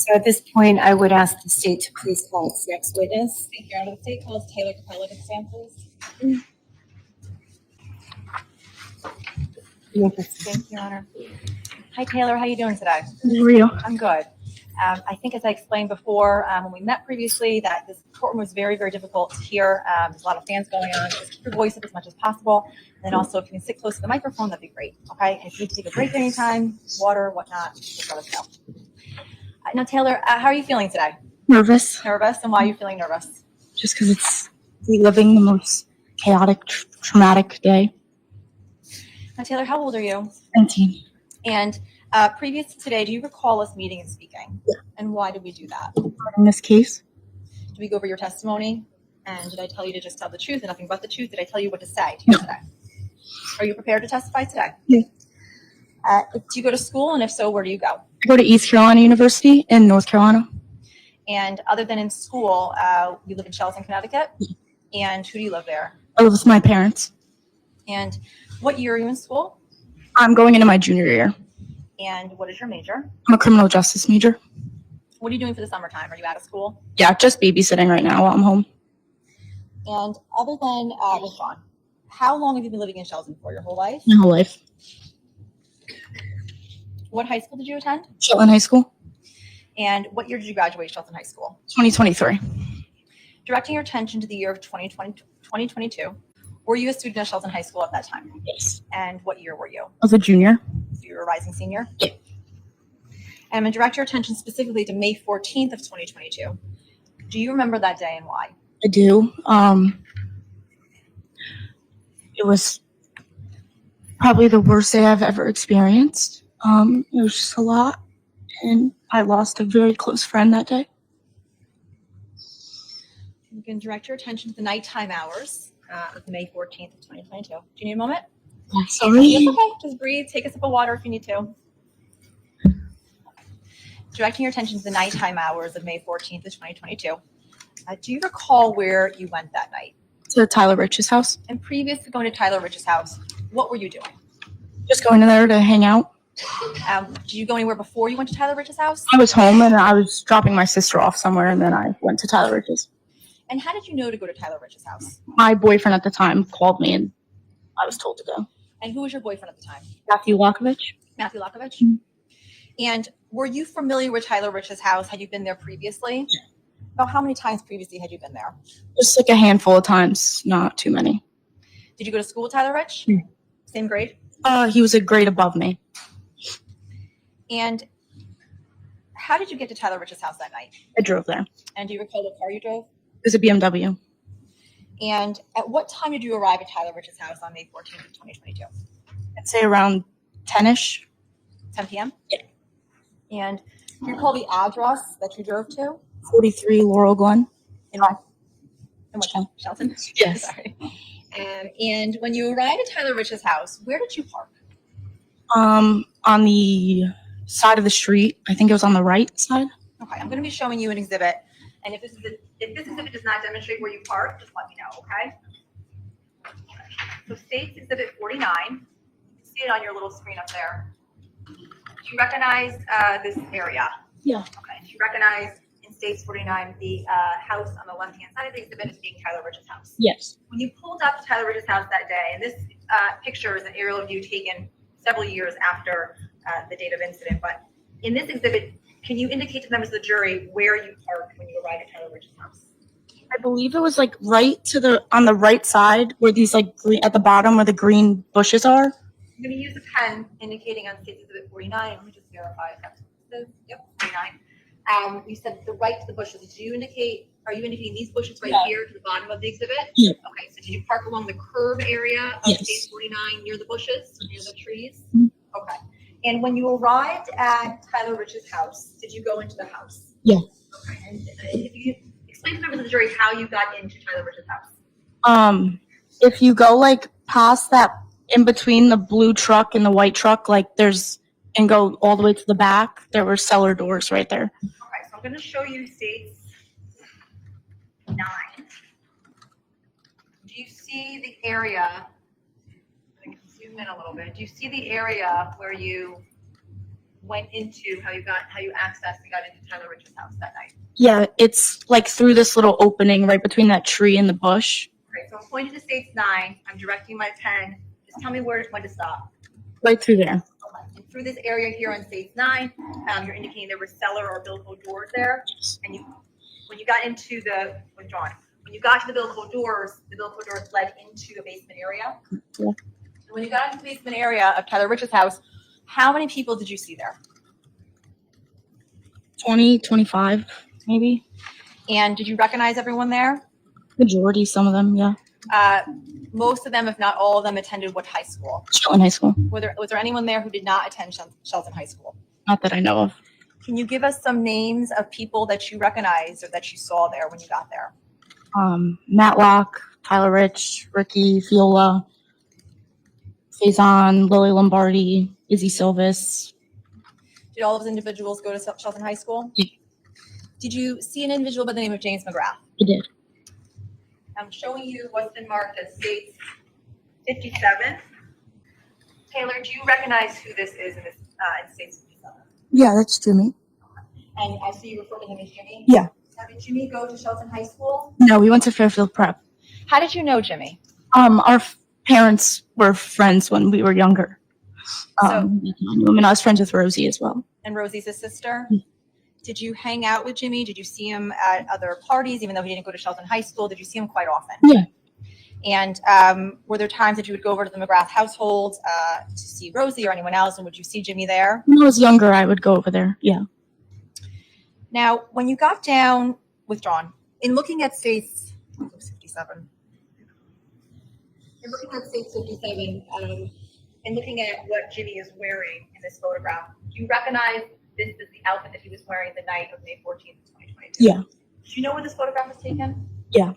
So at this point, I would ask the state to please call its next witness. Thank you. The state calls Taylor Capela to stand, please. Thank you, Honor. Hi, Taylor. How are you doing today? How are you? I'm good. I think, as I explained before, when we met previously, that this courtroom was very, very difficult to hear. There's a lot of fans going on. Just keep your voice up as much as possible. And then also, if you can sit close to the microphone, that'd be great. Okay. And if you need to take a break anytime, water, whatnot, just let us know. Now, Taylor, how are you feeling today? Nervous. Nervous. And why are you feeling nervous? Just because it's reliving the most chaotic, traumatic day. Now, Taylor, how old are you? 19. And previous to today, do you recall us meeting and speaking? Yeah. And why did we do that? In this case, Did we go over your testimony? And did I tell you to just tell the truth and nothing but the truth? Did I tell you what to say to you today? Are you prepared to testify today? Yeah. Do you go to school? And if so, where do you go? I go to East Carolina University in North Carolina. And other than in school, you live in Shelton, Connecticut? And who do you live there? I live with my parents. And what year are you in school? I'm going into my junior year. And what is your major? I'm a criminal justice major. What are you doing for the summertime? Are you out of school? Yeah, just babysitting right now while I'm home. And other than Sean, how long have you been living in Shelton for? Your whole life? My whole life. What high school did you attend? Shelton High School. And what year did you graduate Shelton High School? 2023. Directing your attention to the year of 2022, were you a student at Shelton High School at that time? Yes. And what year were you? I was a junior. So you were a rising senior? Yeah. And I'm going to direct your attention specifically to May 14th of 2022. Do you remember that day and why? I do. It was probably the worst day I've ever experienced. It was just a lot, and I lost a very close friend that day. You can direct your attention to the nighttime hours of May 14th of 2022. Do you need a moment? Sorry. It's okay. Just breathe. Take a sip of water if you need to. Directing your attention to the nighttime hours of May 14th of 2022. Do you recall where you went that night? To Tyler Rich's house. And previous to going to Tyler Rich's house, what were you doing? Just going in there to hang out. Did you go anywhere before you went to Tyler Rich's house? I was home and I was dropping my sister off somewhere, and then I went to Tyler Rich's. And how did you know to go to Tyler Rich's house? My boyfriend at the time called me, and I was told to go. And who was your boyfriend at the time? Matthew Lockovich. Matthew Lockovich? Mhm. And were you familiar with Tyler Rich's house? Had you been there previously? Yeah. About how many times previously had you been there? Just like a handful of times, not too many. Did you go to school with Tyler Rich? Yeah. Same grade? He was a grade above me. And how did you get to Tyler Rich's house that night? I drove there. And do you recall what car you drove? It was a BMW. And at what time did you arrive at Tyler Rich's house on May 14th of 2022? I'd say around 10-ish. 10 p.m.? Yeah. And do you recall the address that you drove to? 43 Laurel Glen. In what town? Shelton? Yes. Sorry. And when you arrived at Tyler Rich's house, where did you park? On the side of the street. I think it was on the right side. Okay, I'm going to be showing you an exhibit. And if this exhibit does not demonstrate where you park, just let me know, okay? So State's Exhibit 49. You can see it on your little screen up there. Do you recognize this area? Yeah. Okay. Do you recognize in State's 49 the house on the left-hand side of the exhibit as being Tyler Rich's house? Yes. When you pulled up to Tyler Rich's house that day, and this picture is an aerial view taken several years after the date of incident, but in this exhibit, can you indicate to members of the jury where you parked when you arrived at Tyler Rich's house? I believe it was like on the right side where these like green, at the bottom where the green bushes are. I'm going to use a pen indicating on State's Exhibit 49. Let me just verify if that's what it says. Yep, 49. You said the right to the bushes. Are you indicating these bushes right here to the bottom of the exhibit? Yeah. Okay, so did you park along the curb area of State 49 near the bushes, near the trees? Mm-hmm. Okay. And when you arrived at Tyler Rich's house, did you go into the house? Yeah. Okay. And if you explain to members of the jury how you got into Tyler Rich's house. If you go like past that in between the blue truck and the white truck, and go all the way to the back, there were cellar doors right there. Okay, so I'm going to show you State's 9. Do you see the area? I can zoom in a little bit. Do you see the area where you went into, how you accessed and got into Tyler Rich's house that night. Yeah, it's like through this little opening right between that tree and the bush. Okay, so I'm pointing to States 9. I'm directing my pen. Just tell me when to stop. Right through there. Okay. And through this area here on States 9, you're indicating there were cellar or buildable doors there. And when you got into the, when you got to the buildable doors led into the basement area. Yeah. And when you got into the basement area of Tyler Rich's house, how many people did you see there? 20, 25, maybe. And did you recognize everyone there? Majority, some of them, yeah. Most of them, if not all of them, attended what high school? Shelton High School. Was there anyone there who did not attend Shelton High School? Not that I know of. Can you give us some names of people that you recognized or that you saw there when you got there? Matlock, Tyler Rich, Ricky, Fiola, Faison, Lily Lombardi, Izzy Silvis. Did all of those individuals go to Shelton High School? Yeah. Did you see an individual by the name of James McGrath? I did. I'm showing you what's been marked as States 57. Taylor, do you recognize who this is in States 57? Yeah, that's Jimmy. And I see you refer to him as Jimmy? Yeah. Now, did Jimmy go to Shelton High School? No, we went to Fairfield Prep. How did you know Jimmy? Our parents were friends when we were younger. I mean, I was friends with Rosie as well. And Rosie's his sister? Mm-hmm. Did you hang out with Jimmy? Did you see him at other parties, even though he didn't go to Shelton High School? Did you see him quite often? Yeah. And were there times that you would go over to the McGrath household to see Rosie or anyone else? And would you see Jimmy there? When I was younger, I would go over there. Yeah. Now, when you got down, withdrawn, in looking at States 57, and looking at what Jimmy is wearing in this photograph, do you recognize this is the outfit that he was wearing the night of May 14th, 2022? Yeah. Do you know where this photograph was taken? Yeah.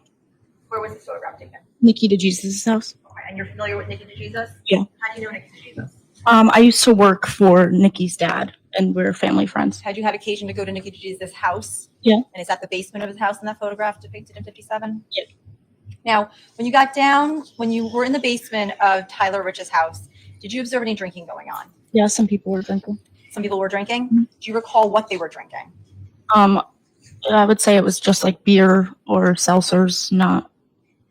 Where was this photograph taken? Nikki DeJesus' house. Okay, and you're familiar with Nikki DeJesus? Yeah. How do you know Nikki DeJesus? I used to work for Nikki's dad, and we're family friends. Had you had occasion to go to Nikki DeJesus' house? Yeah. And is that the basement of his house in that photograph depicted in 57? Yeah. Now, when you got down, when you were in the basement of Tyler Rich's house, did you observe any drinking going on? Yeah, some people were drinking. Some people were drinking? Mm-hmm. Do you recall what they were drinking? I would say it was just like beer or seltzers, not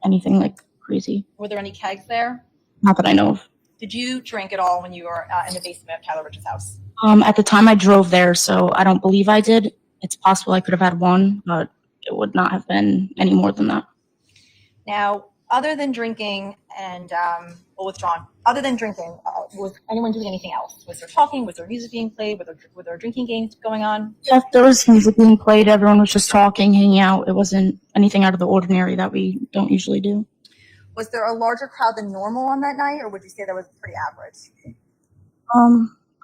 anything like crazy. Were there any kegs there? Not that I know of. Did you drink at all when you were in the basement of Tyler Rich's house? At the time I drove there, so I don't believe I did. It's possible I could have had one, but it would not have been any more than that. Now, other than drinking and withdrawn, other than drinking, was anyone doing anything else? Was there talking? Was there music being played? Were there drinking games going on? Yeah, there was music being played. Everyone was just talking, hanging out. It wasn't anything out of the ordinary that we don't usually do. Was there a larger crowd than normal on that night, or would you say that was pretty average?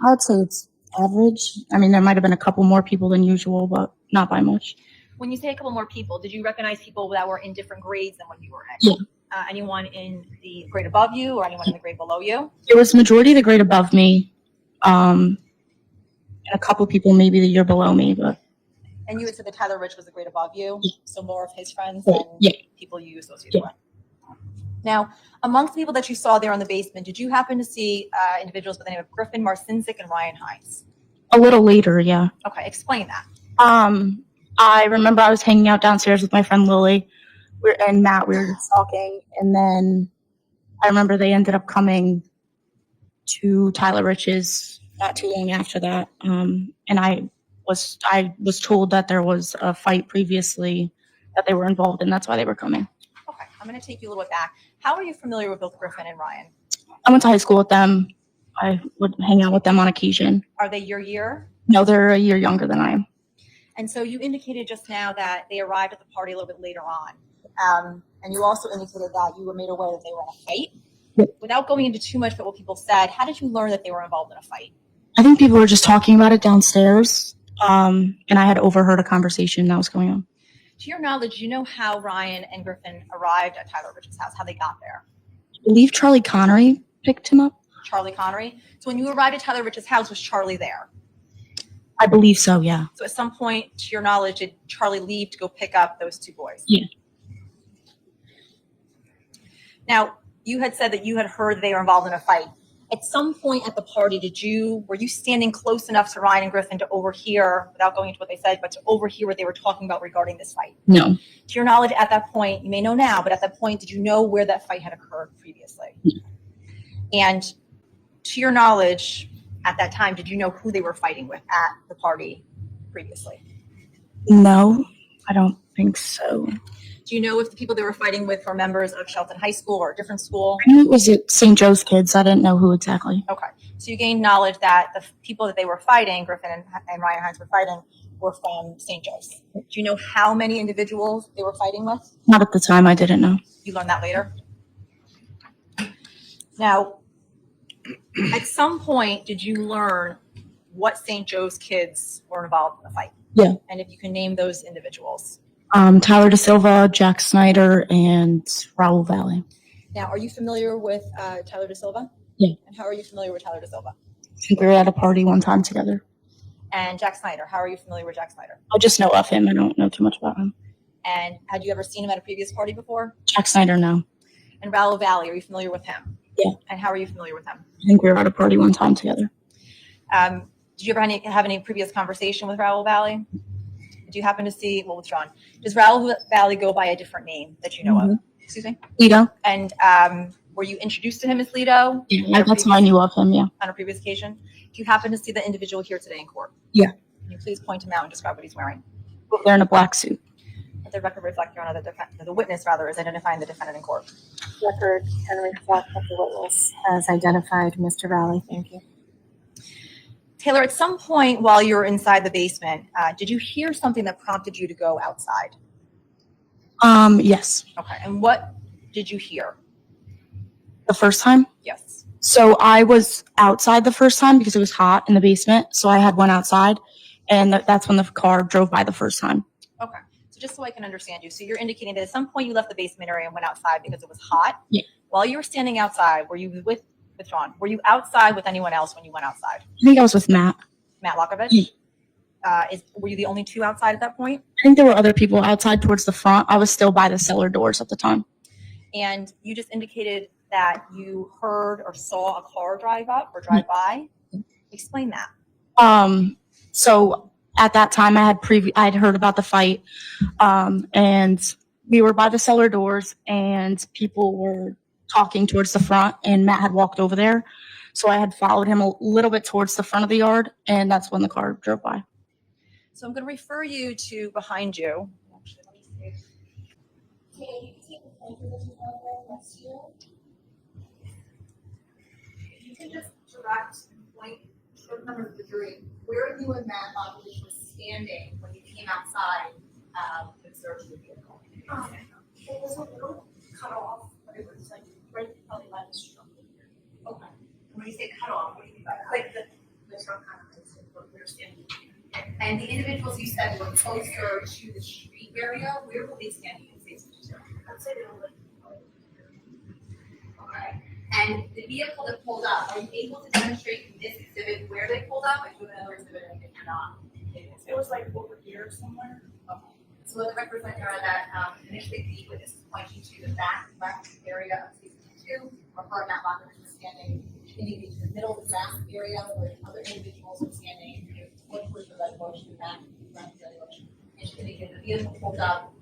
I'd say it's average. I mean, there might have been a couple more people than usual, but not by much. When you say a couple more people, did you recognize people that were in different grades than what you were in? Yeah. Anyone in the grade above you or anyone in the grade below you? It was majority of the grade above me, and a couple people maybe the year below me, but. And you had said that Tyler Rich was the grade above you, Yeah. so more of his friends Right. than Yeah. people you associated with. Now, amongst the people that you saw there in the basement, did you happen to see individuals by the name of Griffin Marcinzik and Ryan Hines? A little later, yeah. Okay, explain that. I remember I was hanging out downstairs with my friend Lily and Matt. We were just talking, and then I remember they ended up coming to Tyler Rich's not too long after that. And I was told that there was a fight previously that they were involved in. That's why they were coming. Okay, I'm going to take you a little bit back. How are you familiar with both Griffin and Ryan? I went to high school with them. I would hang out with them on occasion. Are they your year? No, they're a year younger than I am. And so you indicated just now that they arrived at the party a little bit later on. And you also indicated that you were made aware that they were in a fight. Yep. Without going into too much of what people said, how did you learn that they were involved in a fight? I think people were just talking about it downstairs, and I had overheard a conversation that was going on. To your knowledge, do you know how Ryan and Griffin arrived at Tyler Rich's house, how they got there? I believe Charlie Connery picked him up. Charlie Connery. So when you arrived at Tyler Rich's house, was Charlie there? I believe so, yeah. So at some point, to your knowledge, did Charlie leave to go pick up those two boys? Yeah. Now, you had said that you had heard they were involved in a fight. At some point at the party, were you standing close enough to Ryan and Griffin to overhear, without going into what they said, but to overhear what they were talking about regarding this fight? No. To your knowledge, at that point, you may know now, but at that point, did you know where that fight had occurred previously? No. And to your knowledge, at that time, did you know who they were fighting with at the party previously? No, I don't think so. Do you know if the people they were fighting with were members of Shelton High School or a different school? I knew it was at St. Joe's kids. I didn't know who exactly. Okay. So you gained knowledge that the people that they were fighting, Griffin and Ryan Hines were fighting, were from St. Joe's. Do you know how many individuals they were fighting with? Not at the time. I didn't know. You learned that later? Now, at some point, did you learn what St. Joe's kids were involved in the fight? Yeah. And if you can name those individuals. Tyler DaSilva, Jack Snyder, and Raul Valle. Now, are you familiar with Tyler DaSilva? Yeah. And how are you familiar with Tyler DaSilva? I think we were at a party one time together. And Jack Snyder, how are you familiar with Jack Snyder? I just know of him. I don't know too much about him. And had you ever seen him at a previous party before? Jack Snyder, no. And Raul Valle, are you familiar with him? Yeah. And how are you familiar with him? I think we were at a party one time together. Did you ever have any previous conversation with Raul Valle? Do you happen to see, well, with John, does Raul Valle go by a different name that you know of? Excuse me? Lido? And were you introduced to him as Lido? Yeah, that's how I knew of him, yeah. On a previous occasion? Do you happen to see the individual here today in court? Yeah. Can you please point him out and describe what he's wearing? They're in a black suit. Let the record reflect, Your Honor, the witness, rather, is identifying the defendant in court. Record can reflect that the witness has identified Mr. Valle. Thank you. Taylor, at some point while you were inside the basement, did you hear something that prompted you to go outside? Yes. Okay. And what did you hear? The first time? Yes. So I was outside the first time because it was hot in the basement. So I had went outside, and that's when the car drove by the first time. Okay. So just so I can understand you. So you're indicating that at some point you left the basement area and went outside because it was hot? Yeah. While you were standing outside, were you with John? Were you outside with anyone else when you went outside? I think I was with Matt. Matt Lockovich? Yeah. Were you the only two outside at that point? I think there were other people outside towards the front. I was still by the cellar doors at the time. And you just indicated that you heard or saw a car drive up or drive by. Explain that. So at that time I had heard about the fight, and we were by the cellar doors, and people were talking towards the front, and Matt had walked over there. So I had followed him a little bit towards the front of the yard, and that's when the car drove by. So I'm going to refer you to behind you. Actually, let me see. If you can just direct and point to the members of the jury where you and Matt Lockovich were standing when you came outside to search the vehicle. It was a little cut off, but it was like right probably by the street. Okay. And when you say cut off, what do you mean by that? Like the truck kind of is what we were standing. And the individuals you said were closer to the street area, where were they standing in space? I'd say they were like. Okay. And the vehicle that pulled up, are you able to demonstrate in this exhibit where they pulled up? If you have another exhibit, I think you're not. It was like over here somewhere. Okay. So let the record reflect that initially the witness was pointing to the back left area of 62, where her and Matt Lockovich was standing, indicating the middle of the grass area where other individuals were standing, one towards the red bush, the back left red bush. And she indicated the vehicle pulled up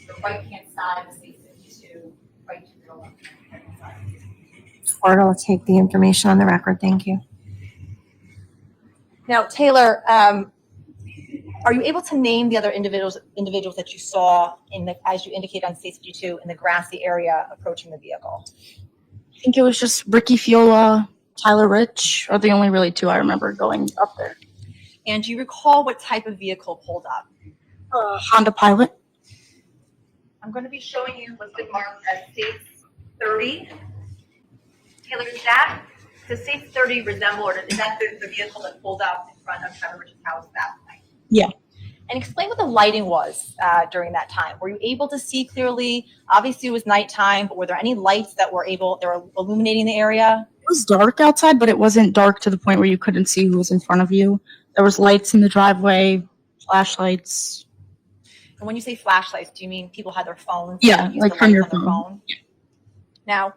the right hand side of space 52, right to the left hand side. Court will take the information on the record. Thank you. Now, Taylor, are you able to name the other individuals that you saw as you indicated on stage 52 in the grassy area approaching the vehicle? I think it was just Ricky Fiola, Tyler Rich, are the only really two I remember going up there. And do you recall what type of vehicle pulled up? Honda Pilot. I'm going to be showing you what's been marked as stage 30. Taylor, does stage 30 resemble, or is that the vehicle that pulled up in front of Trevor Rich's house that night? Yeah. And explain what the lighting was during that time. Were you able to see clearly? Obviously, it was nighttime, but were there any lights that were illuminating the area? It was dark outside, but it wasn't dark to the point where you couldn't see who was in front of you. There was lights in the driveway, flashlights. And when you say flashlights, do you mean people had their phones? Yeah, used like the from lights your on their phone. Now,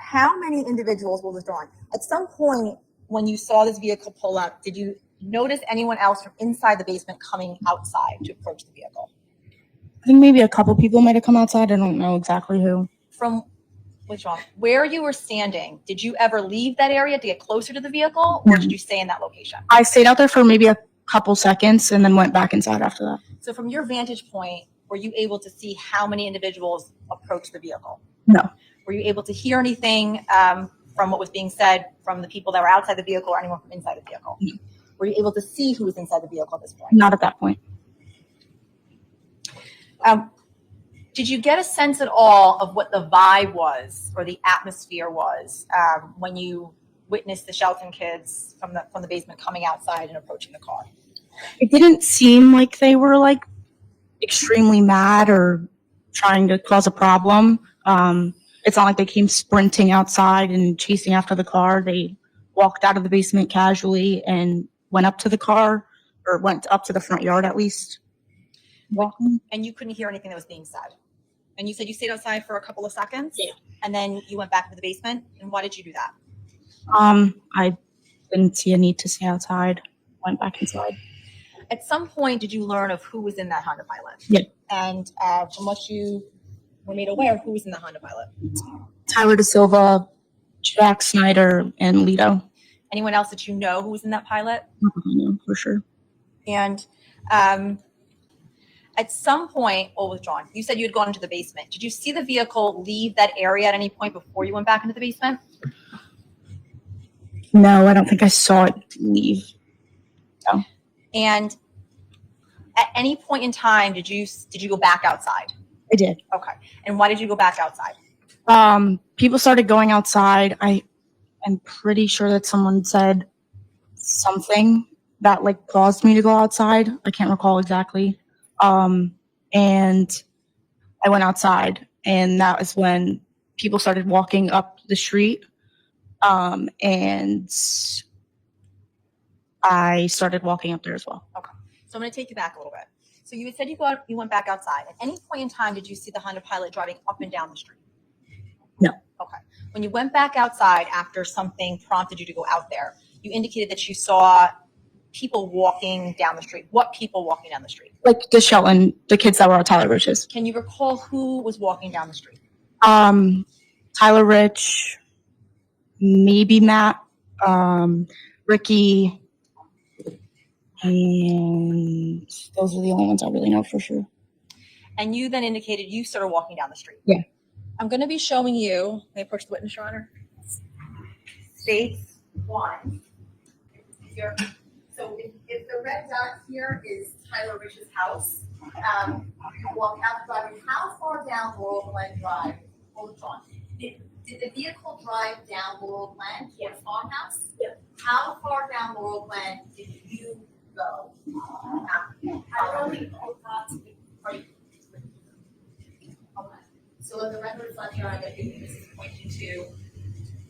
how many individuals were withdrawn? At some point, when you saw this vehicle pull up, did you notice anyone else from inside the basement coming outside to approach the vehicle? I think maybe a couple people might have come outside. I don't know exactly who. From where you were standing, did you ever leave that area to get closer to the vehicle, or did you stay in that location? I stayed out there for maybe a couple seconds and then went back inside after that. So from your vantage point, were you able to see how many individuals approached the vehicle? No. Were you able to hear anything from what was being said from the people that were outside the vehicle or anyone from inside the vehicle? No. Were you able to see who was inside the vehicle at this point? Not at that point. Did you get a sense at all of what the vibe was or the atmosphere was when you witnessed the Shelton kids from the basement coming outside and approaching the car? It didn't seem like they were like extremely mad or trying to cause a problem. It's not like they came sprinting outside and chasing after the car. They walked out of the basement casually and went up to the car, or went up to the front yard at least. Walking. And you couldn't hear anything that was being said. And you said you stayed outside for a couple of seconds? Yeah. And then you went back into the basement? And why did you do that? I didn't see a need to stay outside. Went back inside. At some point, did you learn of who was in that Honda Pilot? Yeah. And from what you were made aware of, who was in the Honda Pilot? Tyler DaSilva, Jack Snyder, and Lito. Anyone else that you know who was in that pilot? I know for sure. And at some point, withdrawn. You said you had gone into the basement. Did you see the vehicle leave that area at any point before you went back into the basement? No, I don't think I saw it leave. No. And at any point in time, did you go back outside? I did. Okay. And why did you go back outside? People started going outside. I am pretty sure that someone said something that like caused me to go outside. I can't recall exactly. And I went outside, and that was when people started walking up the street. And I started walking up there as well. Okay. So I'm going to take you back a little bit. So you said you went back outside. At any point in time, did you see the Honda Pilot driving up and down the street? No. Okay. When you went back outside after something prompted you to go out there, you indicated that you saw people walking down the street. What people walking down the street? Like the Shelton, the kids that were at Tyler Rich's. Can you recall who was walking down the street? Tyler Rich, maybe Matt, Ricky, and those are the only ones I really know for sure. And you then indicated you started walking down the street. Yeah. I'm going to be showing you, may I approach the witness, Your Honor? Space 1. Here. So if the red dot here is Tyler Rich's house, you walk out the driveway. How far down Laurel Glen Drive? Hold on. Did the vehicle drive down Laurel Glen to the farmhouse? Yeah. How far down Laurel Glen did you go? I really got to be right. Okay. So in the record reflects Your Honor that this is pointing to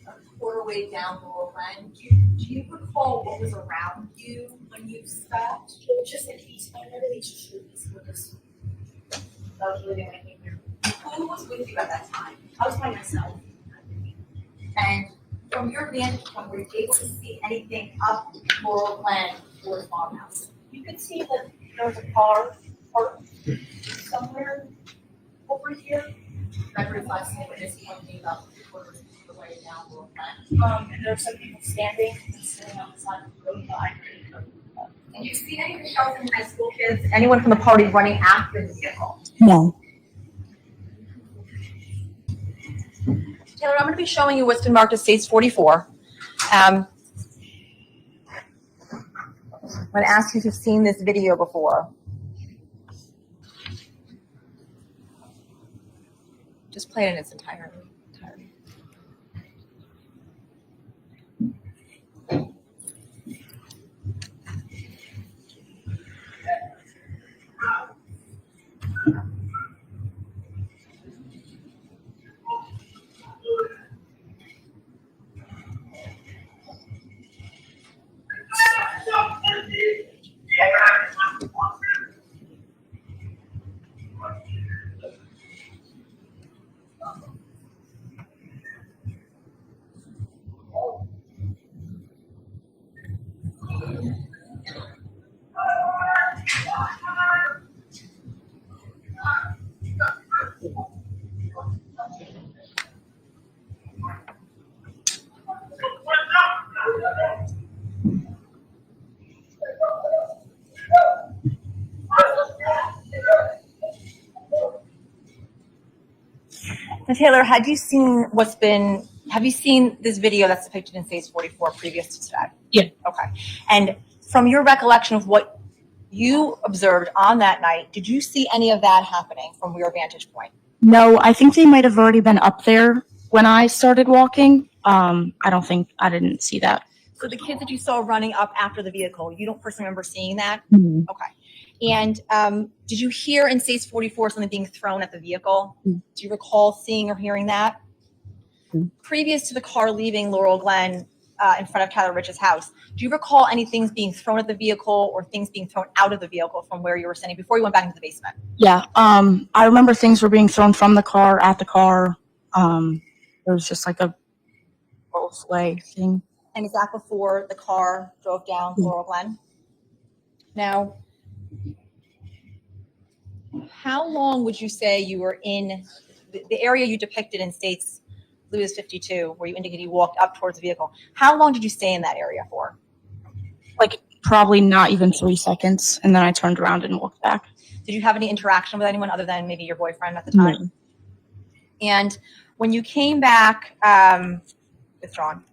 a quarter way down Laurel Glen. Do you recall what was around you when you stopped? It was just an east, I never reached the street. That was really when I came here. Who was with you at that time? I was by myself. And from your vantage point, were you able to see anything up Laurel Glen or the farmhouse? You could see that there was a car parked somewhere over here. Record reflects the witness pointing about quarters of the way down Laurel Glen. And there were some people standing and sitting on the side of the road behind me. And you see any of the Shelton High School kids, anyone from the party running after the vehicle? No. Taylor, I'm going to be showing you what's been marked as States 44. I'm going to ask you if you've seen this video before. Just play it in its entirety. Now, Taylor, have you seen this video that's depicted in Stage 44 previous to today? Yeah. Okay. And from your recollection of what you observed on that night, did you see any of that happening from your vantage point? No, I think they might have already been up there when I started walking. I didn't see that. So the kids that you saw running up after the vehicle, you don't personally remember seeing that? Mhm. Okay. And did you hear in Stage 44 something being thrown at the vehicle? Mhm. Do you recall seeing or hearing that? Mhm. Previous to the car leaving Laurel Glen in front of Tyler Rich's house, do you recall any things being thrown at the vehicle or things being thrown out of the vehicle from where you were standing before you went back into the basement? Yeah. I remember things were being thrown from the car at the car. It was just like a both way thing. And is that before the car drove down Laurel Glen? Now, how long would you say you were in the area you depicted in States Lewis 52, where you indicated you walked up towards the vehicle? How long did you stay in that area for? Like probably not even 3 seconds, and then I turned around and walked back. Did you have any interaction with anyone other than maybe your boyfriend at the time? No. And when you came back, withdrawn.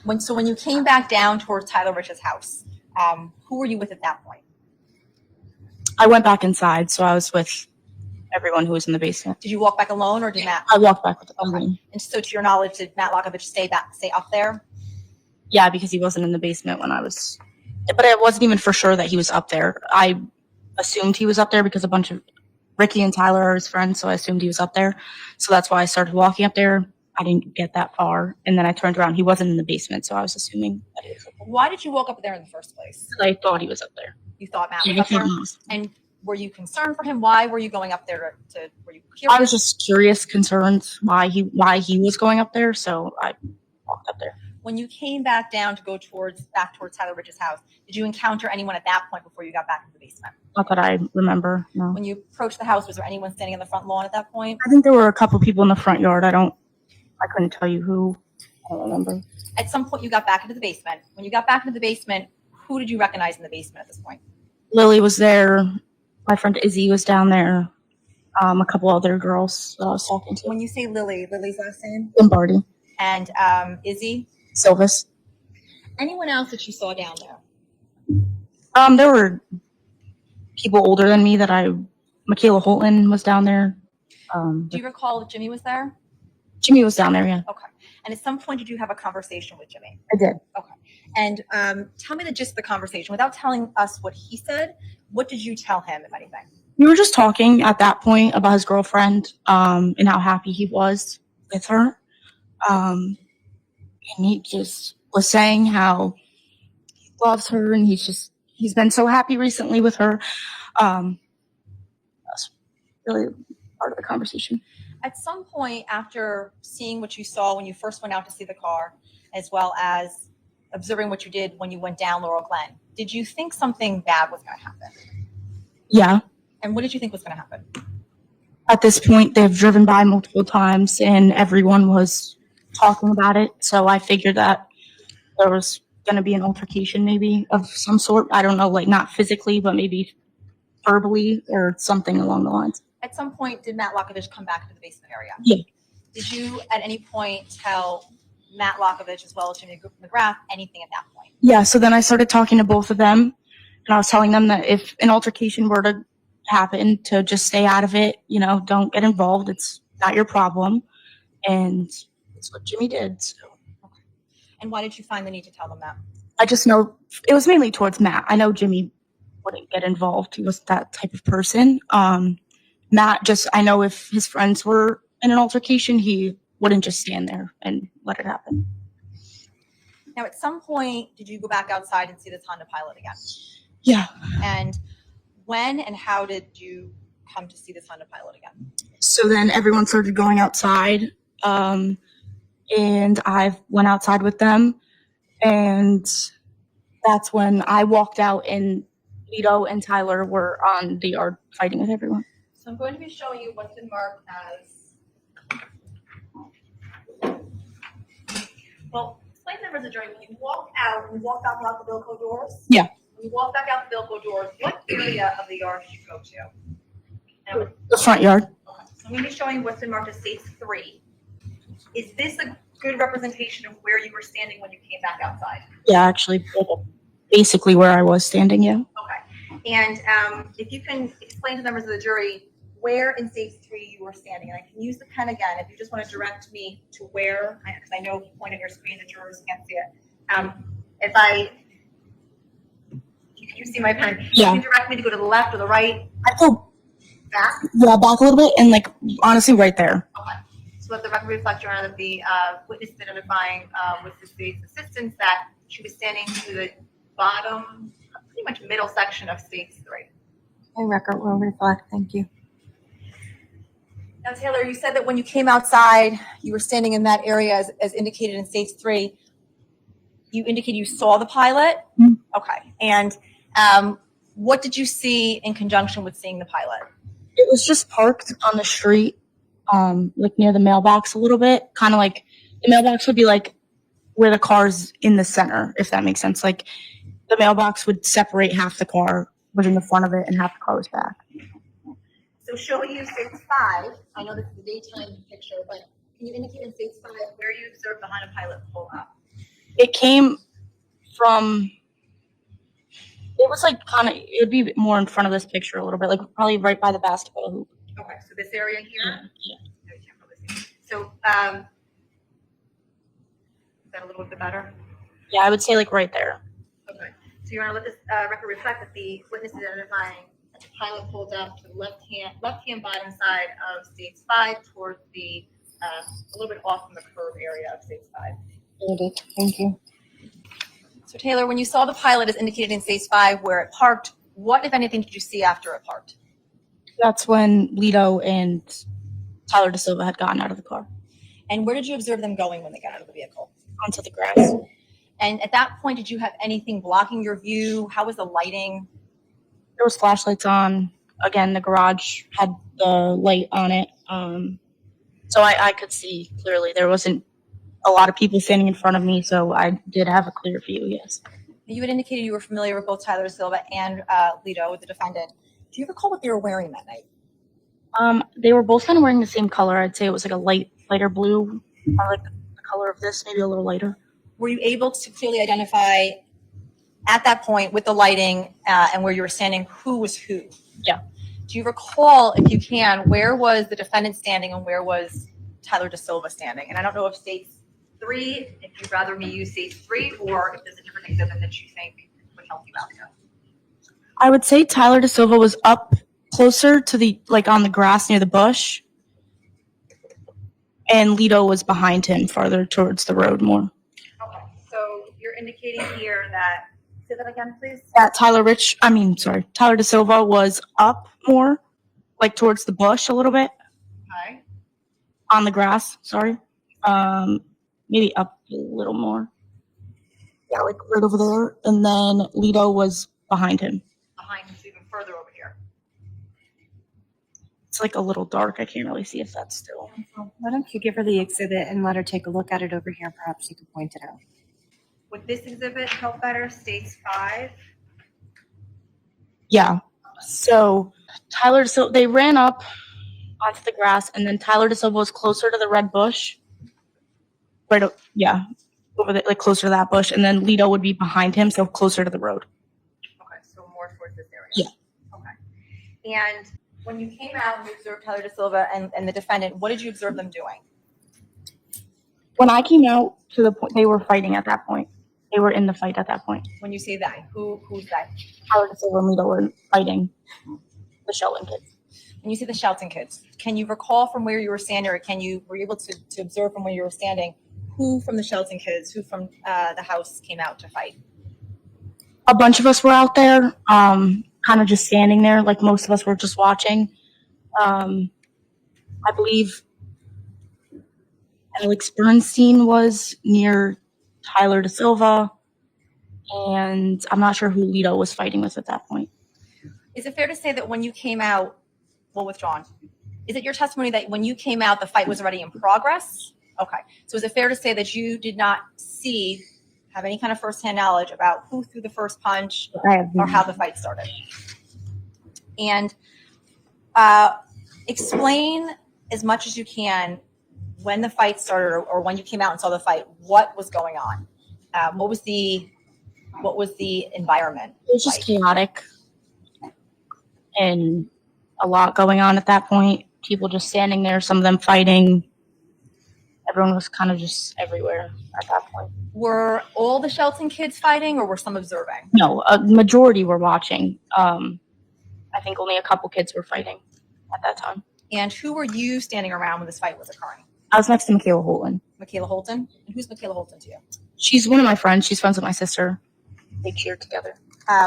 When you came back down towards Tyler Rich's house, who were you with at that point? I went back inside, so I was with everyone who was in the basement. Did you walk back alone, or did Matt? I walked back with Okay. everyone. And so, to your knowledge, did Matt Lockovich stay up there? Yeah, because he wasn't in the basement when I was. But I wasn't even for sure that he was up there. I assumed he was up there because a bunch of Ricky and Tyler are his friends, so I assumed he was up there. So that's why I started walking up there. I didn't get that far, and then I turned around. He wasn't in the basement, so I was assuming that he was up there. Why did you walk up there in the first place? I thought he was up there. You thought Matt Yeah, was up there? And were you concerned for him? Why were you going up there were you curious? I was just curious, concerned why he was going up there, so I walked up there. When you came back down to go back towards Tyler Rich's house, did you encounter anyone at that point before you got back into the basement? Not that I remember, no. When you approached the house, was there anyone standing on the front lawn at that point? I think there were a couple people in the front yard. I couldn't tell you who. I don't remember. At some point, you got back into the basement. When you got back into the basement, who did you recognize in the basement at this point? Lily was there. My friend Izzy was down there. A couple other girls that I was talking to. When you say Lily's last name? Lombardi. And Izzy? Silvis. Anyone else that you saw down there? There were people older than me Michaela Holton was down there. Do you recall that Jimmy was there? Jimmy was down there, yeah. Okay. And at some point, did you have a conversation with Jimmy? I did. Okay. And tell me the gist of the conversation. Without telling us what he said, what did you tell him, if anything? We were just talking at that point about his girlfriend and how happy he was with her. And he just was saying how he loves her and he's been so happy recently with her. That's really part of the conversation. At some point after seeing what you saw when you first went out to see the car, as well as observing what you did when you went down Laurel Glen, did you think something bad was going to happen? Yeah. And what did you think was going to happen? At this point, they've driven by multiple times and everyone was talking about it. So I figured that there was going to be an altercation maybe of some sort. I don't know, like not physically, but maybe verbally or something along the lines. At some point, did Matt Lockovich come back into the basement area? Yeah. Did you at any point tell Matt Lockovich as well as Jimmy McGrath anything at that point? Yeah, so then I started talking to both of them, and I was telling them that if an altercation were to happen, to just stay out of it, don't get involved. It's not your problem. And that's what Jimmy did. So. Okay. And why did you find the need to tell them that? I just know it was mainly towards Matt. I know Jimmy wouldn't get involved. He was that type of person. Matt I know if his friends were in an altercation, he wouldn't just stand there and let it happen. Now, at some point, did you go back outside and see this Honda Pilot again? Yeah. And when and how did you come to see this Honda Pilot again? So then everyone started going outside, and I went outside with them, and that's when I walked out, and Lito and Tyler were on the yard fighting with everyone. So I'm going to be showing you what's been marked as, well, explain the numbers of journey. When you walk out, when you walk back out the Bilko doors? Yeah. When you walk back out the Bilko doors, what area of the yard did you go to? And The front yard. okay, so I'm going to be showing what's been marked as stage 3. Is this a good representation of where you were standing when you came back outside? Yeah, actually, basically where I was standing, yeah. Okay. And if you can explain to members of the jury where in stage 3 you were standing, and I can use the pen again if you just want to direct me to where, because I know if you point at your screen, the jurors can't see it. If you see my pen, Yeah. you can direct me to go to the left or the right, I go back. back a little bit, and like honestly, right there. Okay. So let the record reflect, Your Honor, that the witness is identifying with the state's assistance that she was standing to the bottom, pretty much middle section of stage 3. My record will reflect. Thank you. Now, Taylor, you said that when you came outside, you were standing in that area as indicated in stage 3. You indicated you saw the pilot? Mm-hmm. Okay. And what did you see in conjunction with seeing the pilot? It was just parked on the street, like near the mailbox a little bit. Kind of like the mailbox would be like where the car's in the center, if that makes sense. Like the mailbox would separate half the car was in the front of it and half the car was back. So showing you stage 5, I know this is a daytime picture, but can you indicate in stage 5 where you observed behind a pilot pull up? It came from, it was like kind of, it would be more in front of this picture a little bit, like probably right by the basketball hoop. Okay, so this area here? Yeah. No, you can't really see. So, is that a little bit better? Yeah, I would say like right there. Okay. So you want to let this record reflect that the witness is identifying that the pilot pulled up to the left hand bottom side of stage 5 towards the a little bit off from the curve area of stage 5. Thank you. So Taylor, when you saw the pilot as indicated in stage 5 where it parked, what, if anything, did you see after it parked? That's when Lito and Tyler DaSilva had gotten out of the car. And where did you observe them going when they got out of the vehicle? Onto the grass. And at that point, did you have anything blocking your view? How was the lighting? There was flashlights on. Again, the garage had the light on it. So I could see clearly. There wasn't a lot of people standing in front of me, so I did have a clear view, yes. You had indicated you were familiar with both Tyler DaSilva and Lito, the defendant. Do you recall what they were wearing that night? They were both kind of wearing the same color. I'd say it was like a lighter blue, kind of like the color of this, maybe a little lighter. Were you able to clearly identify at that point with the lighting and where you were standing who was who? Yeah. Do you recall, if you can, where was the defendant standing and where was Tyler DaSilva standing? And I don't know if stage 3, if you'd rather me use stage 3, or if there's a different exhibit that you think would help you out here. I would say Tyler DaSilva was up closer to the, like on the grass near the bush. And Lito was behind him, farther towards the road more. Okay, so you're indicating here that, say that again, please? That Tyler DaSilva was up more, like towards the bush a little bit. Okay. On the grass, sorry. Maybe up a little more. Yeah, like right over there. And then Lito was behind him. Behind him, so even further over here. It's like a little dark. I can't really see if that's still. Why don't you give her the exhibit and let her take a look at it over here? Perhaps you could point it out. Would this exhibit help better? Stage 5? Yeah. So Tyler DaSilva, they ran up onto the grass, and then Tyler DaSilva was closer to the red bush. Right, yeah, over the, like closer to that bush, and then Lito would be behind him, so closer to the road. Okay, so more towards this area. Yeah. Okay. And when you came out and you observed Tyler DaSilva and the defendant, what did you observe them doing? When I came out to the point, they were fighting at that point. They were in the fight at that point. When you say that, who's that? Tyler DaSilva and Lito were fighting the Shelton kids. When you say the Shelton kids, can you recall from where you were standing, or were you able to observe from where you were standing who from the Shelton kids, who from the house came out to fight? A bunch of us were out there, kind of just standing there. Like most of us were just watching. I believe Alex Bernstein was near Tyler DaSilva, and I'm not sure who Lito was fighting with at that point. Is it fair to say that when you came out, well, withdrawn, is it your testimony that when you came out, the fight was already in progress? Okay. So is it fair to say that you did not have any kind of firsthand knowledge about who threw the first punch or how the fight started? And explain as much as you can, when the fight started or when you came out and saw the fight, what was going on? What was the environment? It was just like? chaotic and a lot going on at that point. People just standing there, some of them fighting. Everyone was kind of just everywhere at that point. Were all the Shelton kids fighting or were some observing? No, a majority were watching. I think only a couple kids were fighting at that time. And who were you standing around when this fight was occurring? I was next to Michaela Holton. Michaela Holton? And who's Michaela Holton to you? She's one of my friends. She's friends with my sister. They cheered together.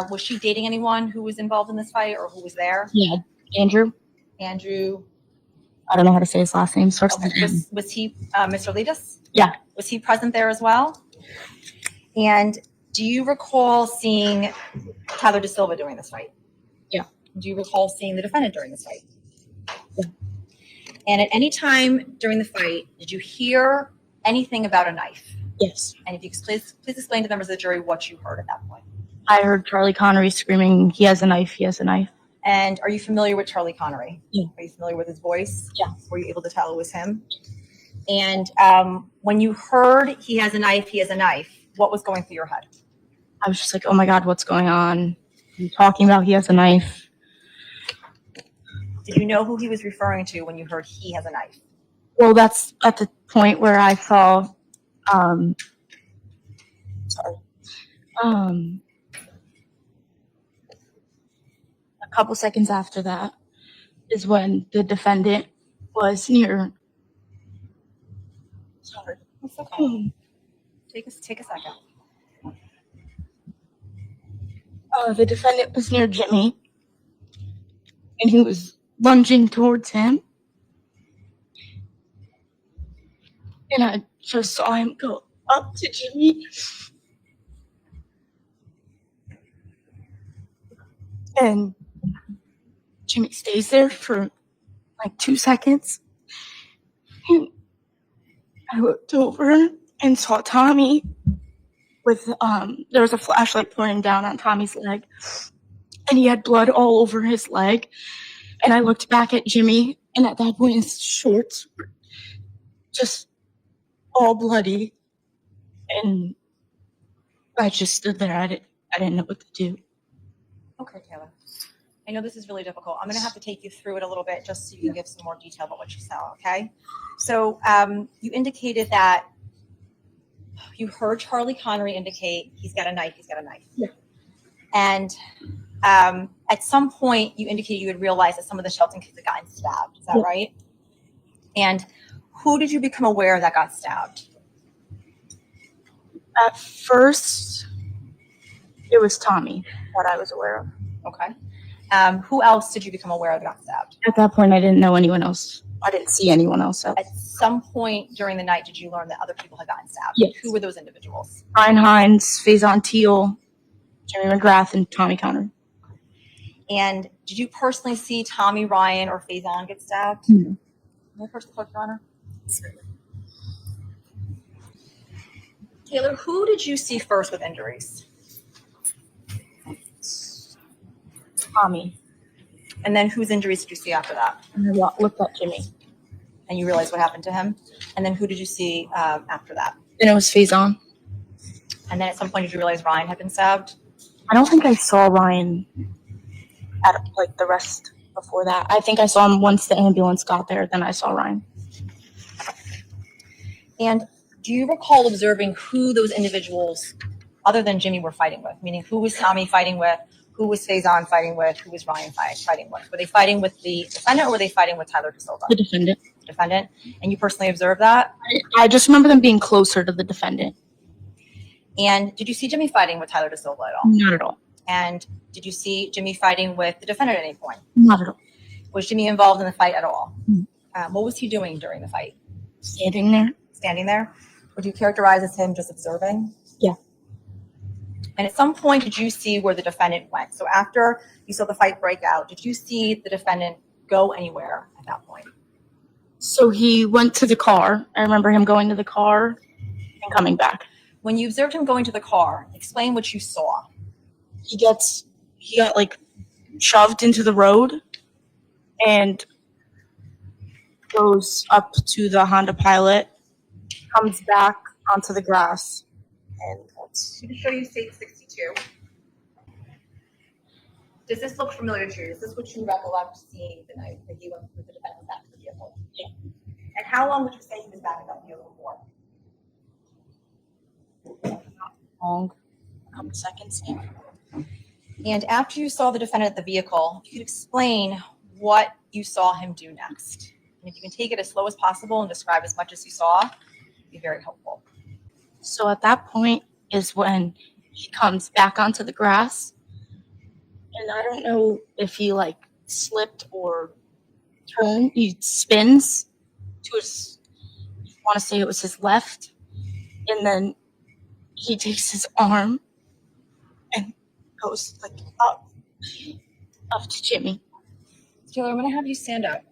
Was she dating anyone who was involved in this fight or who was there? Yeah, Andrew. Andrew. I don't know how to say his last name. Starts Okay. with M. Was he Mr. Letus? Yeah. Was he present there as well? And do you recall seeing Tyler DaSilva during this fight? Yeah. Do you recall seeing the defendant during this fight? Yeah. And at any time during the fight, did you hear anything about a knife? Yes. And if you could please explain to members of the jury what you heard at that point. I heard Charlie Connery screaming, "He has a knife, he has a knife." And are you familiar with Charlie Connery? Yeah. Are you familiar with his voice? Yeah. Were you able to tell it was him? And when you heard he has a knife, what was going through your head? I was just like, oh my God, what's going on? Are you talking about he has a knife? Did you know who he was referring to when you heard he has a knife? Well, that's at the point where I saw, a couple seconds after that is when the defendant was near. Sorry. It's okay. Take a second. The defendant was near Jimmy, and he was lunging towards him. And I just saw him go up to Jimmy. And Jimmy stays there for like 2 seconds. And I looked over and saw Tommy with, there was a flashlight pointing down on Tommy's leg. And he had blood all over his leg. And I looked back at Jimmy, and at that point his shorts were just all bloody. And I just stood there. I didn't know what to do. Okay, Taylor. I know this is really difficult. I'm going to have to take you through it a little bit just so you can give some more detail about what you saw, okay? So you indicated that you heard Charlie Connery indicate he's got a knife. Yeah. And at some point, you indicated you had realized that some of the Shelton kids had gotten stabbed. Is that right? And who did you become aware that got stabbed? At first, it was Tommy that I was aware of. Okay. Who else did you become aware of got stabbed? At that point, I didn't know anyone else. I didn't see anyone else. At some point during the night, did you learn that other people had gotten stabbed? Yes. Who were those individuals? Ryan Hines, Faison Teal, Jimmy McGrath, and Tommy Connery. And did you personally see Tommy, Ryan, or Faison get stabbed? No. May I first the clerk, Your Honor? Taylor, who did you see first with injuries? Tommy. And then whose injuries did you see after that? And I looked at Jimmy. And you realized what happened to him? And then who did you see after that? Then it was Faison. And then at some point, did you realize Ryan had been stabbed? I don't think I saw Ryan at like the rest before that. I think I saw him once the ambulance got there. Then I saw Ryan. And do you recall observing who those individuals, other than Jimmy, were fighting with? Meaning, who was Tommy fighting with? Who was Faison fighting with? Who was Ryan fighting with? Were they fighting with the defendant or were they fighting with Tyler DaSilva? The defendant. Defendant. And you personally observed that? I just remember them being closer to the defendant. And did you see Jimmy fighting with Tyler DaSilva at all? Not at all. And did you see Jimmy fighting with the defendant at any point? Not at all. Was Jimmy involved in the fight at all? No. What was he doing during the fight? Standing there. Standing there? Would you characterize as him just observing? Yeah. And at some point, did you see where the defendant went? So after you saw the fight break out, did you see the defendant go anywhere at that point? So he went to the car. I remember him going to the car and coming back. When you observed him going to the car, explain what you saw. He got like shoved into the road, and goes up to the Honda Pilot, comes back onto the grass, and that's To show you state 62. Does this look familiar to you? Is this what you recollect seeing the night that you went with the defendant back to the vehicle? Yeah. And how long would you say he was back in that vehicle for? not long, a couple seconds. Yeah. And after you saw the defendant at the vehicle, if you could explain what you saw him do next. And if you can take it as slow as possible and describe as much as you saw, it'd be very helpful. So at that point is when he comes back onto the grass, and I don't know if he like slipped or turned. He spins to his, I want to say it was his left, and then he takes his arm and goes like up to Jimmy. Taylor, I'm going to have you stand up.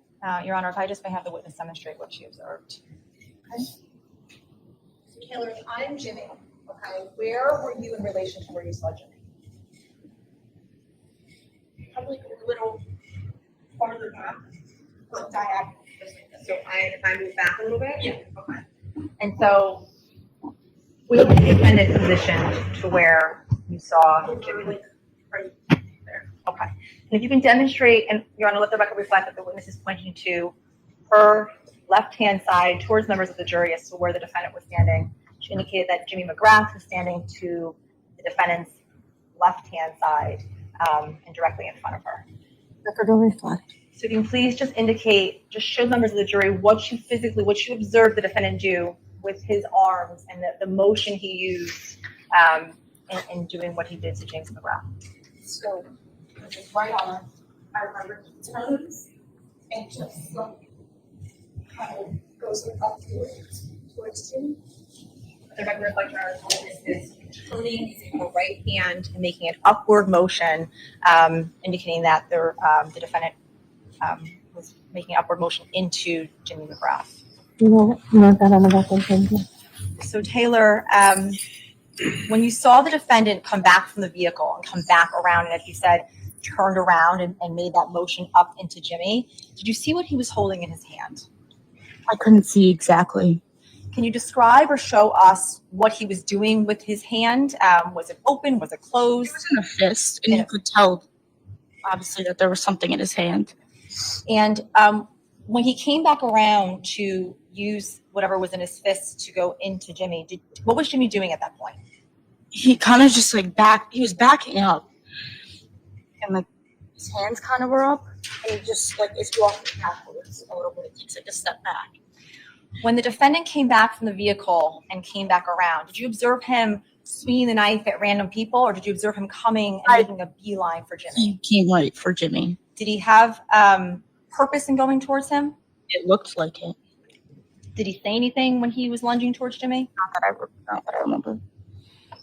Your Honor, if I just may have the witness demonstrate what she observed. Okay. Taylor, if I'm Jimmy, okay, where were you in relation to where you saw Jimmy? Probably a little farther back, but diagonal. So if I move back a little bit? Yeah. Okay. And so where was the defendant positioned to where you saw Jimmy? Right there. Okay. And if you can demonstrate, and Your Honor, let the record reflect that the witness is pointing to her left-hand side towards members of the jury as to where the defendant was standing. She indicated that Jimmy McGrath was standing to the defendant's left-hand side and directly in front of her. Record will reflect. So if you can please just indicate, just show members of the jury what you observed the defendant do with his arms and the motion he used in doing what he did to James McGrath. So with his right arm, I remember he turns and just like kind of goes up towards Jimmy. The record reflects Your Honor, is turning using her right hand and making an upward motion, indicating that the defendant was making an upward motion into Jimmy McGrath. You want that on the record, thank you. So Taylor, when you saw the defendant come back from the vehicle and come back around, and as you said, turned around and made that motion up into Jimmy, did you see what he was holding in his hand? I couldn't see exactly. Can you describe or show us what he was doing with his hand? Was it open? Was it closed? It was in a fist, and you could tell, obviously, that there was something in his hand. And when he came back around to use whatever was in his fist to go into Jimmy, what was Jimmy doing at that point? He kind of just like he was backing up, and like his hands kind of were up, and he just like is walking backwards a little bit. He takes like a step back. When the defendant came back from the vehicle and came back around, did you observe him swinging the knife at random people, or did you observe him coming and making a beeline for Jimmy? He came right for Jimmy. Did he have purpose in going towards him? It looked like it. Did he say anything when he was lunging towards Jimmy? Not that I remember.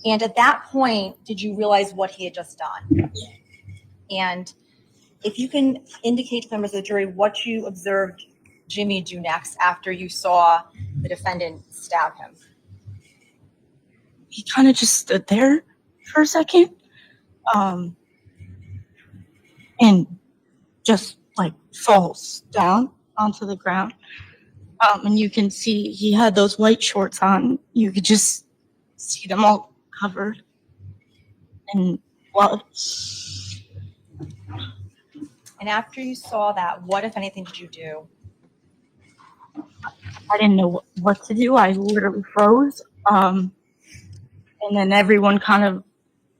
And at that point, did you realize what he had just done? And if you can indicate to members of the jury what you observed Jimmy do next after you saw the defendant stab him. He kind of just stood there for a second, and just like falls down onto the ground. And you can see he had those white shorts on. You could just see them all covered in blood. And after you saw that, what, if anything, did you do? I didn't know what to do. I literally froze. And then everyone kind of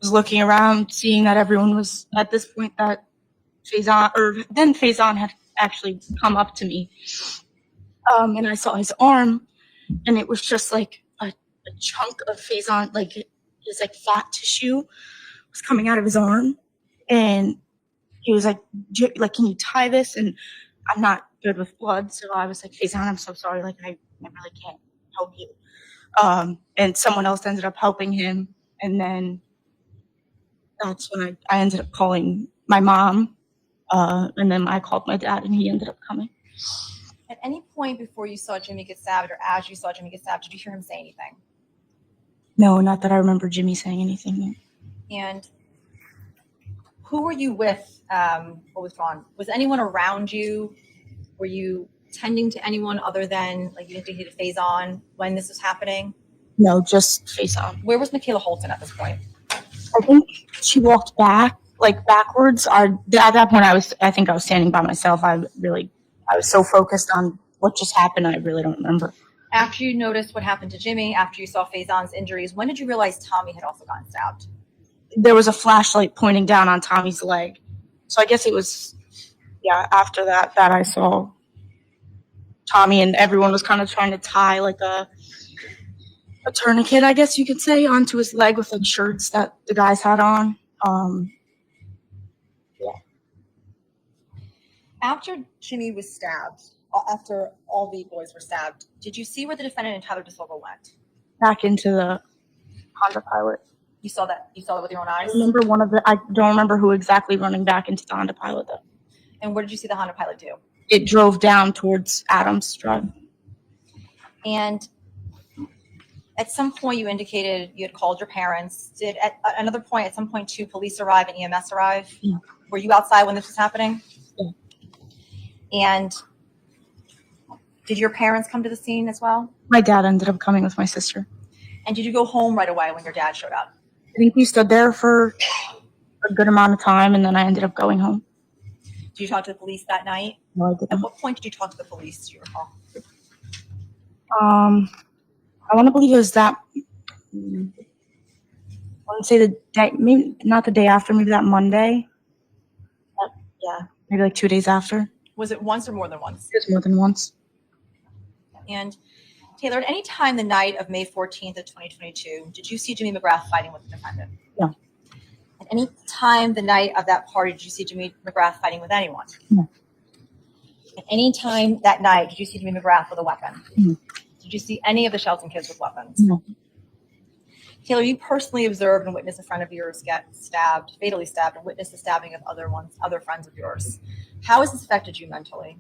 was looking around, seeing that everyone was at this point that Faison had actually come up to me. And I saw his arm, and it was just like a chunk of Faison, like his like fat tissue was coming out of his arm. And he was like, can you tie this? And I'm not good with blood, so I was like, Faison, I'm so sorry. Like, I really can't help you. And someone else ended up helping him. And then that's when I ended up calling my mom. And then I called my dad, and he ended up coming. At any point before you saw Jimmy get stabbed, or as you saw Jimmy get stabbed, did you hear him say anything? No, not that I remember Jimmy saying anything. And who were you with? What was wrong? Was anyone around you? Were you tending to anyone other than, like, you indicated Faison when this was happening? No, just face on. Where was Michaela Holton at this point? I think she walked backwards. At that point, I think I was standing by myself. I was so focused on what just happened, I really don't remember. After you noticed what happened to Jimmy, after you saw Faison's injuries, when did you realize Tommy had also gotten stabbed? There was a flashlight pointing down on Tommy's leg. So I guess it was, after that I saw Tommy, and everyone was kind of trying to tie like a tourniquet, I guess you could say, onto his leg with like shirts that the guys had on. After Jimmy was stabbed, after all the boys were stabbed, did you see where the defendant and Tyler DaSilva went? Back into the Honda Pilot. You saw that with your own eyes? I don't remember who exactly running back into the Honda Pilot though. And what did you see the Honda Pilot do? It drove down towards Adams Drive. And at some point you indicated you had called your parents. Did at another point, at some point, too, police arrive and EMS arrive? Yeah. Were you outside when this was happening? Yeah. And did your parents come to the scene as well? My dad ended up coming with my sister. And did you go home right away when your dad showed up? I think we stood there for a good amount of time, and then I ended up going home. Did you talk to the police that night? No, I At didn't. what point did you talk to the police, do you recall? I want to believe it was that. I want to say the day, maybe not the day after, maybe that Monday. Maybe like 2 days after. Was it once or more than once? It was more than once. And Taylor, at any time the night of May 14th of 2022, did you see Jimmy McGrath fighting with the defendant? No. At any time the night of that party, did you see Jimmy McGrath fighting with anyone? No. At any time that night, did you see Jimmy McGrath with a weapon? No. Did you see any of the Shelton kids with weapons? No. Taylor, you personally observed and witnessed a friend of yours get stabbed, fatally stabbed, and witnessed the stabbing of other friends of yours. How has this affected you mentally?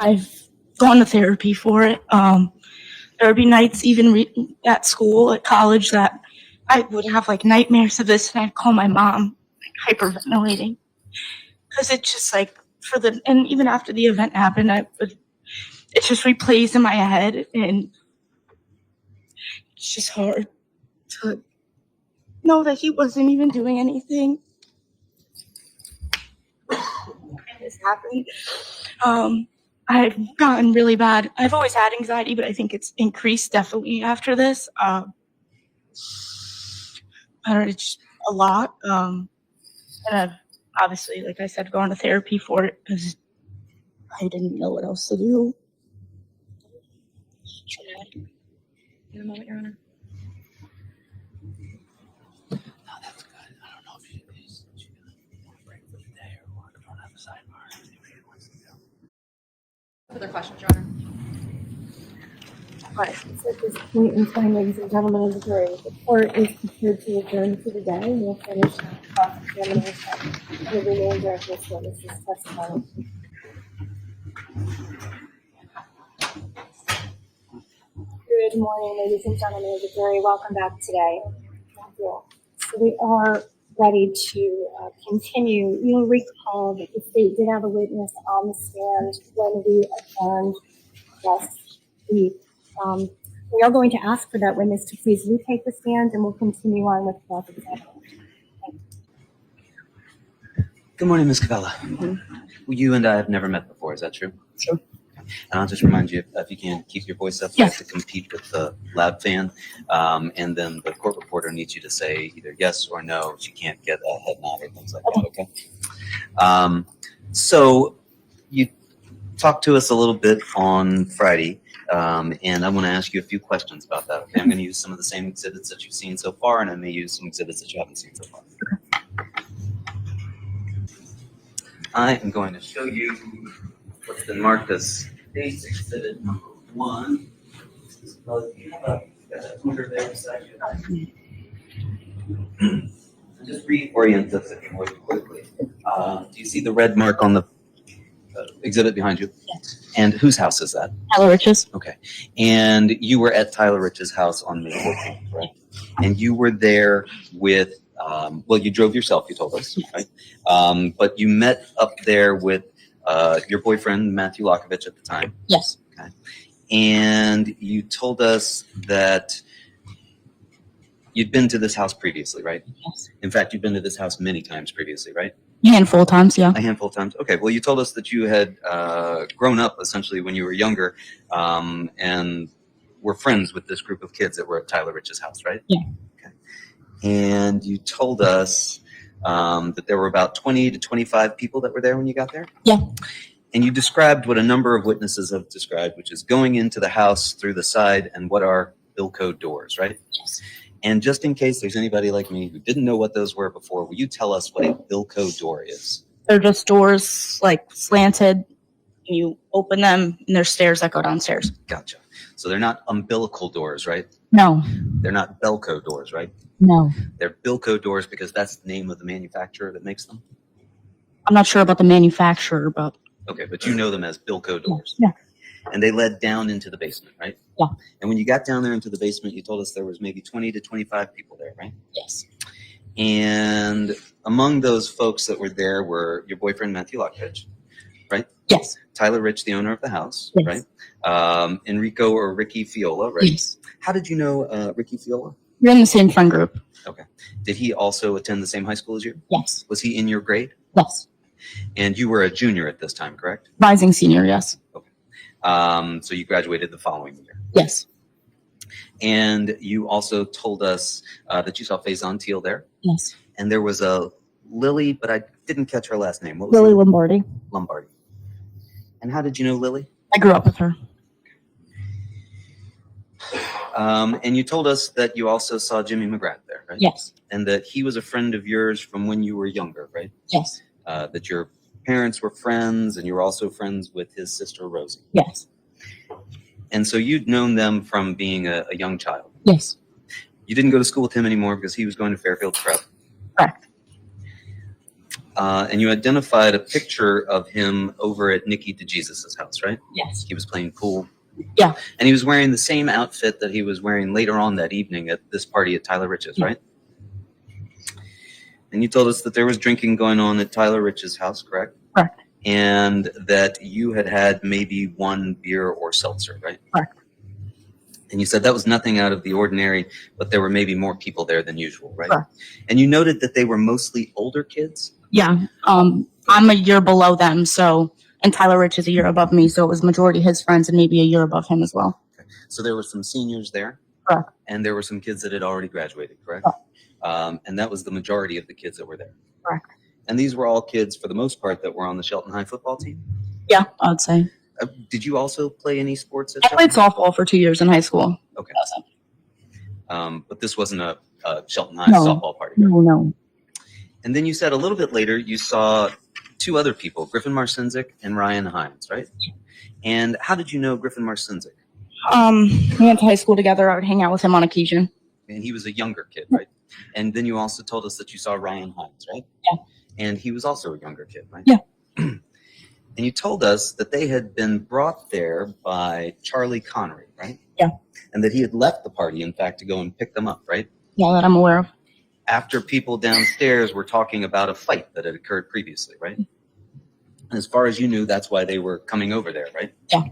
I've gone to therapy for it. There would be nights even at school, at college, that I would have like nightmares of this, and I'd call my mom, like, hyperventilating, because it's just like and even after the event happened, it just replays in my head, and it's just hard to know that he wasn't even doing anything. And this happened. I've gotten really bad. I've always had anxiety, but I think it's increased definitely after this. I don't know, it's just a lot. And I've obviously, like I said, gone to therapy for it because I didn't know what else to do. In a moment, Your Honor. No, that's good. I don't know if you want to break for the day or want to have a sidebar. Anybody wants to go. Further questions, Your Honor? Right. So at this point in time, ladies and gentlemen of the jury, the court is prepared to adjourn for the day. We'll finish cross-examination and the remainder of this witness's testimony. Good morning, ladies and gentlemen of the jury. Welcome back today. Thank you. So we are ready to continue. You'll recall that the state did have a witness on the stand when we adjourned last week. We are going to ask for that witness to please retake the stand, and we'll continue on with cross-examination. Good morning, Ms. Capela. Well, you and I have never met before. Is that true? Sure. And I'll just remind you, if you can keep your voice up, you have to compete with the lab fan. And then the court reporter needs you to say either yes or no. She can't get a head nod or things like that, okay? So you talked to us a little bit on Friday, and I want to ask you a few questions about that, okay? I'm going to use some of the same exhibits that you've seen so far, and I may use some exhibits that you haven't seen so far. I am going to show you what's been marked as case exhibit number 1. You have a pointer there beside you. Just reorient this if you would quickly. Do you see the red mark on the exhibit behind you? Yes. And whose house is that? Tyler Rich's. Okay. And you were at Tyler Rich's house on May 14th, right? And you were there with Well, you drove yourself, you told us, right? But you met up there with your boyfriend, Matthew Lockovich, at the time. Yes. Okay. And you told us that you'd been to this house previously, right? Yes. In fact, you've been to this house many times previously, right? A handful of times, yeah. A handful of times. Okay. Well, you told us that you had grown up essentially when you were younger, and were friends with this group of kids that were at Tyler Rich's house, right? Yeah. Okay. And you told us that there were about 20 to 25 people that were there when you got there? Yeah. And you described what a number of witnesses have described, which is going into the house through the side and what are Bilco doors, right? Yes. And just in case there's anybody like me who didn't know what those were before, will you tell us what a Bilco door is? They're just doors like slanted, and you open them, and there's stairs that go downstairs. Gotcha. So they're not umbilical doors, right? No. They're not Belco doors, right? No. They're Bilco doors because that's the name of the manufacturer that makes them? I'm not sure about the manufacturer, but Okay, but you know them as Bilco doors. yeah. And they led down into the basement, right? Yeah. And when you got down there into the basement, you told us there was maybe 20 to 25 people there, right? Yes. And among those folks that were there were your boyfriend, Matthew Lockovich, right? Yes. Tyler Rich, the owner of the house, Yes. right? Enrico or Ricky Fiola, right? Yes. How did you know Ricky Fiola? We're in the same friend group. Okay. Did he also attend the same high school as you? Yes. Was he in your grade? Yes. And you were a junior at this time, correct? Rising senior, yes. So you graduated the following year. Yes. And you also told us that you saw Faison Teal there. Yes. And there was a Lily, but I didn't catch her last name. What was Lily it? Lombardi. Lombardi. And how did you know Lily? I grew up with her. And you told us that you also saw Jimmy McGrath there, right? Yes. And that he was a friend of yours from when you were younger, right? Yes. That your parents were friends and you were also friends with his sister Rosie. Yes. And so you'd known them from being a young child. Yes. You didn't go to school with him anymore because he was going to Fairfield Prep. Correct. And you identified a picture of him over at Nikki DeJesus's house, right? Yes. He was playing pool. Yeah. And he was wearing the same outfit that he was wearing later on that evening at this party at Tyler Rich's, right? And you told us that there was drinking going on at Tyler Rich's house, correct? Correct. And that you had maybe one beer or seltzer, right? Correct. And you said that was nothing out of the ordinary, but there were maybe more people there than usual, right? Correct. And you noted that they were mostly older kids? Yeah. I'm a year below them, so, and Tyler Rich is a year above me, so it was majority his friends and maybe a year above him as well. Okay. So there were some seniors there? Correct. And there were some kids that had already graduated, correct? Correct. And that was the majority of the kids that were there? Correct. And these were all kids, for the most part, that were on the Shelton High football team? Yeah, I would say. Did you also play any sports at I Shelton? played softball for 2 years in high school. Okay. Awesome. But this wasn't a Shelton High No. softball party. No. And then you said a little bit later you saw two other people, Griffin Marcinzik and Ryan Hines, right? And how did you know Griffin Marcinzik? We went to high school together. I would hang out with him on occasion. And he was a younger kid, right? And then you also told us that you saw Ryan Hines, right? Yeah. And he was also a younger kid, right? Yeah. And you told us that they had been brought there by Charlie Connery, right? Yeah. And that he had left the party, in fact, to go and pick them up, right? Yeah, that I'm aware of. After people downstairs were talking about a fight that had occurred previously, right? As far as you knew, that's why they were coming over there, right? Yeah.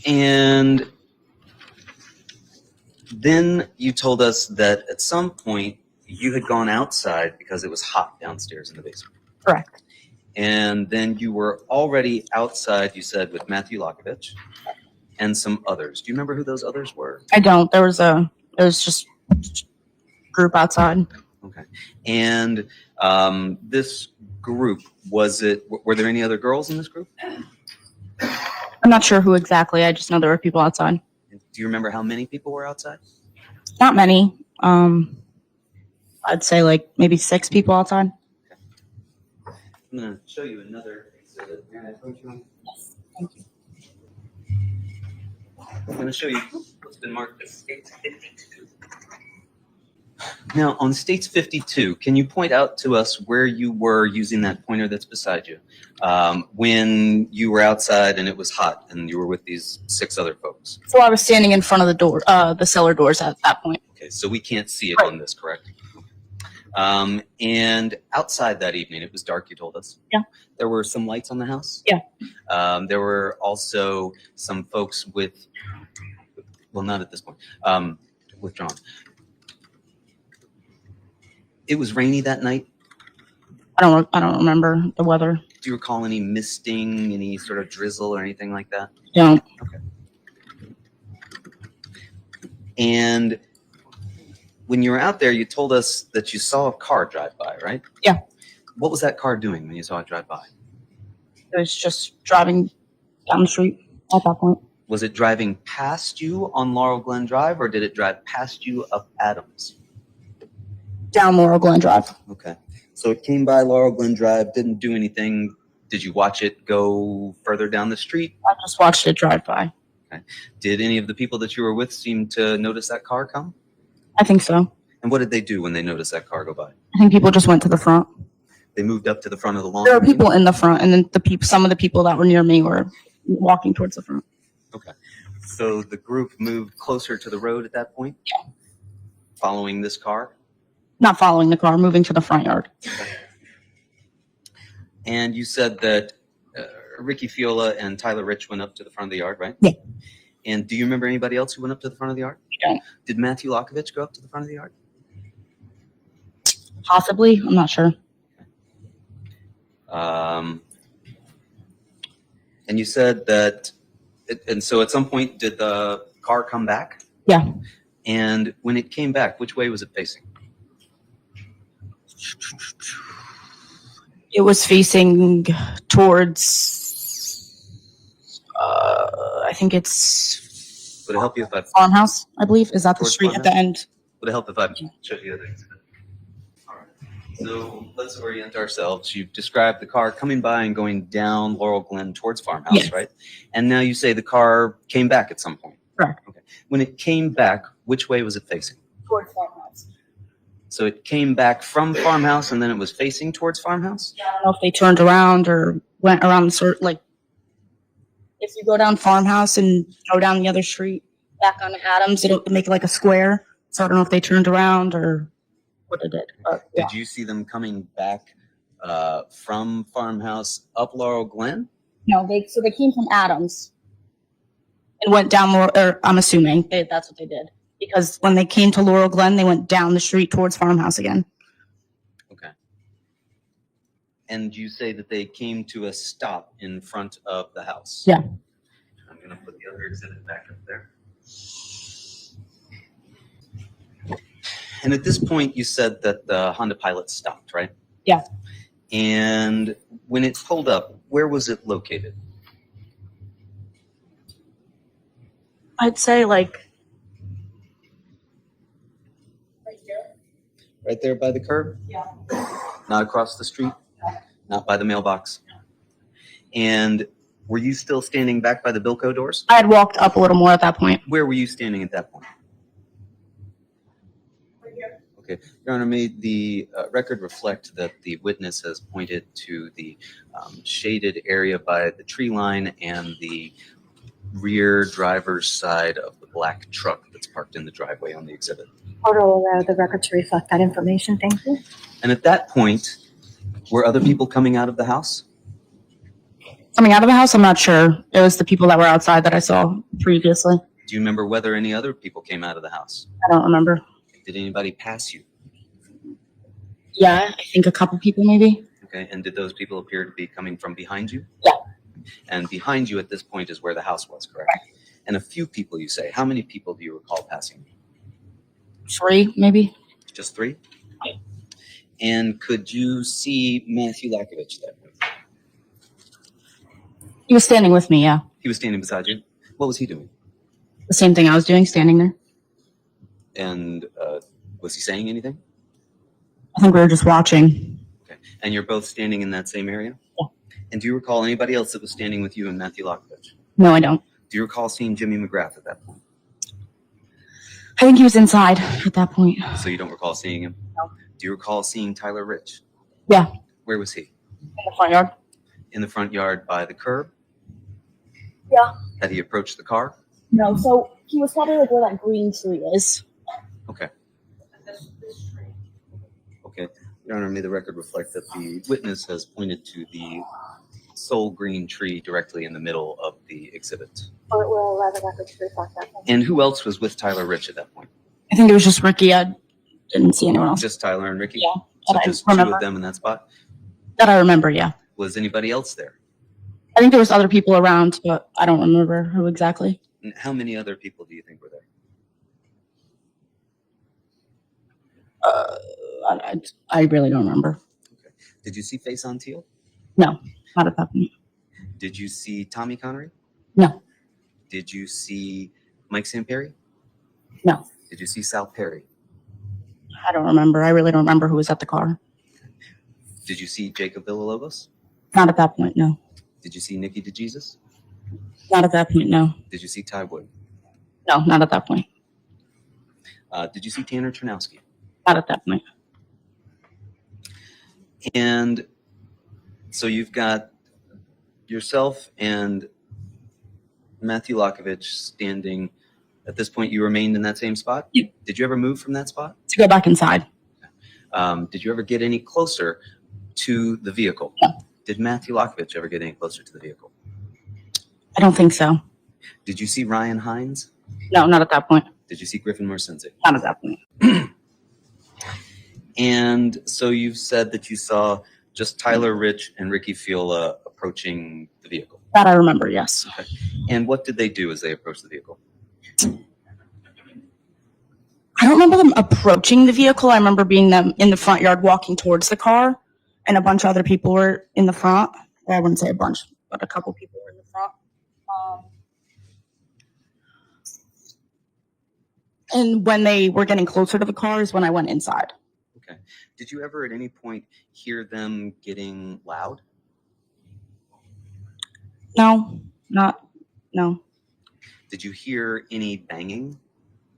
And then you told us that at some point you had gone outside because it was hot downstairs in the basement. Correct. And then you were already outside, you said, with Matthew Lockovich and some others. Do you remember who those others were? I don't. There was just group outside. Okay. And this group, were there any other girls in this group? I'm not sure who exactly. I just know there were people outside. Do you remember how many people were outside? Not many. I'd say like maybe 6 people outside. I'm going to show you another exhibit. May I approach you? Yes. Thank you. I'm going to show you what's been marked as States 52. Now, on States 52, can you point out to us where you were using that pointer that's beside you when you were outside and it was hot and you were with these 6 other folks? So I was standing in front of the door, the cellar doors at that point. Okay, so we can't see it on this, correct? And outside that evening, it was dark, you told us? Yeah. There were some lights on the house? Yeah. There were also some folks with, well, not at this point, withdrawn. It was rainy that night. I don't remember the weather. Do you recall any misting, any sort of drizzle or anything like that? Don't. Okay. And when you were out there, you told us that you saw a car drive by, right? Yeah. What was that car doing when you saw it drive by? It was just driving down the street at that point. Was it driving past you on Laurel Glen Drive, or did it drive past you up Adams? Down Laurel Glen Drive. Okay. So it came by Laurel Glen Drive, didn't do anything. Did you watch it go further down the street? I just watched it drive by. Okay. Did any of the people that you were with seem to notice that car come? I think so. And what did they do when they noticed that car go by? I think people just went to the front. They moved up to the front of the lawn? There were people in the front, and then some of the people that were near me were walking towards the front. Okay. So the group moved closer to the road at that point? Yeah. Following this car? Not following the car, moving to the front yard. And you said that Ricky Fiola and Tyler Rich went up to the front of the yard, right? Yeah. And do you remember anybody else who went up to the front of the yard? Yeah. Did Matthew Lokovich go up to the front of the yard? Possibly. I'm not sure. And you said that, and so at some point, did the car come back? Yeah. And when it came back, which way was it facing? It was facing towards, I think it's Would it help you if I farmhouse, I believe. Is that the Towards street at the end? Would it help if I showed you the other exhibit? All right. So let's orient ourselves. You've described the car coming by and going down Laurel Glen towards Farmhouse, Yes. right? And now you say the car came back at some point. Correct. Okay. When it came back, which way was it facing? Towards farmhouse. So it came back from Farmhouse and then it was facing towards Farmhouse? I don't know if they turned around or went around the sort, like, if you go down farmhouse and go down the other street back on Adams, it'll make it like a square. So I don't know if they turned around or what they did. But, yeah. Did you see them coming back from Farmhouse up Laurel Glen? No, they came from Adams and went down Laurel, or I'm assuming that's what they did. Because when they came to Laurel Glen, they went down the street towards farmhouse again. Okay. And you say that they came to a stop in front of the house? Yeah. I'm going to put the other exhibit back up there. And at this point, you said that the Honda Pilot stopped, right? Yeah. And when it pulled up, where was it located? I'd say like Right there by the curb? Yeah. Not across the street? Not by the mailbox? And were you still standing back by the Bilco doors? I had walked up a little more at that point. Where were you standing at that point? Okay. Your Honor, may the record reflect that the witness has pointed to the shaded area by the tree line and the rear driver's side of the black truck that's parked in the driveway on the exhibit. Order will allow the record to reflect that information. Thank you. And at that point, were other people coming out of the house? Coming out of the house, I'm not sure. It was the people that were outside that I saw previously. Do you remember whether any other people came out of the house? I don't remember. Did anybody pass you? Yeah, I think a couple people maybe. Okay. And did those people appear to be coming from behind you? Yeah. And behind you at this point is where the house was, correct? Right. And a few people, you say. How many people do you recall passing? 3 maybe. Just 3? And could you see Matthew Lakovich there? He was standing with me, yeah. He was standing beside you. What was he doing? The same thing I was doing, standing there. And was he saying anything? I think we were just watching. Okay. And you're both standing in that same area? Yeah. And do you recall anybody else that was standing with you and Matthew Lakovich? No, I don't. Do you recall seeing Jimmy McGrath at that point? I think he was inside at that point. So you don't recall seeing him? No. Do you recall seeing Tyler Rich? Yeah. Where was he? In the front yard. In the front yard by the curb? Yeah. Had he approached the car? No, so he was probably like where that green tree is. Okay. Okay. Your Honor, may the record reflect that the witness has pointed to the sole green tree directly in the middle of the exhibit. We'll allow the record to reflect that. And who else was with Tyler Rich at that point? I think it was just Ricky. I didn't see anyone else. Just Tyler and Ricky? Yeah, So that I just two remember. of them in that spot? That I remember, yeah. Was anybody else there? I think there was other people around, but I don't remember who exactly. And how many other people do you think were there? I really don't remember. Okay. Did you see Face on Teal? No, not at that point. Did you see Tommy Connery? No. Did you see Mike Samperi? No. Did you see Sal Perry? I don't remember. I really don't remember who was at the car. Did you see Jacob Villalobos? Not at that point, no. Did you see Nikki DeJesus? Not at that point, no. Did you see Ty Wood? No, not at that point. Did you see Tanner Chernowski? Not at that point. And so you've got yourself and Matthew Lokovich standing. At this point, you remained in that same spot? Yeah. Did you ever move from that spot? To go back inside. Did you ever get any closer to the vehicle? No. Did Matthew Lokovich ever get any closer to the vehicle? I don't think so. Did you see Ryan Hines? No, not at that point. Did you see Griffin Morsenzi? Not at that point. And so you've said that you saw just Tyler Rich and Ricky Fiola approaching the vehicle. That I remember, yes. Okay. And what did they do as they approached the vehicle? I don't remember them approaching the vehicle. I remember being them in the front yard walking towards the car, and a bunch of other people were in the front. Or I wouldn't say a bunch, but a couple people were in the front. And when they were getting closer to the car is when I went inside. Okay. Did you ever at any point hear them getting loud? No. Did you hear any banging?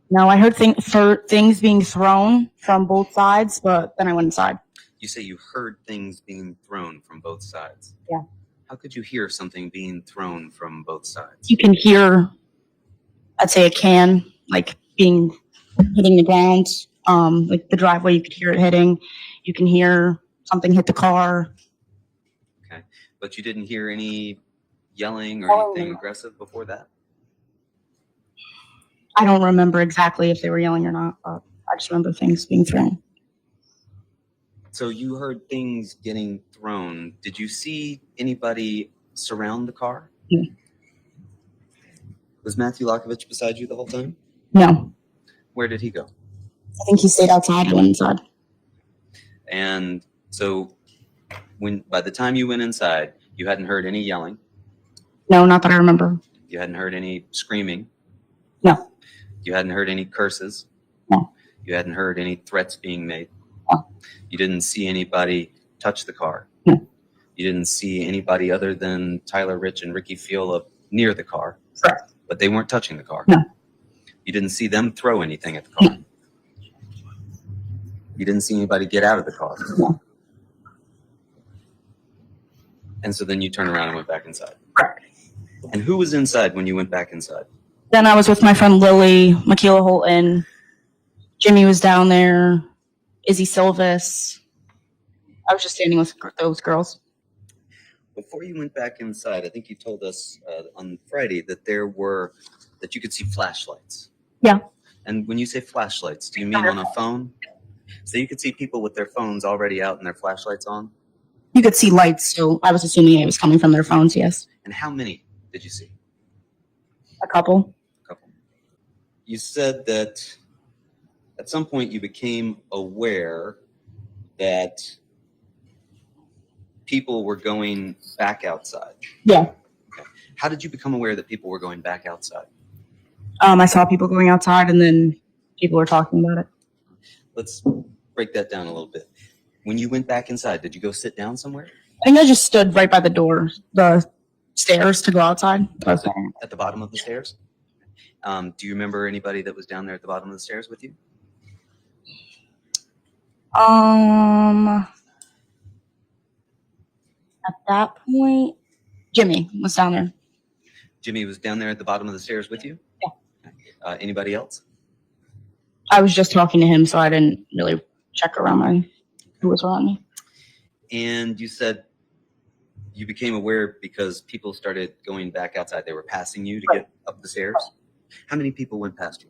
No, I heard things being thrown from both sides, but then I went inside. You say you heard things being thrown from both sides. Yeah. How could you hear something being thrown from both sides? You can hear, I'd say, a can like hitting the ground. Like the driveway, you could hear it hitting. You can hear something hit the car. Okay. But you didn't hear any yelling or anything aggressive before that? I don't remember exactly if they were yelling or not, but I just remember things being thrown. So you heard things getting thrown. Did you see anybody surround the car? No. Was Matthew Lokovich beside you the whole time? No. Where did he go? I think he stayed outside. I went inside. And so by the time you went inside, you hadn't heard any yelling. No, not that I remember. You hadn't heard any screaming. No. You hadn't heard any curses. No. You hadn't heard any threats being made. No. You didn't see anybody touch the car. No. You didn't see anybody other than Tyler Rich and Ricky Fiola near the car. Correct. But they weren't touching the car. No. You didn't see them throw anything at the car. No. You didn't see anybody get out of the car. No. And so then you turned around and went back inside. Correct. And who was inside when you went back inside? Then I was with my friend Lily, Makila Holton. Jimmy was down there. Izzy Silvis. I was just standing with those girls. Before you went back inside, I think you told us on Friday that that you could see flashlights. Yeah. And when you say flashlights, do you mean on a phone? So you could see people with their phones already out and their flashlights on? You could see lights, so I was assuming it was coming from their phones, yes. And how many did you see? A couple. A couple. You said that at some point you became aware that people were going back outside. Yeah. Okay. How did you become aware that people were going back outside? I saw people going outside, and then people were talking about it. Let's break that down a little bit. When you went back inside, did you go sit down somewhere? I think I just stood right by the door, the stairs to go outside. At the bottom of the stairs? Do you remember anybody that was down there at the bottom of the stairs with you? At that point, Jimmy was down there. Jimmy was down there at the bottom of the stairs with you? Yeah. Anybody else? I was just talking to him, so I didn't really check around my. who was around me. And you said you became aware because people started going back outside. They were passing you to get up the stairs. How many people went past you?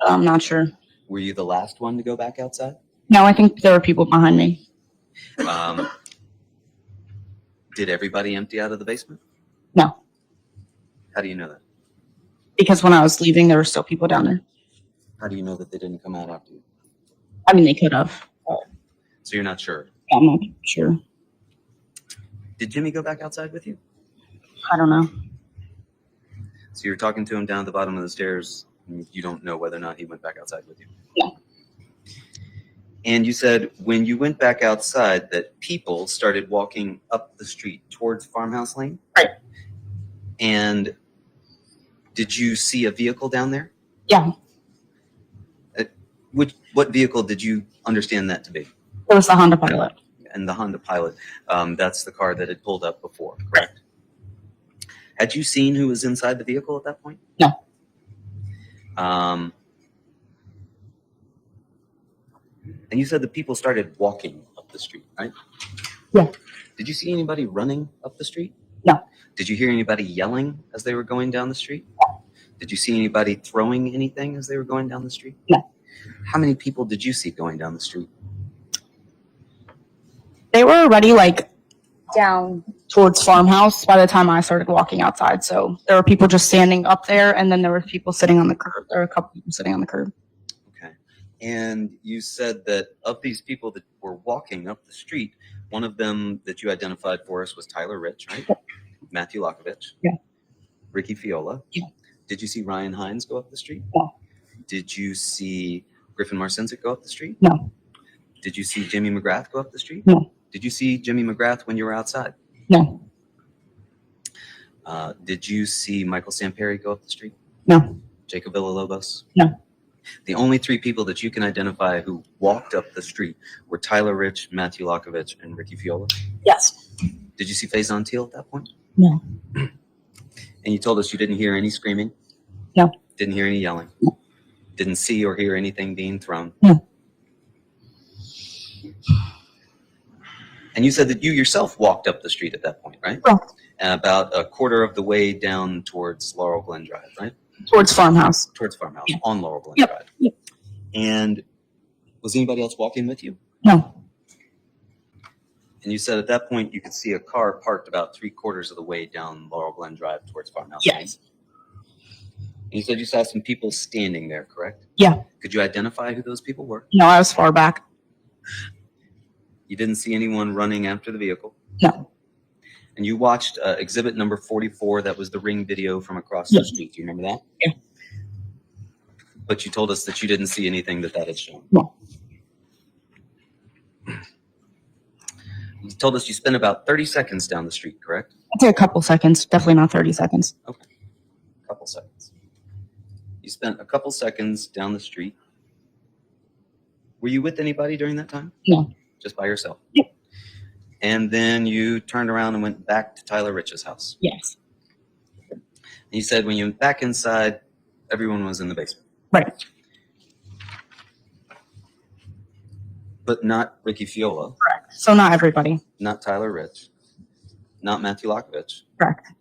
I'm not sure. Were you the last one to go back outside? No, I think there were people behind me. Did everybody empty out of the basement? No, How do you know that? because when I was leaving, there were still people down there. How do you know that they didn't come out after you? I mean, they could have. So you're not sure. I'm not sure. Did Jimmy go back outside with you? I don't know. So you're talking to him down at the bottom of the stairs, and you don't know whether or not he went back outside with you? No. And you said when you went back outside that people started walking up the street towards Farmhouse Lane? Right. And did you see a vehicle down there? Yeah, What vehicle did you understand that to be? it was the Honda Pilot. And the Honda Pilot, that's the car that had pulled up before, correct? Had you seen who was inside the vehicle at that point? No. And you said the people started walking up the street, right? Yeah. Did you see anybody running up the street? No. Did you hear anybody yelling as they were going down the street? Did you see anybody throwing anything as they were going down the street? No. How many people did you see going down the street? They were already like down towards Farmhouse by the time I started walking outside. So there were people just standing up there, and then there were people sitting on the curb. There were a couple people sitting on the curb. Okay. And you said that of these people that were walking up the street, one of them that you identified for us was Tyler Rich, right? Yep. Matthew Lockovich. Yeah. Ricky Fiola. Yeah. Did you see Ryan Hines go up the street? No. Did you see Griffin Marcinsic go up the street? No. Did you see Jimmy McGrath go up the street? No. Did you see Jimmy McGrath when you were outside? No. Did you see Michael Samperi go up the street? No. Jacob Villalobos? No. The only three people that you can identify who walked up the street were Tyler Rich, Matthew Lockovich, and Ricky Fiola. Yes. Did you see Faison Teal at that point? No. And you told us you didn't hear any screaming? No. Didn't hear any yelling? No. Didn't see or hear anything being thrown? No. And you said that you yourself walked up the street at that point, right? Correct. And about a quarter of the way down towards Laurel Glen Drive, right? Towards Farmhouse. Towards Farmhouse, Yeah. on Laurel Glen Yep. Drive. Yep. And was anybody else walking with you? No. And you said at that point you could see a car parked about 3/4 of the way down Laurel Glen Drive towards Farmhouse. Yes. And you said you saw some people standing there, correct? Yeah. Could you identify who those people were? No, I was far back. You didn't see anyone running after the vehicle? No. And you watched exhibit number 44, that was the ring video from across the Yes. street. Do you remember that? Yeah. But you told us that you didn't see anything that had shown. No. You told us you spent about 30 seconds down the street, correct? I'd say a couple seconds. Definitely not 30 seconds. Okay. A couple seconds. You spent a couple seconds down the street. Were you with anybody during that time? No. Just by yourself? Yep. And then you turned around and went back to Tyler Rich's house. Yes. And you said when you went back inside, everyone was in the basement. Right. But not Ricky Fiola, Correct. So not everybody. not Tyler Rich, not Matthew Lockovich. Correct.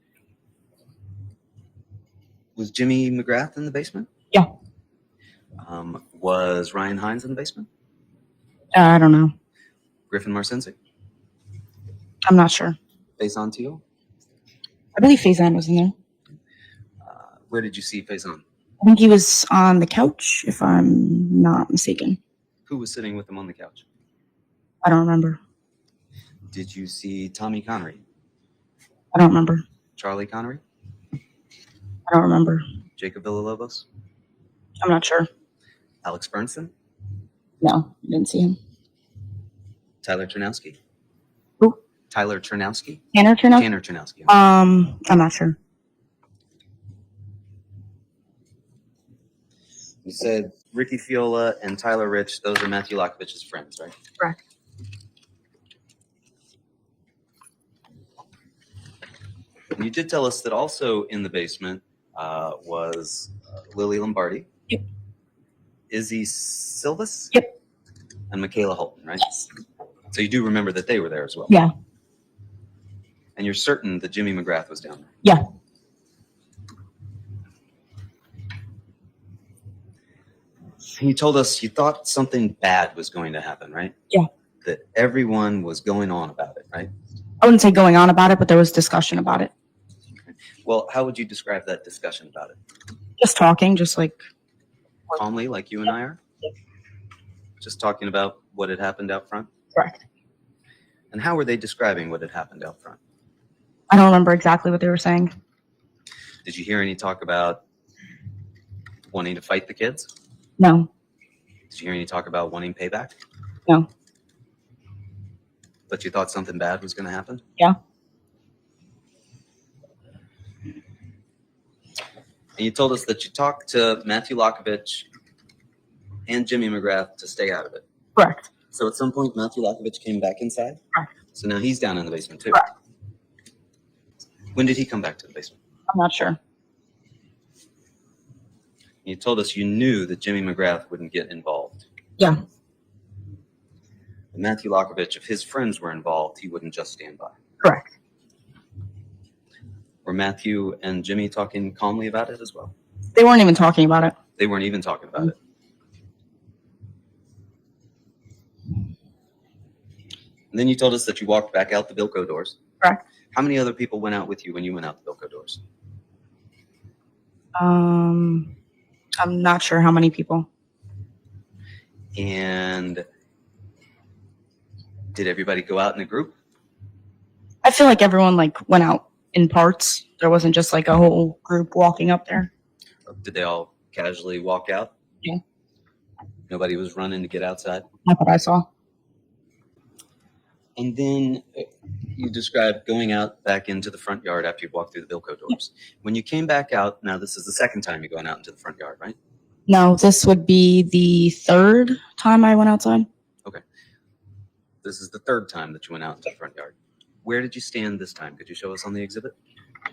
Was Jimmy McGrath in the basement? Yeah. Was Ryan Hines in the basement? I don't know. Griffin Marcinsic? I'm not sure. Faison Teal? I believe Faison was in there. Where did you see Faison? I think he was on the couch, if I'm not mistaken. Who was sitting with him on the couch? I don't remember. Did you see Tommy Connery? I don't remember. Charlie Connery? I don't remember. Jacob Villalobos? I'm not sure. Alex Bernson? No, I didn't see him. Tyler Chernowski? Who? Tyler Chernowski? Tanner Chernow? Tanner Chernowski. I'm not sure. You said Ricky Fiola and Tyler Rich, those are Matthew Lockovich's friends, right? Correct. And you did tell us that also in the basement was Lily Lombardi. Yep. Izzy Silvas? Yep. and Michaela Holton, right? Yes. So you do remember that they were there as well? Yeah. And you're certain that Jimmy McGrath was down there? Yeah. You told us you thought something bad was going to happen, right? Yeah. That everyone was going on about it, right? I wouldn't say going on about it, but there was discussion about it. Well, how would you describe that discussion about it? Just talking, just like, Calmly, like you and I are? Just talking about what had happened out front? correct. And how were they describing what had happened out front? I don't remember exactly what they were saying. Did you hear any talk about wanting to fight the kids? No. Did you hear any talk about wanting payback? No. But you thought something bad was going to happen? Yeah. And you told us that you talked to Matthew Lockovich and Jimmy McGrath to stay out of it. Correct. So at some point, Matthew Lockovich came back inside? Correct. So now he's down in the basement too? Correct. When did he come back to the basement? I'm not sure. You told us you knew that Jimmy McGrath wouldn't get involved. Yeah. And Matthew Lockovich, if his friends were involved, he wouldn't just stand by. Correct. Were Matthew and Jimmy talking calmly about it as well? They weren't even talking about it. They weren't even talking about it. And then you told us that you walked back out the Bilko doors. Correct. How many other people went out with you when you went out the Bilko doors? I'm not sure how many people. And did everybody go out in a group? I feel like everyone like went out in parts. There wasn't just like a whole group walking up there. Or did they all casually walk out? Yeah. Nobody was running to get outside? Not that I saw. And then you described going out back into the front yard after you walked through the Bilko doors. When you came back out, now this is the second time you're going out into the front yard, right? No, this would be the third time I went outside. Okay. This is the third time that you went out into the front yard. Where did you stand this time? Could you show us on the exhibit? I'd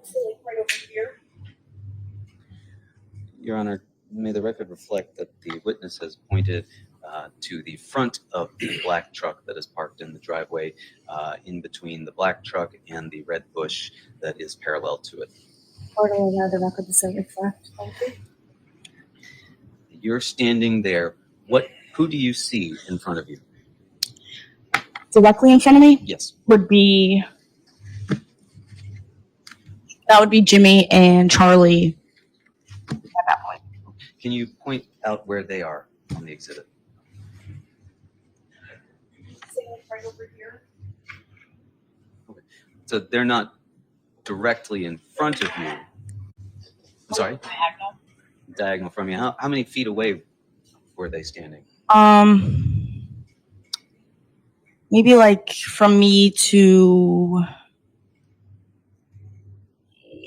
say like right over here. Your Honor, may the record reflect that the witness has pointed to the front of the black truck that is parked in the driveway in between the black truck and the red bush that is parallel to it. Order will allow the record to so reflect. Thank you. You're standing there. Who do you see in front of you? Directly in front of me Yes. would be Jimmy and Charlie at that point. Can you point out where they are on the exhibit? Say like right over here. So they're not directly in front of you. I'm sorry? Diagonal. Diagonal from you. How many feet away were they standing? Maybe like from me to,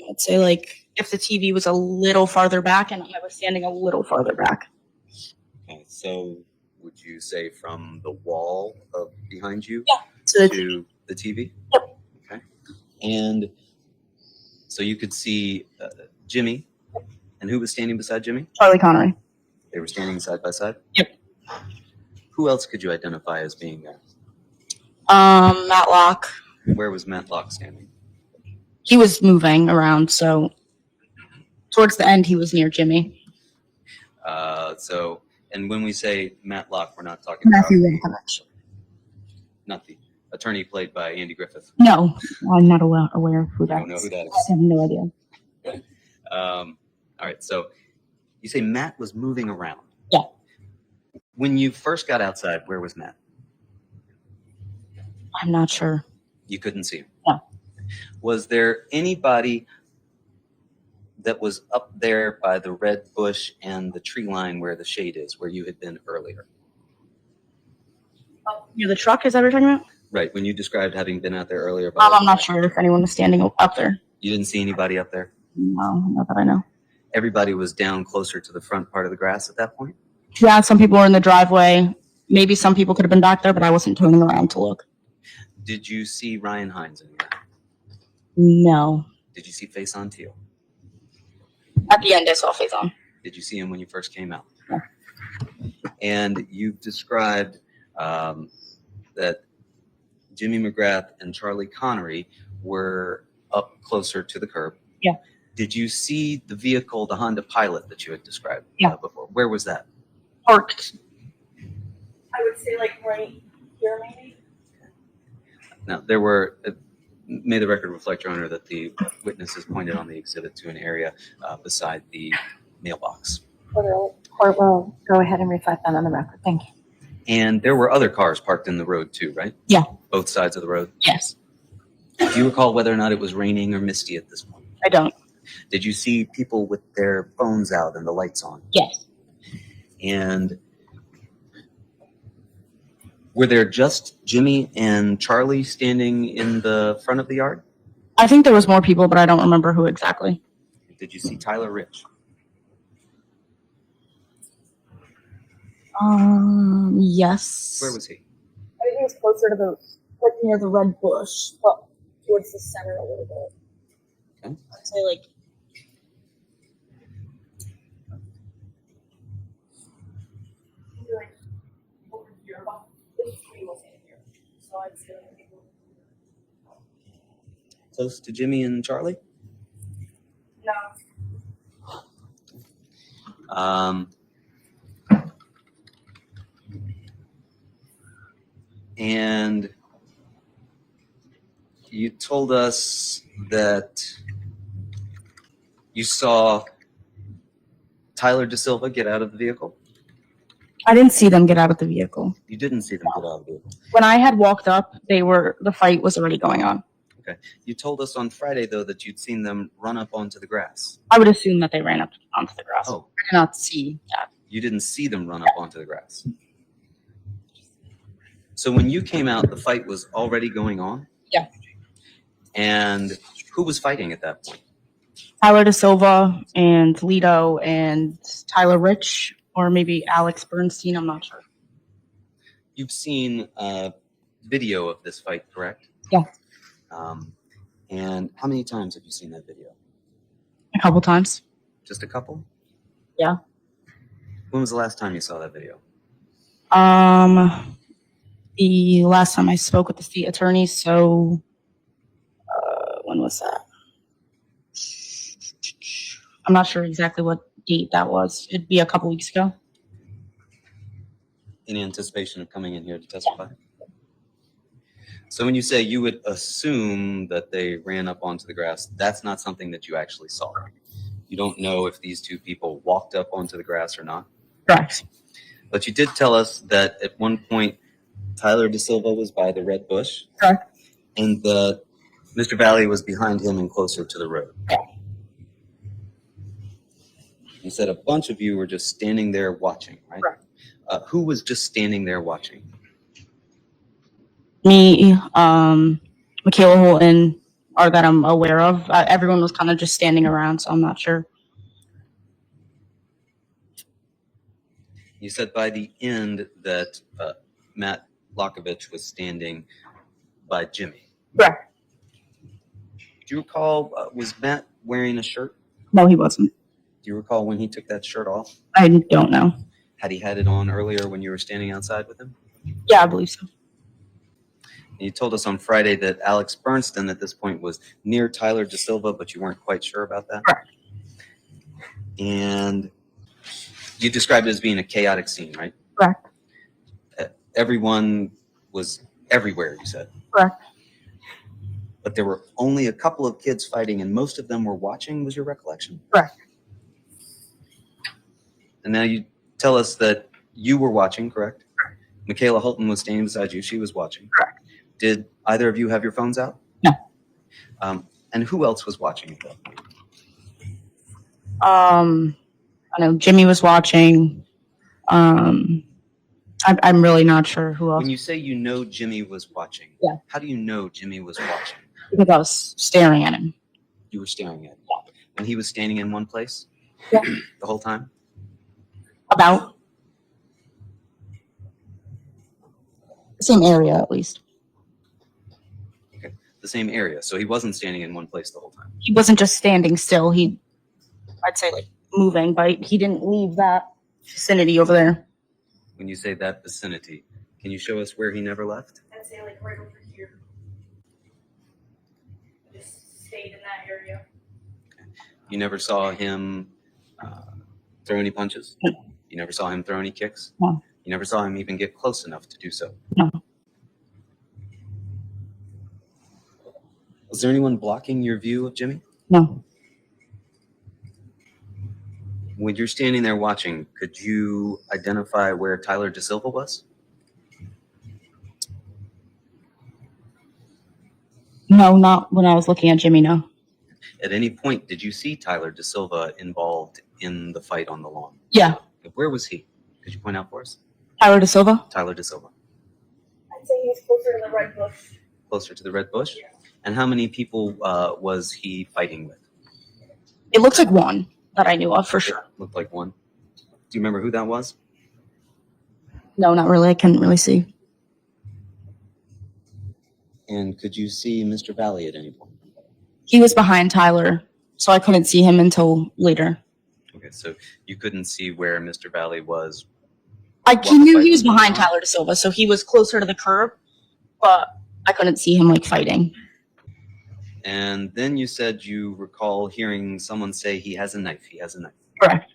let's say like if the TV was a little farther back and I was standing a little farther back. Okay, so would you say from the wall behind you So to the TV? Yep. Okay. And so you could see Jimmy, and who was standing beside Jimmy? Charlie Connery. They were standing side by side? Yep. Who else could you identify as being there? Matlock. Where was Matlock standing? He was moving around, so towards the end he was near Jimmy. And when we say Matlock, we're not talking Matthew about Rankovich. not the attorney played by Andy Griffith. No, I'm not aware of who You that don't know who that I is. have no idea. All right, so you say Matt was moving around. Yeah. When you first got outside, where was Matt? I'm not sure. You couldn't see him? No. Was there anybody that was up there by the red bush and the tree line where the shade is, where you had been earlier? Near the truck, is that what you're talking about? Right, when you described having been out there earlier. I'm not sure if anyone was standing up there. You didn't see anybody up there? No, not that I know. Everybody was down closer to the front part of the grass at that point? Yeah, some people were in the driveway. Maybe some people could have been back there, but I wasn't turning around to look. Did you see Ryan Hines anywhere? No. Did you see Face on Teal? At the end, I saw face on. Did you see him when you first came out? Yeah. And you've described that Jimmy McGrath and Charlie Connery were up closer to the curb. Yeah. Did you see the vehicle, the Honda Pilot that you had described before? Where was that? Parked. I would say like right here maybe. Now, there were, may the record reflect, Your Honor, that the witnesses pointed on the exhibit to an area beside the mailbox. Court will go ahead and reflect that on the record. Thank you. And there were other cars parked in the road too, right? Yeah. Both sides of the road? Yes. Do you recall whether or not it was raining or misty at this point? I don't. Did you see people with their phones out and the lights on? Yes. And were there just Jimmy and Charlie standing in the front of the yard? I think there was more people, but I don't remember who exactly. Did you see Tyler Rich? Yes. Where was he? I think he was closer to the, like near the red bush, but towards the center a little bit. Okay. I'd say like. Like over here, about this tree was in here. So I'd say like maybe Close to Jimmy and Charlie? no. And you told us that you saw Tyler DaSilva get out of the vehicle. I didn't see them get out of the vehicle. You didn't see them get out of the vehicle. When I had walked up, the fight was already going on. Okay. You told us on Friday, though, that you'd seen them run up onto the grass. I would assume that they ran up onto the grass. Oh. I did not see that. You didn't see them run up onto the grass. So when you came out, the fight was already going on? Yeah. And who was fighting at that point? Tyler DaSilva and Lido and Tyler Rich, or maybe Alex Bernstein, I'm not sure. You've seen video of this fight, correct? Yeah. And how many times have you seen that video? A couple times. Just a couple? Yeah. When was the last time you saw that video? The last time I spoke with the state attorney, so when was that? I'm not sure exactly what date that was. It'd be a couple weeks ago. In anticipation of coming in here to testify? So when you say you would assume that they ran up onto the grass, that's not something that you actually saw. You don't know if these two people walked up onto the grass or not. Correct. But you did tell us that at one point Tyler DaSilva was by the red bush. Correct. And that Mr. Valle was behind him and closer to the road. Yeah. You said a bunch of you were just standing there watching, right? Correct. Who was just standing there watching? Me, Michaela Holton, or that I'm aware of. Everyone was kind of just standing around, so I'm not sure. You said by the end that Matt Lokovich was standing by Jimmy. Correct. Do you recall, was Matt wearing a shirt? No, he wasn't. Do you recall when he took that shirt off? I don't know. Had he had it on earlier when you were standing outside with him? Yeah, I believe so. And you told us on Friday that Alex Bernstein at this point was near Tyler DaSilva, but you weren't quite sure about that? Correct. And you described it as being a chaotic scene, right? Correct. Everyone was everywhere, you said. Correct. But there were only a couple of kids fighting, and most of them were watching, was your recollection? Correct. And now you tell us that you were watching, correct? Correct. Michaela Holton was standing beside you. She was watching. Correct. Did either of you have your phones out? No. And who else was watching at that point? I know Jimmy was watching. I'm really not sure who else. When you say you know Jimmy was watching, Yeah. How do you know Jimmy was watching? Because I was staring at him. You were staring at him. When he was standing in one place? Yeah. The whole time? About the same area, at least. Okay. The same area. So he wasn't standing in one place the whole time. He wasn't just standing still. I'd say like moving, but he didn't leave that vicinity over there. When you say that vicinity, can you show us where he never left? I'd say like right over here. Just stayed in that area. You never saw him throw any punches? No. You never saw him throw any kicks? No. You never saw him even get close enough to do so? No. Was there anyone blocking your view of Jimmy? No. When you're standing there watching, could you identify where Tyler DaSilva was? No, not when I was looking at Jimmy, no. At any point, did you see Tyler DaSilva involved in the fight on the lawn? Yeah. Where was he? Could you point out for us? Tyler DaSilva? Tyler DaSilva. I'd say he's closer to the red bush. Closer to the red bush? And how many people was he fighting with? It looks like one that I knew of for sure. Looked like one. Do you remember who that was? No, not really. I couldn't really see. And could you see Mr. Valle at any point? He was behind Tyler, so I couldn't see him until later. Okay, so you couldn't see where Mr. Valle was. I knew he was behind Tyler DaSilva, so he was closer to the curb, but I couldn't see him like fighting. And then you said you recall hearing someone say he has a knife. He has a knife. Correct.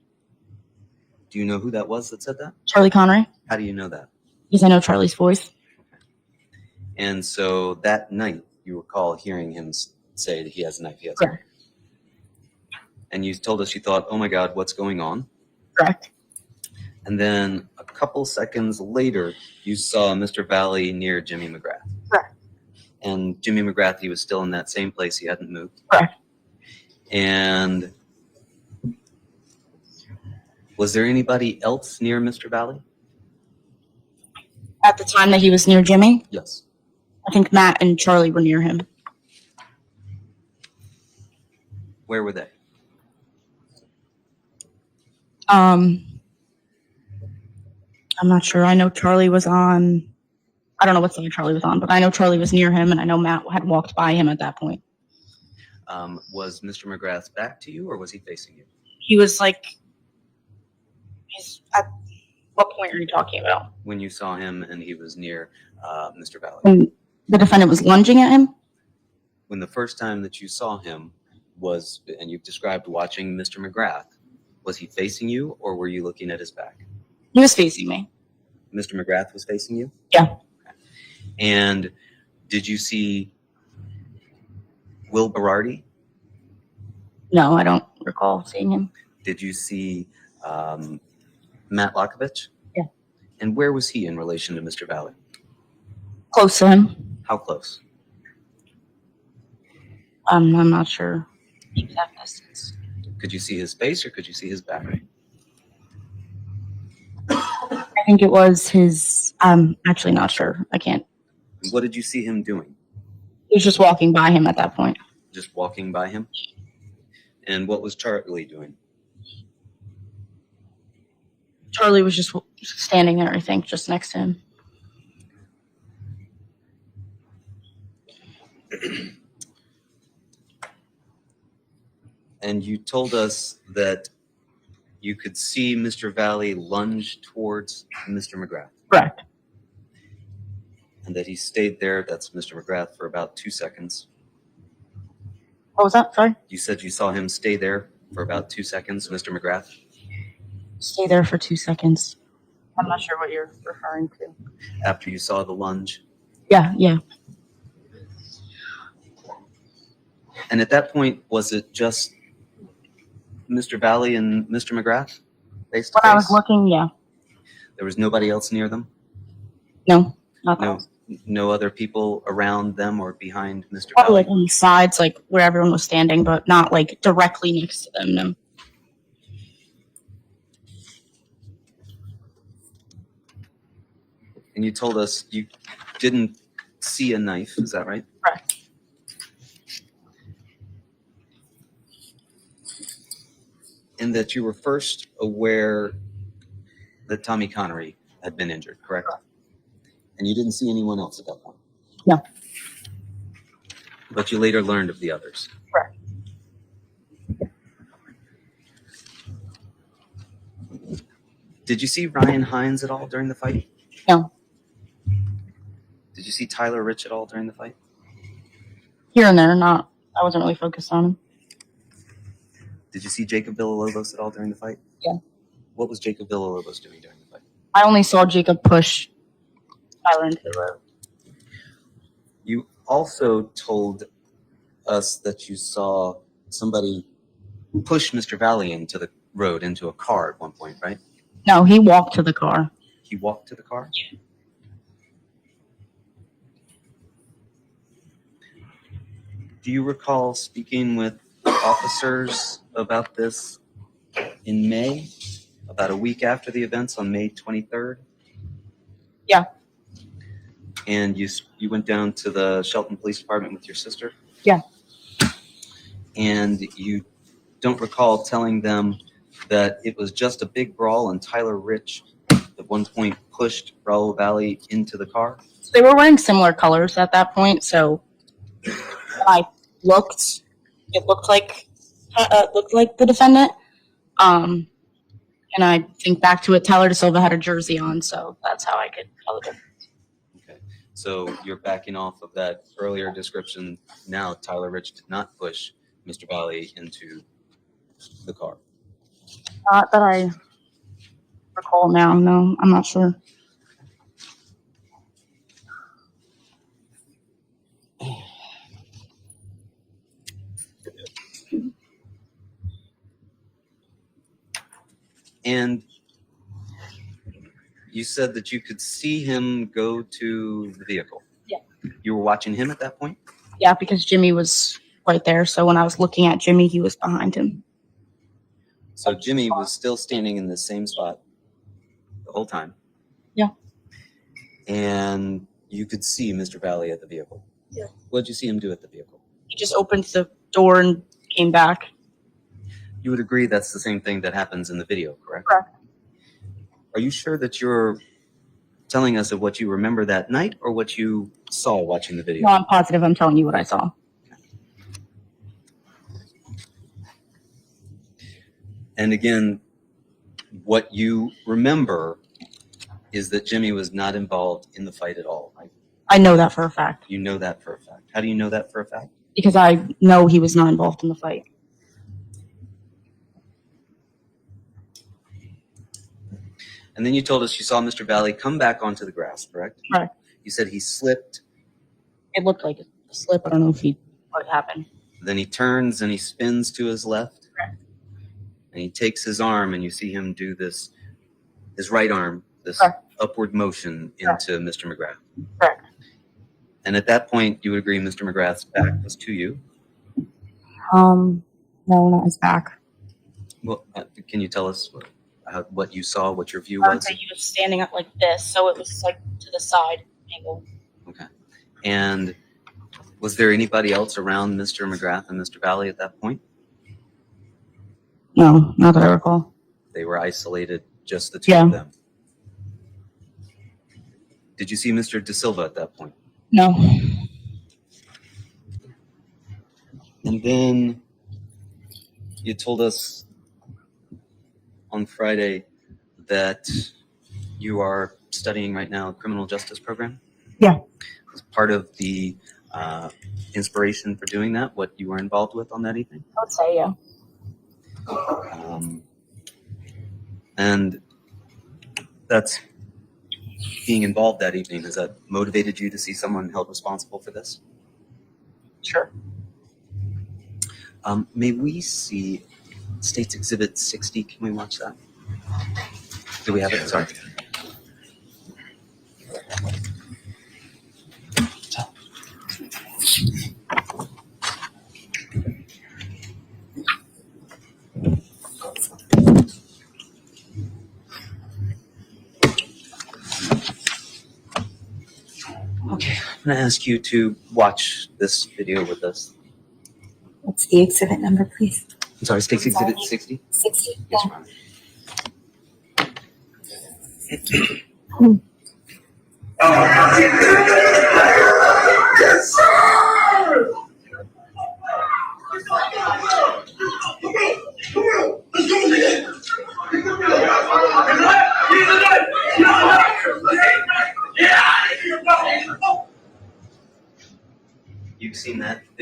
Do you know who that was that said that? Charlie Connery, How do you know that? because I know Charlie's voice. And so that night, you recall hearing him say that he has a knife. He has a knife. Correct. And you told us you thought, oh my God, what's going on? Correct. And then a couple seconds later, you saw Mr. Valle near Jimmy McGrath. Correct. And Jimmy McGrath, he was still in that same place. He hadn't moved. Correct. And was there anybody else near Mr. Valle? At the time that he was near Jimmy, Yes. I think Matt and Charlie were near him. Where were they? I'm not sure. I know Charlie was on. I don't know what side Charlie was on, but I know Charlie was near him, and I know Matt had walked by him at that point. Was Mr. McGrath's back to you, or was he facing you? He was like, at what point are you talking about? When you saw him and he was near Mr. Valle? When the defendant was lunging at him? When the first time that you saw him was, and you've described watching Mr. McGrath, was he facing you, or were you looking at his back? He was facing me. Mr. McGrath was facing you? Yeah. Okay. And did you see Will Berardi? No, I don't recall seeing him. Did you see Matt Lockovich? Yeah. And where was he in relation to Mr. Valle? Close to him. How close? I'm not sure the exact distance. Could you see his face, or could you see his back? I think it was his. I'm actually not sure. I can't. What did you see him doing? He was just walking by him at that point. Just walking by him? And what was Charlie doing? Charlie was just standing there, I think, just next to him. And you told us that you could see Mr. Valle lunge towards Mr. McGrath. Correct. And that he stayed there, that's Mr. McGrath, for about 2 seconds. What was that? Sorry? You said you saw him stay there for about 2 seconds, Mr. McGrath. Stay there for 2 seconds. I'm not sure what you're referring to. After you saw the lunge. Yeah. And at that point, was it just Mr. Valle and Mr. McGrath face to When I was face? looking, yeah. There was nobody else near them? No, not No, that. no other people around them or behind Mr. Probably like Valle? on the sides, like where everyone was standing, but not like directly next to them, no. And you told us you didn't see a knife, is that right? Correct. And that you were first aware that Tommy Connery had been injured, correct? And you didn't see anyone else at that point? No. But you later learned of the others? Correct. Did you see Ryan Hines at all during the fight? No. Did you see Tyler Rich at all during the fight? Here and there, not. I wasn't really focused on him. Did you see Jacob Villalobos at all during the fight? Yeah. What was Jacob Villalobos doing during the fight? I only saw Jacob push Tyler into the road. You also told us that you saw somebody push Mr. Valle into the road, into a car at one point, right? No, he walked to the car. He walked to the car? Yeah. Do you recall speaking with officers about this in May, about a week after the events on May 23rd? Yeah. And you went down to the Shelton Police Department with your sister? Yeah. And you don't recall telling them that it was just a big brawl and Tyler Rich at one point pushed Raul Valle into the car? They were wearing similar colors at that point, so when I looked, it looked like the defendant. And I think back to it, Tyler DaSilva had a jersey on, so that's how I could tell the difference. Okay. So you're backing off of that earlier description. Now Tyler Rich did not push Mr. Valle into the car. Not that I recall now, no, I'm not sure. And you said that you could see him go to the vehicle. Yeah. You were watching him at that point? Yeah, because Jimmy was right there, so when I was looking at Jimmy, he was behind him. So Jimmy was still standing in the same spot the whole time? Yeah. And you could see Mr. Valle at the vehicle? Yeah. What did you see him do at the vehicle? He just opened the door and came back. You would agree that's the same thing that happens in the video, correct? Correct. Are you sure that you're telling us of what you remember that night or what you saw watching the video? No, I'm positive I'm telling you what I saw. And again, what you remember is that Jimmy was not involved in the fight at all, right? I know that for a fact. You know that for a fact. How do you know that for a fact? Because I know he was not involved in the fight. And then you told us you saw Mr. Valle come back onto the grass, correct? Right. You said he slipped. It looked like a slip. I don't know what happened. Then he turns and he spins to his left. Correct. And he takes his arm and you see him do this, his right arm, this Correct. upward motion into Mr. McGrath. Correct. And at that point, you would agree Mr. McGrath's back was to you? No, not his back. Well, can you tell us what you saw, what your view I would was? say he was standing up like this, so it was like to the side angle. Okay. And was there anybody else around Mr. McGrath and Mr. Valle at that point? No, not that I recall. They were isolated, just the two Yeah. of them. Did you see Mr. DaSilva at that point? No. And then you told us on Friday that you are studying right now a criminal justice program? Yeah. Was part of the inspiration for doing that, what you were involved with on that evening? I would say, yeah. And that's being involved that evening. Has that motivated you to see someone held responsible for this? Sure. May we see State's Exhibit 60? Can we watch that? Do we have it? Sorry. Okay, I'm going to ask you to watch this video with us. What's the exhibit number, please? I'm sorry, State's Exhibit 60? 60. Yes, Your Honor. Let's go.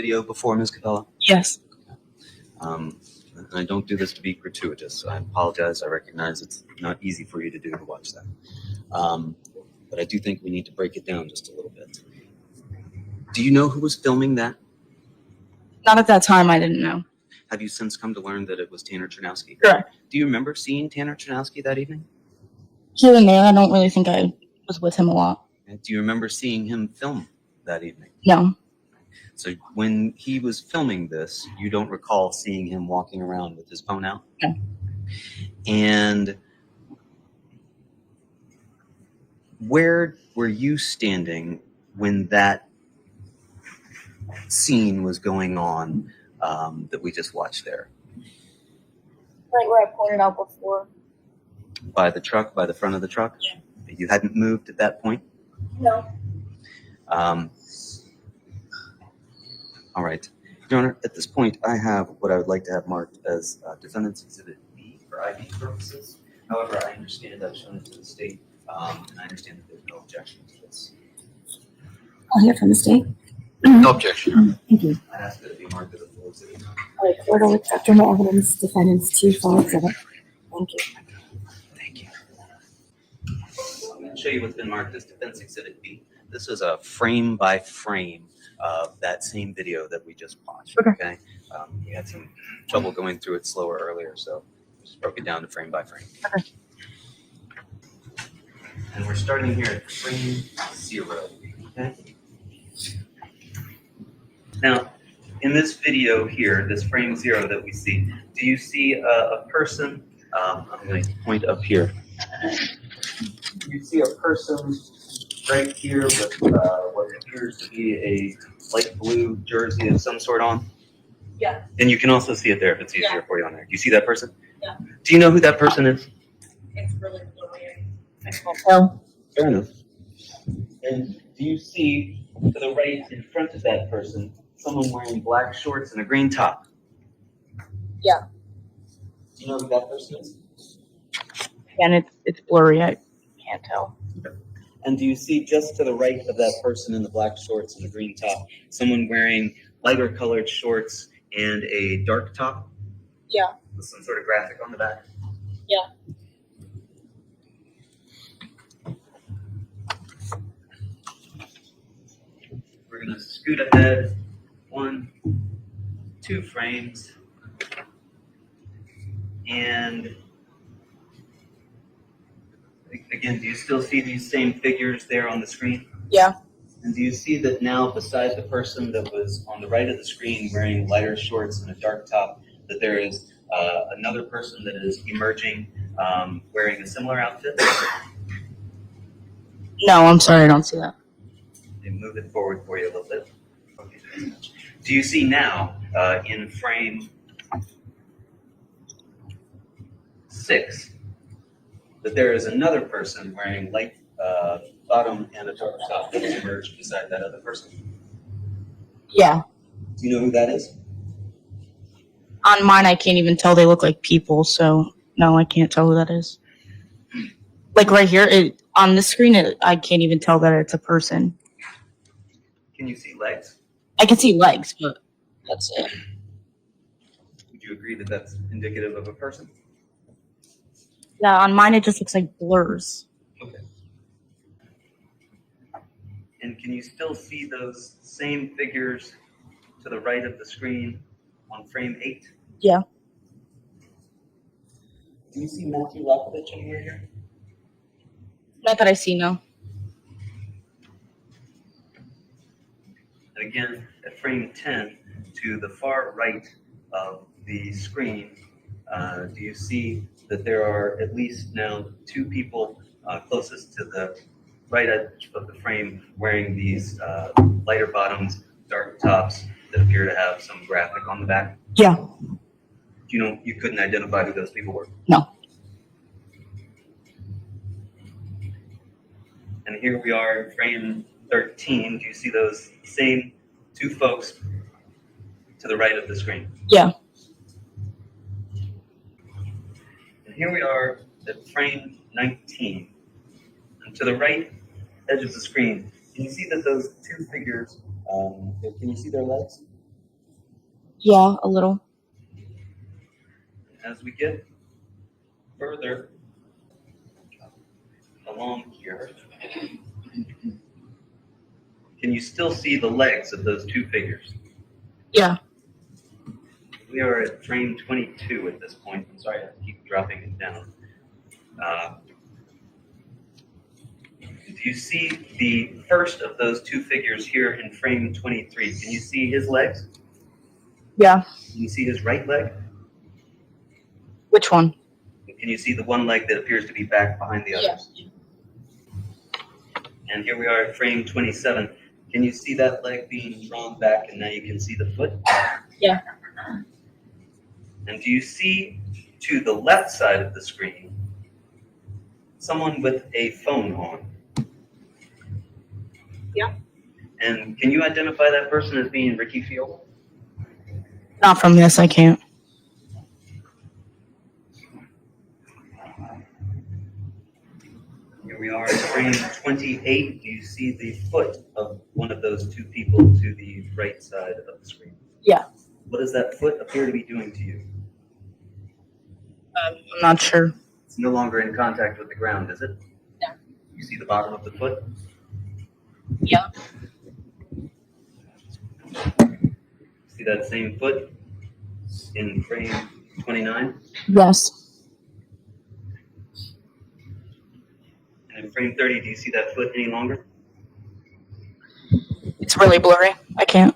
video before, Ms. Capela? Yes. And I don't do this to be gratuitous. I apologize. I recognize it's not easy for you to do to watch that. But I do think we need to break it down just a little bit. Do you know who was filming that? Not at that time, I didn't know. Have you since come to learn that it was Tanner Chernowski? Correct. Do you remember seeing Tanner Chernowski that evening? Here and there, I don't really think I was with him a lot. Do you remember seeing him film that evening? No. So when he was filming this, you don't recall seeing him walking around with his phone out? No. And where were you standing when that scene was going on that we just watched there? Right where I pointed out before. By the truck, by the front of the truck? Yeah. You hadn't moved at that point? No. All right. Your Honor, at this point, I have what I would like to have marked as Defendant's Exhibit B for ID purposes. However, I understand I've shown it to the state, and I understand that there's no objection to this. I'll hear from the state. No objection. Thank you. I ask that it be marked as a full exhibit. All right, court will accept no evidence, defendants to full exhibit. Thank you. Thank you. I'm going to show you what's been marked as Defense Exhibit B. This is a frame by frame of that same video that we just watched. Okay. We had some trouble going through it slower earlier, so just broke it down to frame by frame. Okay. And we're starting here at frame 0. Okay. Now, in this video here, this frame 0 that we see, do you see a person? I'm going to point up here. Do you see a person right here with what appears to be a light blue jersey of some sort on? Yeah. And you can also see it there if it's easier Yeah. for you on there. Do you see that person? Yeah. Do you know who that person is? It's really blurry. No. Fair enough. And do you see to the right in front of that person someone wearing black shorts and a green top? Yeah. Do you know who that person is? And it's blurry. I can't tell. And do you see just to the right of that person in the black shorts and the green top someone wearing lighter colored shorts and a dark top? Yeah. With some sort of graphic on the back? Yeah. We're going to scoot ahead 1, 2 frames. And again, do you still see these same figures there on the screen? Yeah. And do you see that now, beside the person that was on the right of the screen wearing lighter shorts and a dark top, that there is another person that is emerging wearing a similar outfit? No, I'm sorry, I don't see that. They move it forward for you a little bit. Okay. Do you see now in frame 6 that there is another person wearing light bottom and a dark top that has emerged beside that other person? Yeah. Do you know who that is? On mine, I can't even tell. They look like people, so no, I can't tell who that is. Like right here, on the screen, I can't even tell that it's a person. Can you see legs? I can see legs, but that's it. Would you agree that that's indicative of a person? Yeah, on mine, it just looks like blurs. Okay. And can you still see those same figures to the right of the screen on frame 8? Yeah. Do you see Matthew Lokovich anywhere here? Not that I see, no. And again, at frame 10, to the far right of the screen, do you see that there are at least now 2 people closest to the right edge of the frame wearing these lighter bottoms, dark tops that appear to have some graphic on the back? Yeah. You couldn't identify who those people were? No. And here we are in frame 13. Do you see those same 2 folks to the right of the screen? Yeah. And here we are at frame 19. And to the right edge of the screen, can you see that those 2 figures, can you see their legs? Yeah, a little. As we get further along here, can you still see the legs of those two figures? Yeah. We are at frame 22 at this point. I'm sorry, I have to keep dropping it down. Do you see the first of those two figures here in frame 23? Can you see his legs? Yeah. Can you see his right leg? Which one? Can you see the one leg that appears to be back behind the others? And here we are at frame 27. Can you see that leg being drawn back and now you can see the foot? Yeah. And do you see to the left side of the screen someone with a phone on? Yeah. And can you identify that person as being Ricky Field? Not from this, I can't. Here we are at frame 28. Do you see the foot of one of those two people to the right side of the screen? Yeah. What does that foot appear to be doing to you? I'm not sure. It's no longer in contact with the ground, is it? No. You see the bottom of the foot? Yeah. See that same foot in frame 29? Yes. And in frame 30, do you see that foot any longer? It's really blurry. I can't.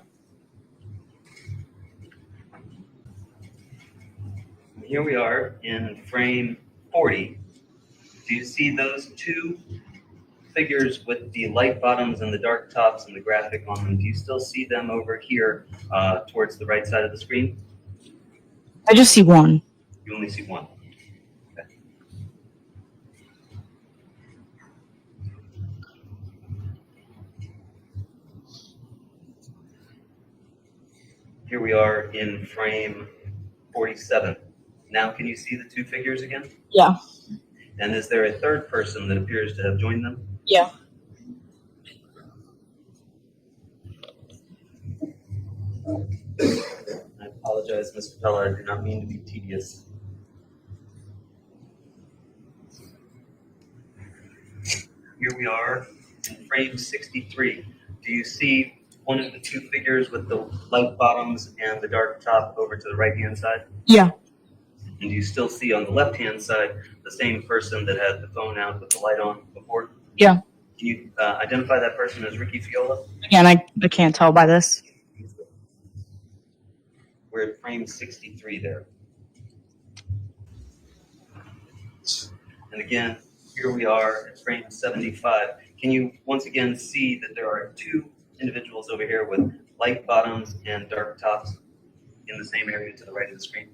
And here we are in frame 40. Do you see those two figures with the light bottoms and the dark tops and the graphic on them? Do you still see them over here towards the right side of the screen? I just see one. You only see one. Okay. Here we are in frame 47. Now can you see the two figures again? Yeah. And is there a third person that appears to have joined them? Yeah. I apologize, Ms. Capela, I do not mean to be tedious. Here we are in frame 63. Do you see one of the two figures with the light bottoms and the dark top over to the right-hand side? Yeah. And do you still see on the left-hand side the same person that had the phone out with the light on before? Yeah. Can you identify that person as Ricky Fiola? Again, I can't tell by this. We're at frame 63 there. And again, here we are at frame 75. Can you once again see that there are two individuals over here with light bottoms and dark tops in the same area to the right of the screen?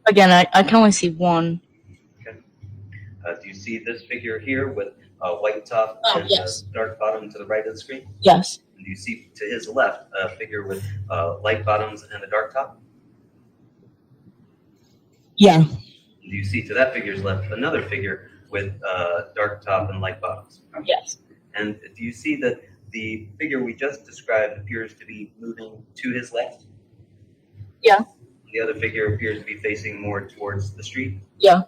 Again, I can only see one. Okay. Do you see this figure here with a white top and yes. a dark bottom to the right of the screen? Yes. And do you see to his left a figure with light bottoms and a dark top? Yeah. And do you see to that figure's left another figure with dark top and light bottoms? Yes. And do you see that the figure we just described appears to be moving to his left? Yeah. The other figure appears to be facing more towards the street? Yeah.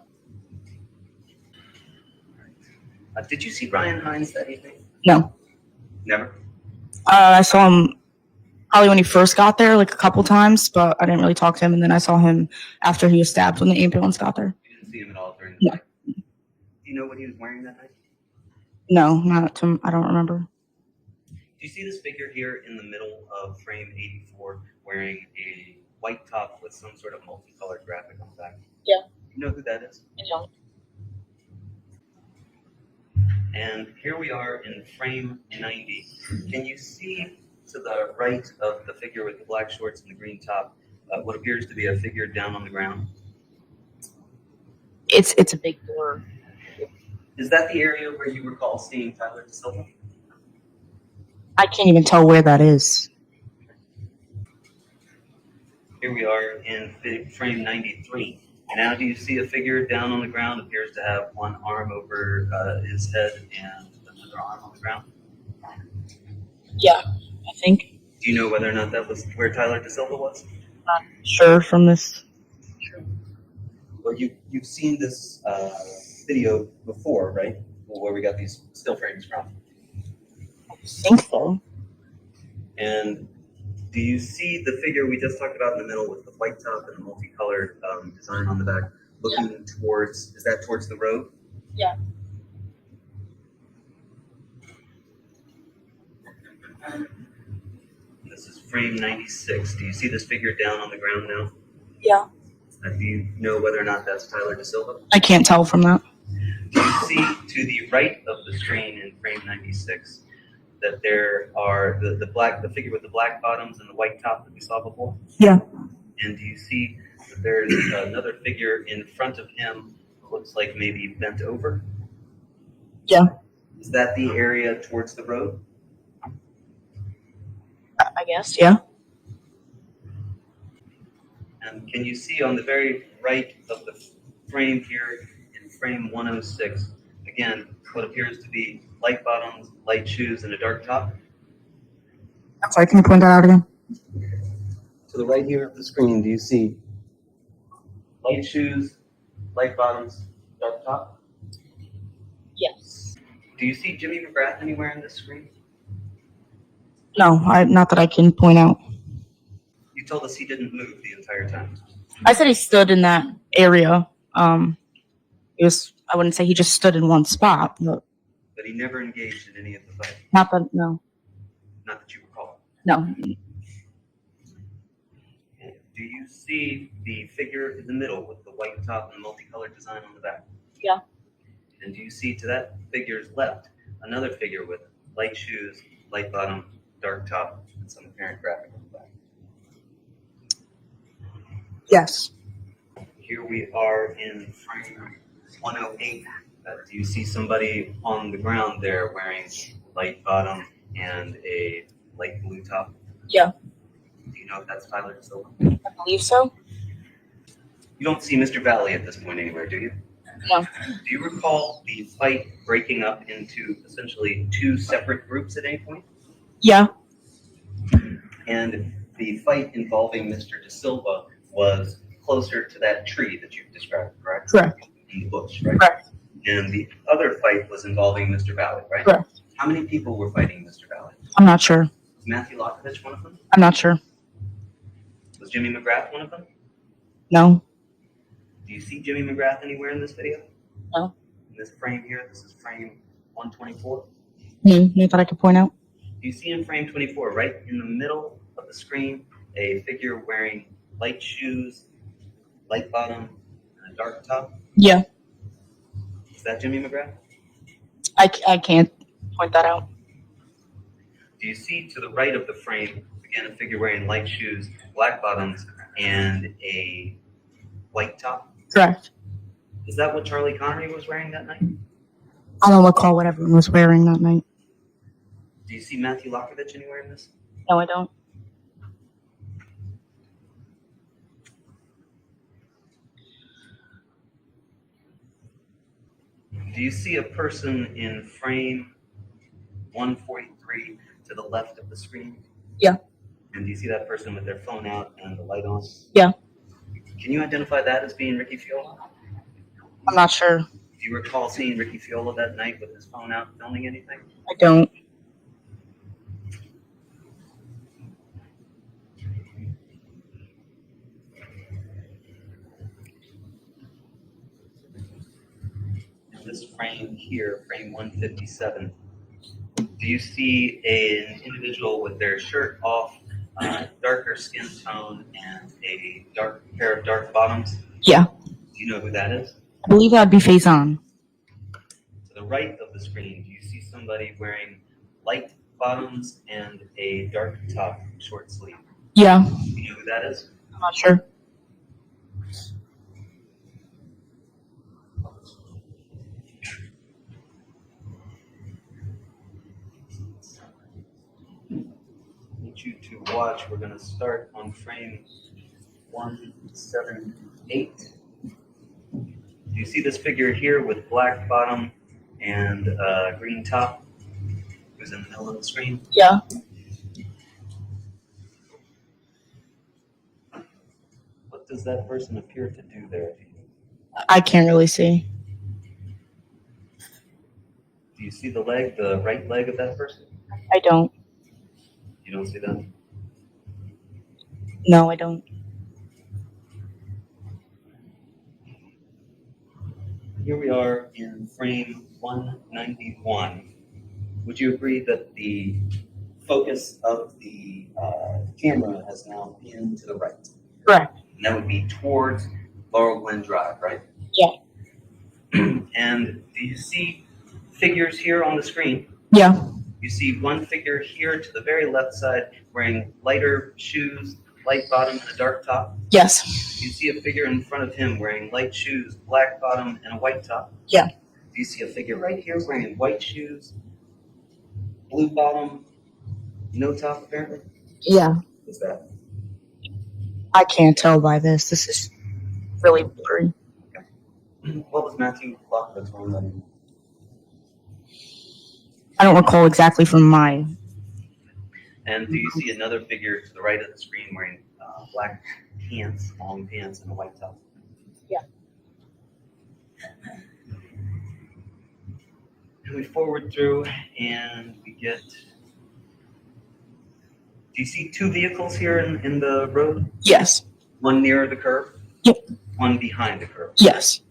Did you see Brian Hines that evening? No. Never? I saw him probably when he first got there, like a couple times, but I didn't really talk to him. And then I saw him after he was stabbed when the ambulance got there. You didn't see him at all during the No. night? Do you know what he was wearing that night? No, not to. I don't remember. Do you see this figure here in the middle of frame 84 wearing a white top with some sort of multicolored graphic on the back? Yeah. You know who that is? I don't. And here we are in frame 90. Can you see to the right of the figure with the black shorts and the green top what appears to be a figure down on the ground? It's a big blur. Is that the area where you recall seeing Tyler DaSilva? I can't even tell where that is. Here we are in frame 93. And now do you see a figure down on the ground, appears to have one arm over his head and another arm on the ground? Yeah, I think. Do you know whether or not that was where Tyler DaSilva was? Not sure from this. Well, you've seen this video before, right? Where we got these still frames from. I think so. And do you see the figure we just talked about in the middle with the white top and the multicolored design on the back, looking towards? Is that towards the road? Yeah. This is frame 96. Do you see this figure down on the ground now? Yeah. Do you know whether or not that's Tyler DaSilva? I can't tell from that. Do you see to the right of the screen in frame 96 that there are the figure with the black bottoms and the white top that we saw before? Yeah. And do you see that there's another figure in front of him who looks like maybe bent over? Yeah. Is that the area towards the road? I guess, yeah. And can you see on the very right of the frame here in frame 106, again, what appears to be light bottoms, light shoes, and a dark top? I'm sorry, can you point that out again? To the right here of the screen, do you see light shoes, light bottoms, dark top? Yes. Do you see Jimmy McGrath anywhere in this screen? No, not that I can point out. You told us he didn't move the entire time. I said he stood in that area. I wouldn't say he just stood in one spot, but But he never engaged in any of the fight. not that, no. Not that you recall. No. Do you see the figure in the middle with the white top and the multicolored design on the back? Yeah. And do you see to that figure's left another figure with light shoes, light bottom, dark top, and some apparent graphic on the back? Yes. Here we are in frame 108. Do you see somebody on the ground there wearing light bottom and a light blue top? Yeah. Do you know if that's Tyler DaSilva? I believe so. You don't see Mr. Valle at this point anywhere, do you? No. Do you recall the fight breaking up into essentially two separate groups at any point? Yeah. And the fight involving Mr. DaSilva was closer to that tree that you've described, correct? Correct. In the bush, right? Correct. And the other fight was involving Mr. Valle, right? Correct. How many people were fighting Mr. Valle? I'm not sure. Was Matthew Lockovich one of them? I'm not sure. Was Jimmy McGrath one of them? No. Do you see Jimmy McGrath anywhere in this video? No. In this frame here, this is frame 124. Not that I could point out. Do you see in frame 24, right in the middle of the screen, a figure wearing light shoes, light bottom, and a dark top? Yeah. Is that Jimmy McGrath? I can't point that out. Do you see to the right of the frame, again, a figure wearing light shoes, black bottoms, and a white top? Correct. Is that what Charlie Connery was wearing that night? I don't recall what everyone was wearing that night. Do you see Matthew Lockovich anywhere in this? No, I don't. Do you see a person in frame 143 to the left of the screen? Yeah. And do you see that person with their phone out and the light on? Yeah. Can you identify that as being Ricky Fiola? I'm not sure. Do you recall seeing Ricky Fiola that night with his phone out filming anything? I don't. This frame here, frame 157, do you see an individual with their shirt off, darker skin tone, and a dark pair of dark bottoms? Yeah. Do you know who that is? I believe that'd be face on. To the right of the screen, do you see somebody wearing light bottoms and a dark top, short sleeve? Yeah. Do you know who that is? I'm not sure. I need you to watch. We're going to start on frame 178. Do you see this figure here with black bottom and green top? Who's in the middle of the screen? Yeah. does that person appear to do there? I can't really see. Do you see the leg, the right leg of that person? I don't. You don't see that? No, I don't. Here we are in frame 191. Would you agree that the focus of the camera has now been to the right? Correct. And that would be towards Laurel Glen Drive, right? Yeah. And do you see figures here on the screen? Yeah. You see one figure here to the very left side wearing lighter shoes, light bottom, and a dark top. Yes. You see a figure in front of him wearing light shoes, black bottom, and a white top. Yeah. Do you see a figure right here wearing white shoes, blue bottom, no top apparently? Yeah. What's that? I can't tell by this. This is really blurry. What was Matthew Lockwood's wrong on? I don't recall exactly from my. And do you see another figure to the right of the screen wearing black pants, long pants, and a white top? Yeah. And we forward through and we get. Do you see two vehicles here in the road? Yes. One near the curb? Yep. One behind the curb? Yes.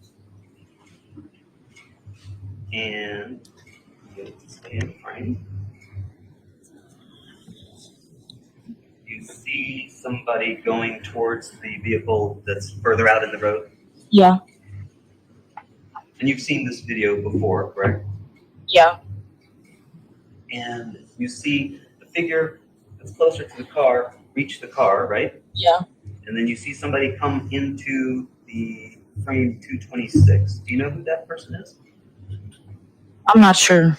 And get it to stay in frame. You see somebody going towards the vehicle that's further out in the road? Yeah. And you've seen this video before, correct? Yeah. And you see the figure that's closer to the car reach the car, right? Yeah. And then you see somebody come into the frame 226. Do you know who that person is? I'm not sure.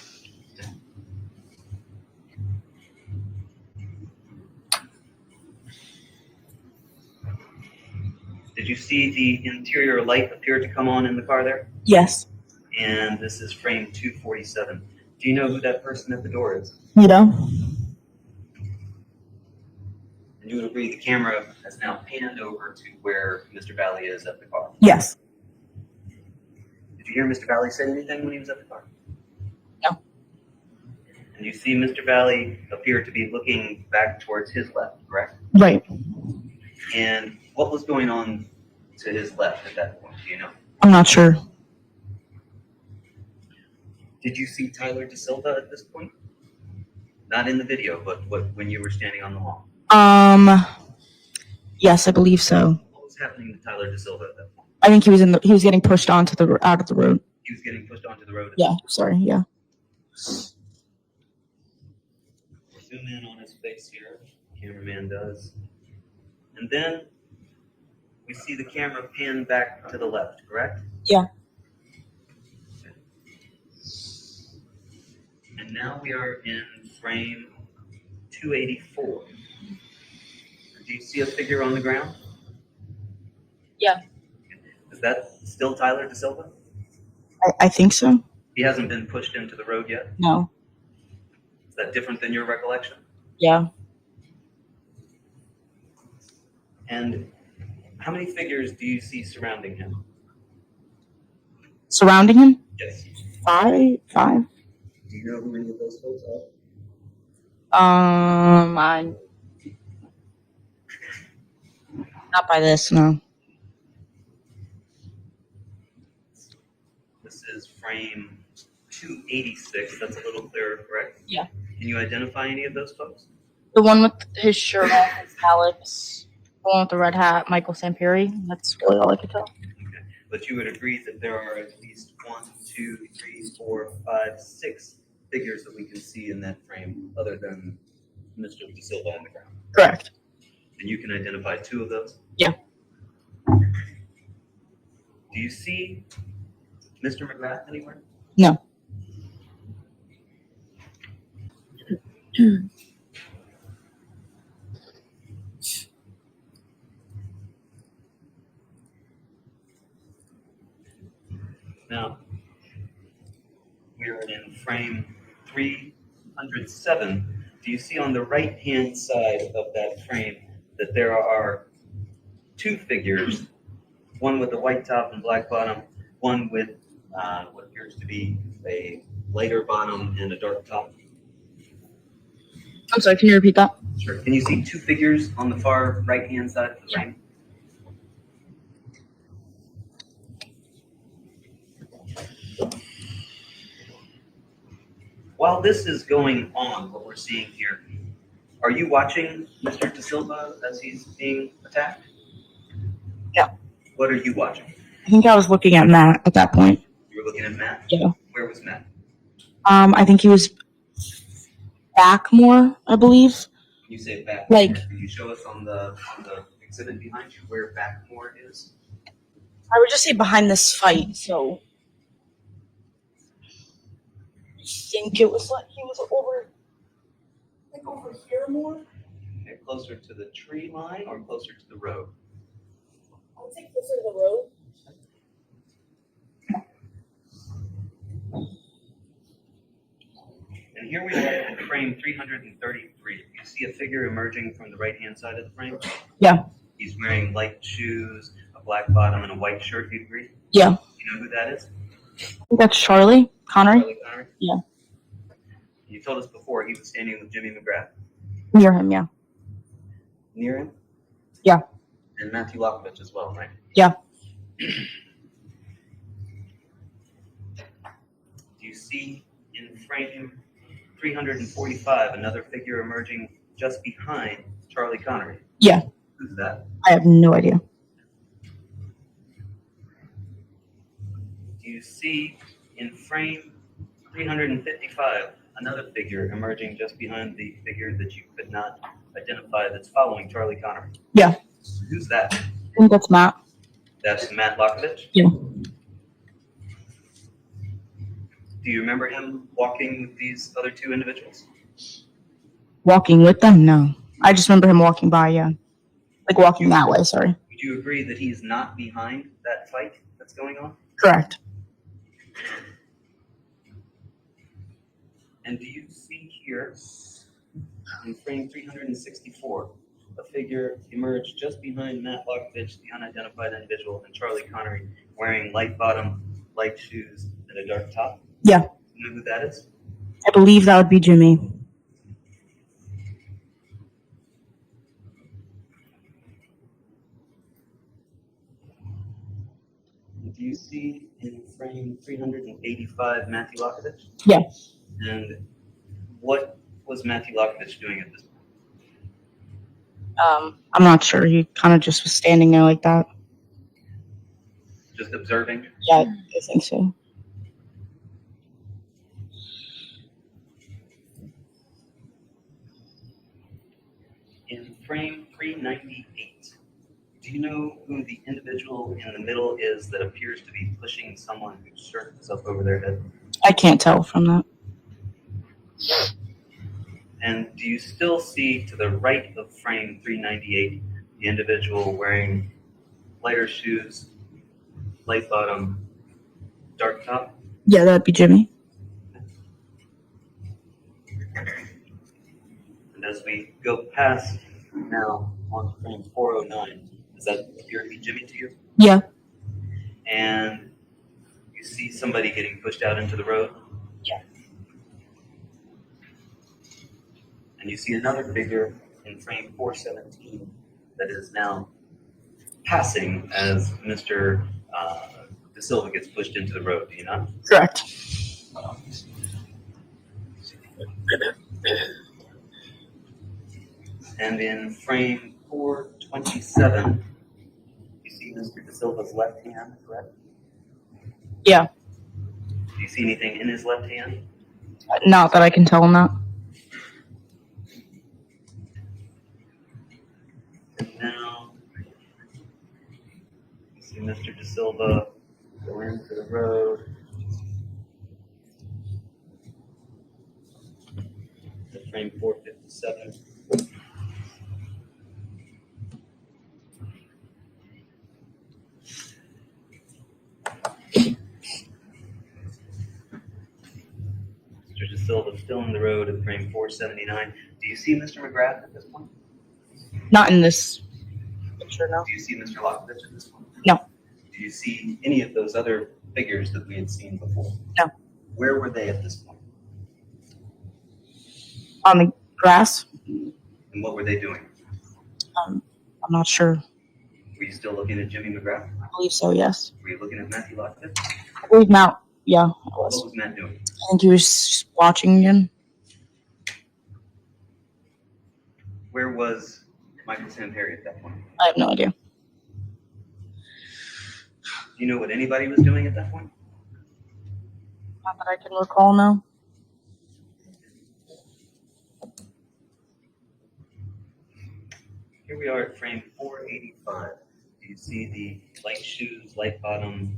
Did you see the interior light appear to come on in the car there? Yes. And this is frame 247. Do you know who that person at the door is? You know? And you would agree the camera has now panned over to where Mr. Valle is at the car. Yes. Did you hear Mr. Valle say anything when he was at the car? No. And you see Mr. Valle appear to be looking back towards his left, correct? Right. And what was going on to his left at that point? Do you know? I'm not sure. Did you see Tyler DaSilva at this point? Not in the video, but when you were standing on the lawn. Yes, I believe so. What was happening to Tyler DaSilva at that point? I think he was getting pushed out of the road. He was getting pushed onto the road. Yeah, sorry, yeah. Zoom in on his face here. Cameraman does. And then we see the camera pan back to the left, correct? Yeah. And now we are in frame 284. Do you see a figure on the ground? Yeah. Is that still Tyler DaSilva? I think so. He hasn't been pushed into the road yet? No. Is that different than your recollection? Yeah. And how many figures do you see surrounding him? Surrounding him? Yes. Five. Do you know who many of those folks are? Not by this, no. This is frame 286. That's a little clearer, correct? Yeah. Can you identify any of those folks? The one with his shirt off is Alex. The one with the red hat, Michael Samperi. That's really all I could tell. Okay. But you would agree that there are at least 1, 2, 3, 4, 5, 6 figures that we can see in that frame other than Mr. DaSilva on the ground. Correct. And you can identify 2 of those? Yeah. Do you see Mr. McGrath anywhere? No. Now, we are in frame 307. Do you see on the right-hand side of that frame that there are 2 two figures, one with a white top and black bottom, one with what appears to be a lighter bottom and a dark top. I'm sorry, can you repeat that? Sure. Can you see two figures on the far right-hand side of the frame? While this is going on, what we're seeing here, are you watching Mr. DaSilva as he's being attacked? Yeah. What are you watching? I think I was looking at Matt at that point. You were looking at Matt? Yeah. Where was Matt? I think he was back more, I believe. When you say back, Like- can you show us on the exhibit behind you where Backmore is? I would just say behind this fight, so I think it was like he was over. I think over here more. Okay, closer to the tree line or closer to the road? I would say closer to the road. And here we are in frame 333. You see a figure emerging from the right-hand side of the frame? Yeah. He's wearing light shoes, a black bottom, and a white shirt, you'd agree? Yeah. You know who that is? I think that's Charlie Connery. Charlie Connery? Yeah. You told us before he was standing with Jimmy McGrath. Near him, yeah. Near him? Yeah. And Matthew Lockovich as well, right? Yeah. Do you see in frame 345 another figure emerging just behind Charlie Connery? Yeah. Who's that? I have no idea. Do you see in frame 355 another figure emerging just behind the figure that you could not identify that's following Charlie Connery? Yeah. Who's that? I think that's Matt. That's Matt Lockovich? Yeah. Do you remember him walking with these other two individuals? Walking with them? No. I just remember him walking by, yeah. Like walking that way, sorry. Would you agree that he's not behind that fight that's going on? Correct. And do you see here in frame 364 a figure emerge just behind Matt Lockovich, the unidentified individual, and Charlie Connery wearing light bottom, light shoes, and a dark top? Yeah. You know who that is? I believe that would be Jimmy. Do you see in frame 385 Matthew Lockovich? Yeah. And what was Matthew Lockovich doing at this point? I'm not sure. He kind of just was standing there like that. Just observing? Yeah, I think so. In frame 398, do you know who the individual in the middle is that appears to be pushing someone whose shirt is up over their head? I can't tell from that. And do you still see to the right of frame 398 the individual wearing lighter shoes, light bottom, dark top? Yeah, that'd be Jimmy. And as we go past now on frame 409, does that appear to be Jimmy to you? Yeah. And you see somebody getting pushed out into the road? Yeah. And you see another figure in frame 417 that is now passing as Mr. DaSilva gets pushed into the road, do you not? Correct. And in frame 427, you see Mr. DaSilva's left hand, correct? Yeah. Do you see anything in his left hand? Not that I can tell him that. And now, you see Mr. DaSilva go into the road. At frame 457. Mr. DaSilva still in the road at frame 479. Do you see Mr. McGrath at this point? Not in this picture, no. Do you see Mr. Lokovich at this point? No. Do you see any of those other figures that we had seen before? No. Where were they at this point? On the grass? And what were they doing? I'm not sure. Were you still looking at Jimmy McGrath? I believe so, yes. Were you looking at Matthew Lokovich? I believe Matt, yeah, I What was. was Matt doing? I think he was watching again. Where was Michael Samperi at that point? I have no idea. Do you know what anybody was doing at that point? Not that I can recall, no. Here we are at frame 485. Do you see the light shoes, light bottom,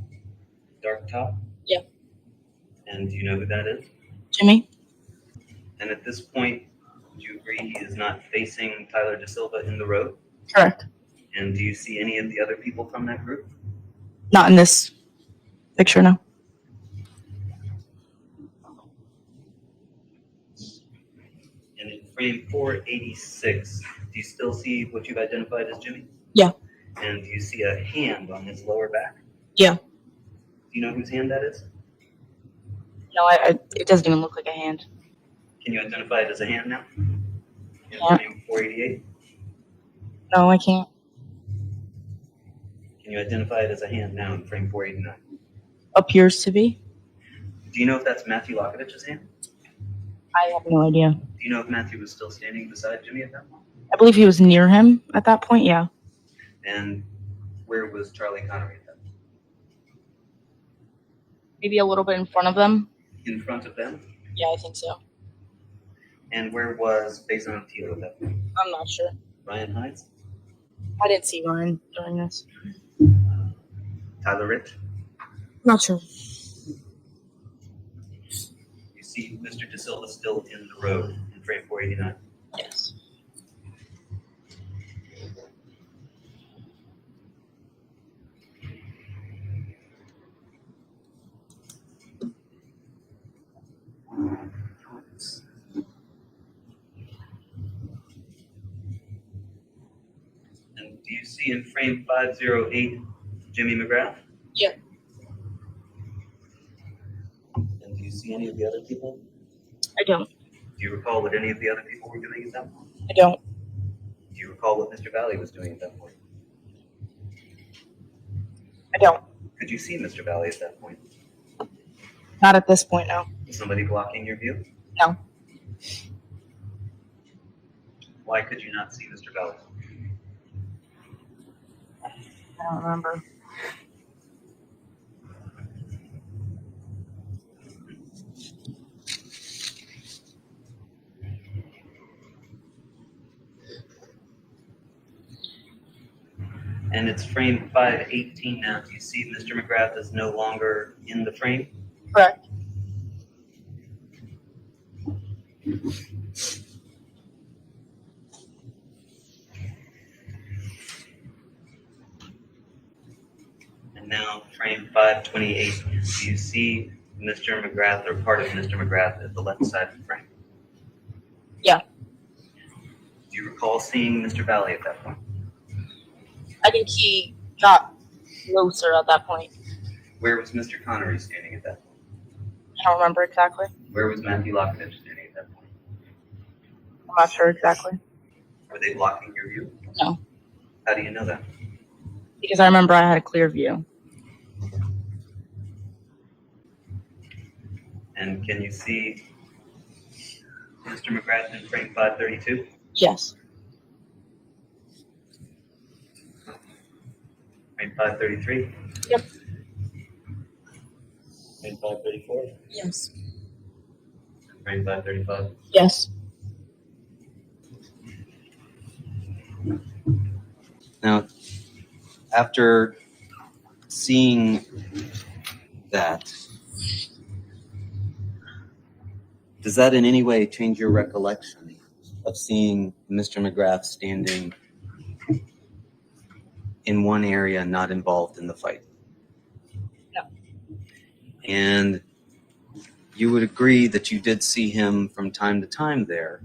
dark top? Yeah. And do you know who that is? Jimmy? And at this point, do you agree he is not facing Tyler DaSilva in the road? Correct. And do you see any of the other people from that group? Not in this picture, no. And in frame 486, do you still see what you've identified as Jimmy? Yeah. And do you see a hand on his lower back? Yeah. Do you know whose hand that is? No, it doesn't even look like a hand. Can you identify it as a hand now? In Yeah. frame 488? No, I can't. Can you identify it as a hand now in frame 489? Appears to be. Do you know if that's Matthew Lokovich's hand? I have no idea. Do you know if Matthew was still standing beside Jimmy at that point? I believe he was near him at that point, yeah. And where was Charlie Connery at that point? Maybe a little bit in front of them. In front of them? Yeah, I think so. And where was Basin Teal at that point? I'm not sure. Ryan Hines? I didn't see Ryan during this. Tyler Rich? Not sure. You see Mr. DaSilva still in the road in frame 489. Yes. And do you see in frame 508 Jimmy McGrath? Yeah. And do you see any of the other people? I don't. Do you recall what any of the other people were doing at that point? I don't. Do you recall what Mr. Valle was doing at that point? I don't. Could you see Mr. Valle at that point? Not at this point, no. Was somebody blocking your view? No. Why could you not see Mr. Valle? I don't remember. And it's frame 518 now. Do you see Mr. McGrath is no longer in the frame? Correct. And now frame 528. Do you see Mr. McGrath or part of Mr. McGrath at the left side of the frame? Yeah. Do you recall seeing Mr. Valle at that point? I think he got closer at that point. Where was Mr. Connery standing at that point? I don't remember exactly. Where was Matthew Lokovich standing at that point? I'm not sure exactly. Were they blocking your view? No. How do you know that? Because I remember I had a clear view. And can you see Mr. McGrath in frame 532? Yes. Frame 533? Yep. Frame 534? Yes. Frame 535? Yes. Now, after seeing that, does that in any way change your recollection of seeing Mr. McGrath standing in one area not involved in the fight? No. And you would agree that you did see him from time to time there,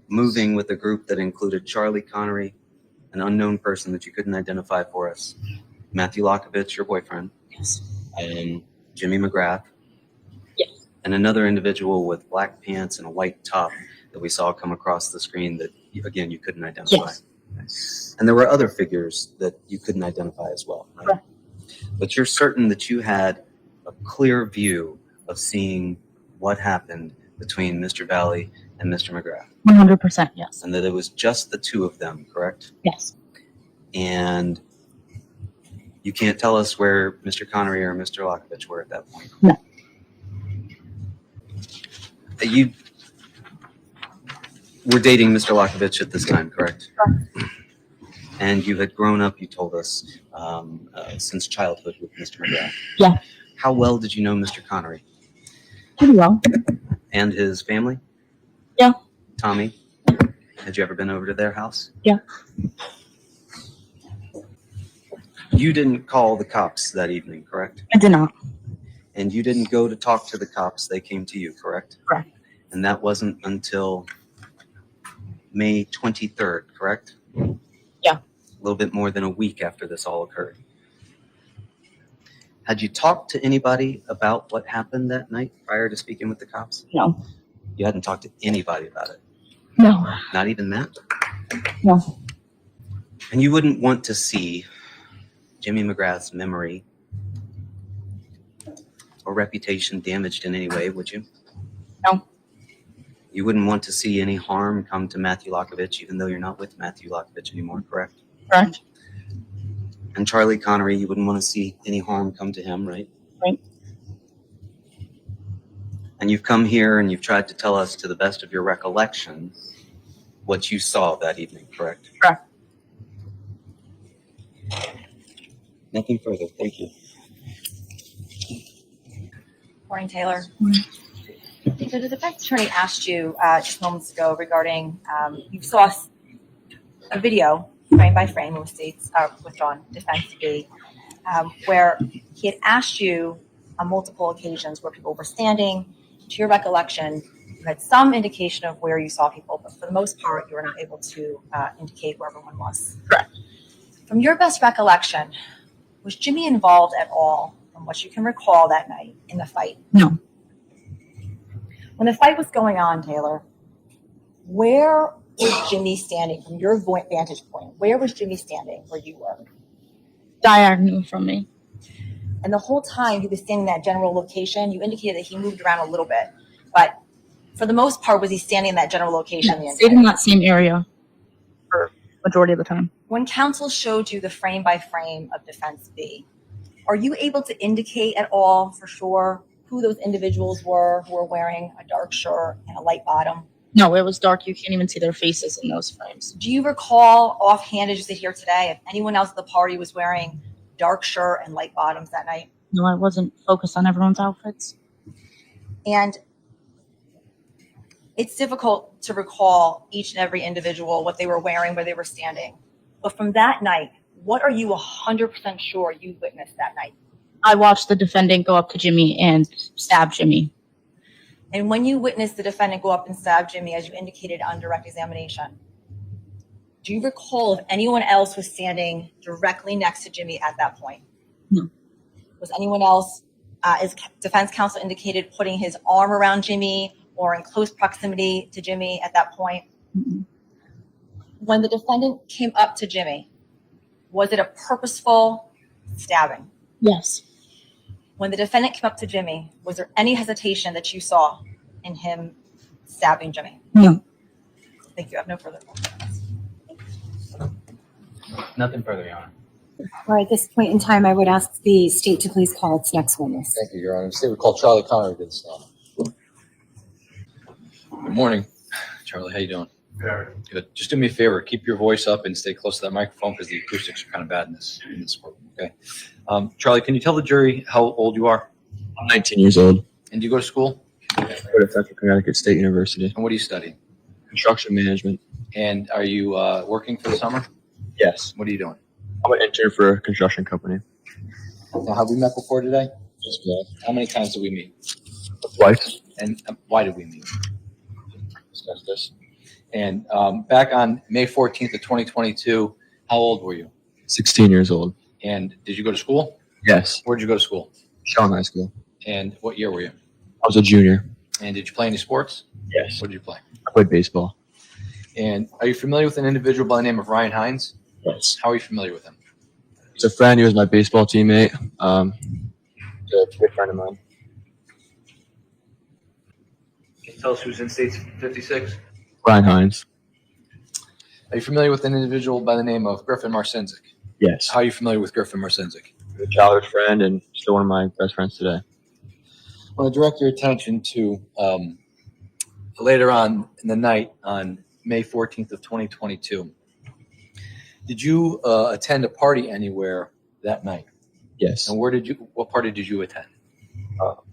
moving with a group that included Charlie Connery, an unknown person that you couldn't identify for us. Matthew Lockovich, your boyfriend. Yes. And Jimmy McGrath. Yes. And another individual with black pants and a white top that we saw come across the screen that, again, you couldn't identify. Yes. And there were other figures that you couldn't identify as well, right? Correct. But you're certain that you had a clear view of seeing what happened between Mr. Valle and Mr. McGrath, 100% yes. and that it was just the two of them, correct? Yes. And you can't tell us where Mr. Connery or Mr. Lockovich were at that point? No. You were dating Mr. Lockovich at this time, correct? Correct. And you had grown up, you told us, since childhood with Mr. McGrath. Yeah. How well did you know Mr. Connery Pretty well. and his family? Yeah. Tommy, had you ever been over to their house? Yeah. You didn't call the cops that evening, correct? I did not. And you didn't go to talk to the cops, they came to you, correct? Correct. And that wasn't until May 23rd, correct? Yeah. A little bit more than a week after this all occurred. Had you talked to anybody about what happened that night prior to speaking with the cops? No. You hadn't talked to anybody about it? No. Not even Matt? No. And you wouldn't want to see Jimmy McGrath's memory or reputation damaged in any way, would you? No. You wouldn't want to see any harm come to Matthew Lockovich, even though you're not with Matthew Lockovich anymore, correct? Correct. And Charlie Connery, you wouldn't want to see any harm come to him, right? Right. And you've come here and you've tried to tell us, to the best of your recollection, what you saw that evening, correct? Correct. Nothing further. Thank you. Morning, Taylor. So the defense attorney asked you just moments ago regarding you saw a video frame by frame with states withdrawn defense B, where he had asked you on multiple occasions where people were standing. To your recollection, you had some indication of where you saw people, but for the most part, you were not able to indicate where everyone was. Correct. From your best recollection, was Jimmy involved at all, from what you can recall that night, in the fight? No. When the fight was going on, Taylor, where was Jimmy standing from your vantage point? Where was Jimmy standing where you were? Diagonal from me. And the whole time he was standing in that general location, you indicated that he moved around a little bit. But for the most part, was he standing in that general location? Yeah, the stayed in entire that same area for majority of the time. When counsel showed you the frame by frame of defense B, are you able to indicate at all for sure who those individuals were who were wearing a dark shirt and a light bottom? No, it was dark. You can't even see their faces in those frames. Do you recall offhand as you sit here today if anyone else at the party was wearing dark shirt and light bottoms that night? No, I wasn't focused on everyone's outfits. And it's difficult to recall each and every individual, what they were wearing, where they were standing. But from that night, what are you 100% sure you witnessed that night? I watched the defendant go up to Jimmy and stab Jimmy. And when you witnessed the defendant go up and stab Jimmy, as you indicated on direct examination, do you recall if anyone else was standing directly next to Jimmy at that point? No. Was anyone else, as defense counsel indicated, putting his arm around Jimmy or in close proximity to Jimmy at that point? Mm-mm. When the defendant came up to Jimmy, was it a purposeful stabbing? Yes. When the defendant came up to Jimmy, was there any hesitation that you saw in him stabbing Jimmy? No. Thank you. I have no further questions. Nothing further, Your Honor. All right, at this point in time, I would ask the state to please call its next witness. Thank you, Your Honor. The state would call Charlie Connery to the stand. Good morning, Charlie. How you doing? Good. Just do me a favor. Keep your voice up and stay close to that microphone because the acoustics are kind of bad in this courtroom. Okay. Charlie, can you tell the jury how old you are? I'm 19 years old. And do you go to school? I go to Central Connecticut State University. And what do you study? Construction management. And are you working for the summer? Yes. What are you doing? I'm an intern for a construction company. Now, have we met before today? Yes, ma'am. How many times did we meet? Twice. And why did we meet? Discuss this. And back on May 14th of 2022, How old were you? 16 years old. And did you go to school? Yes. Where did you go to school? Shelton High School. And what year were you? I was a junior. And did you play any sports? Yes. What did you play? I played baseball. And are you familiar with an individual by the name of Ryan Hines? Yes. How are you familiar with him? He's a friend. He was my baseball teammate. He's a good friend of mine. Can you tell us who's in States 56? Ryan Hines. Are you familiar with an individual by the name of Griffin Marcinzik? Yes. How are you familiar with Griffin Marcinzik? He's a childhood friend and still one of my best friends today. I want to direct your attention to later on in the night on May 14th of 2022. Did you attend a party anywhere that night? Yes. And what party did you attend?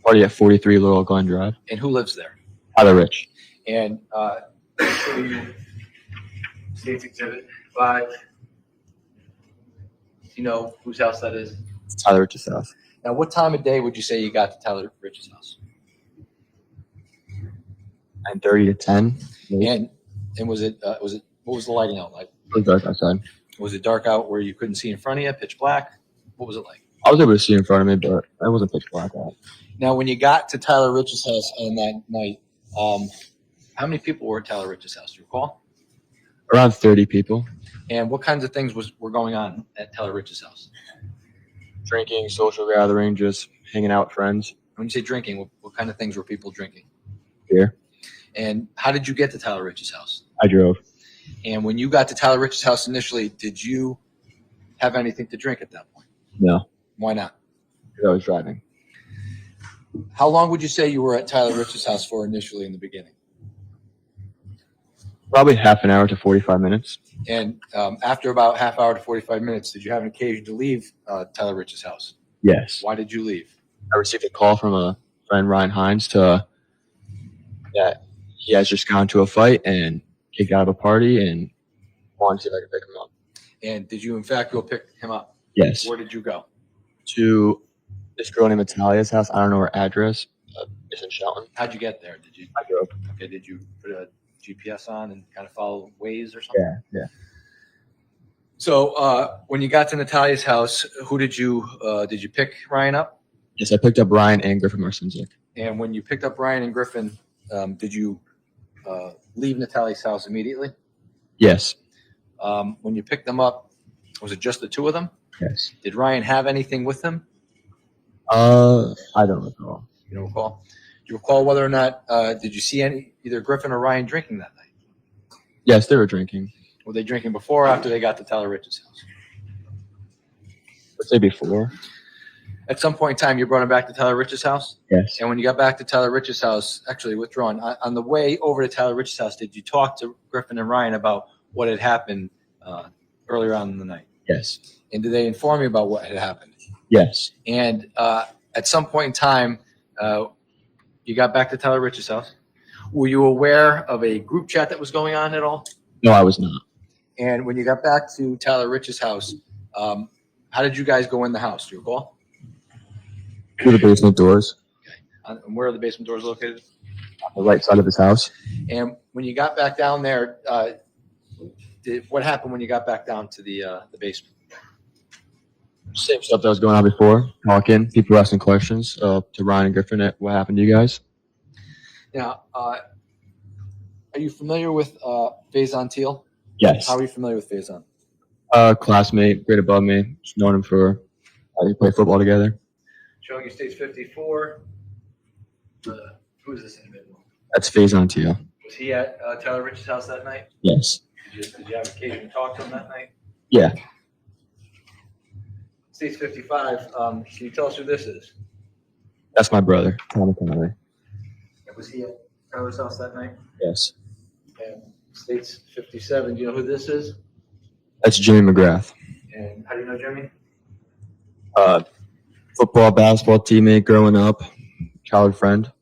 Party at 43 Laurel Glen Drive. And who lives there? Tyler Rich. And show you States Exhibit 5. Do you know whose house that is? It's Tyler Rich's house. Now, what time of day would you say you got to Tyler Rich's house? 9:30 to 10. And was it what was the lighting out like? It was dark outside. Was it dark out where you couldn't see in front of you, pitch black? What was it like? I was able to see in front of me, but I wasn't pitch black out. Now, when you got to Tyler Rich's house on that night, how many people were at Tyler Rich's house? Do you recall? Around 30 people. And what kinds of things were going on at Tyler Rich's house? Drinking, social gathering, just hanging out with friends. When you say drinking, what kind of things were people drinking? Beer. And how did you get to Tyler Rich's house? I drove. And when you got to Tyler Rich's house initially, did you have anything to drink at that point? No, Why not? because I was driving. How long would you say you were at Tyler Rich's house for initially in the beginning? Probably half an hour to 45 minutes. And after about half hour to 45 minutes, did you have an occasion to leave Tyler Rich's house? Yes. Why did you leave? I received a call from a friend, Ryan Hines, that he has just gone to a fight and kicked out of a party and wanted to see if I could pick him up. And did you, in fact, go pick him up? Yes. Where did you go? To this girl named Natalia's house. I don't know her address. It's in Shelton. How'd you get there? Did you? I drove. Okay. Did you put a GPS on and kind of follow Waze or something? Yeah. So when you got to Natalia's house, who did you pick Ryan up? Yes, I picked up Ryan and Griffin Marcinzik. And when you picked up Ryan and Griffin, did you leave Natalia's house immediately? Yes. When you picked them up, was it just the two of them? Yes. Did Ryan have anything with him? I don't recall. You don't recall? Do you recall whether or not did you see either Griffin or Ryan drinking that night? Yes, they were drinking. Were they drinking before or after they got to Tyler Rich's house? Let's say before. At some point in time, you brought him back to Tyler Rich's house? Yes. And when you got back to Tyler Rich's house, actually withdrawn, on the way over to Tyler Rich's house, did you talk to Griffin and Ryan about what had happened earlier on in the night? Yes. And did they inform you about what had happened? Yes. And at some point in time, you got back to Tyler Rich's house. Were you aware of a group chat that was going on at all? No, I was not. And when you got back to Tyler Rich's house, how did you guys go in the house? Do you recall? Through the basement doors. And where are the basement doors located? On the right side of his house. And when you got back down there, what happened when you got back down to the basement? Same stuff that was going on before. Talking, people asking questions to Ryan and Griffin at what happened to you guys. Now, are you familiar with Faison Teal? Yes. How are you familiar with Faison? Classmate, grade above me. Just known him for we played football together. Showing you States 54. Who is this individual? That's Faison Teal. Was he at Tyler Rich's house that night? Yes. Did you have occasion to talk to him that night? Yeah. States 55. Can you tell us who this is? That's my brother, Charlie Connery. Was he at Tyler's house that night? Yes. And States 57. Do you know who this is? That's Jimmy McGrath. And how do you know Jimmy? Football, basketball teammate growing up, childhood friend.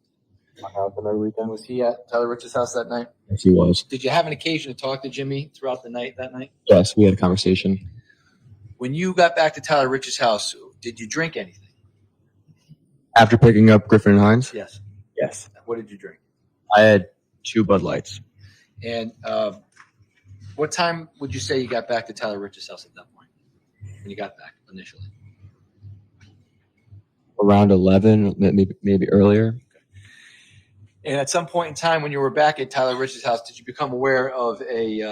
I have him every weekend. Was he at Tyler Rich's house that night? Yes, he was. Did you have an occasion to talk to Jimmy throughout the night that night? Yes, we had a conversation. When you got back to Tyler Rich's house, did you drink anything? After picking up Griffin and Hines? Yes. Yes. What did you drink? I had 2 Bud Lights. And What time would you say you got back to Tyler Rich's house at that point? When you got back initially? Around 11, maybe earlier. And at some point in time when you were back at Tyler Rich's house, did you become aware of any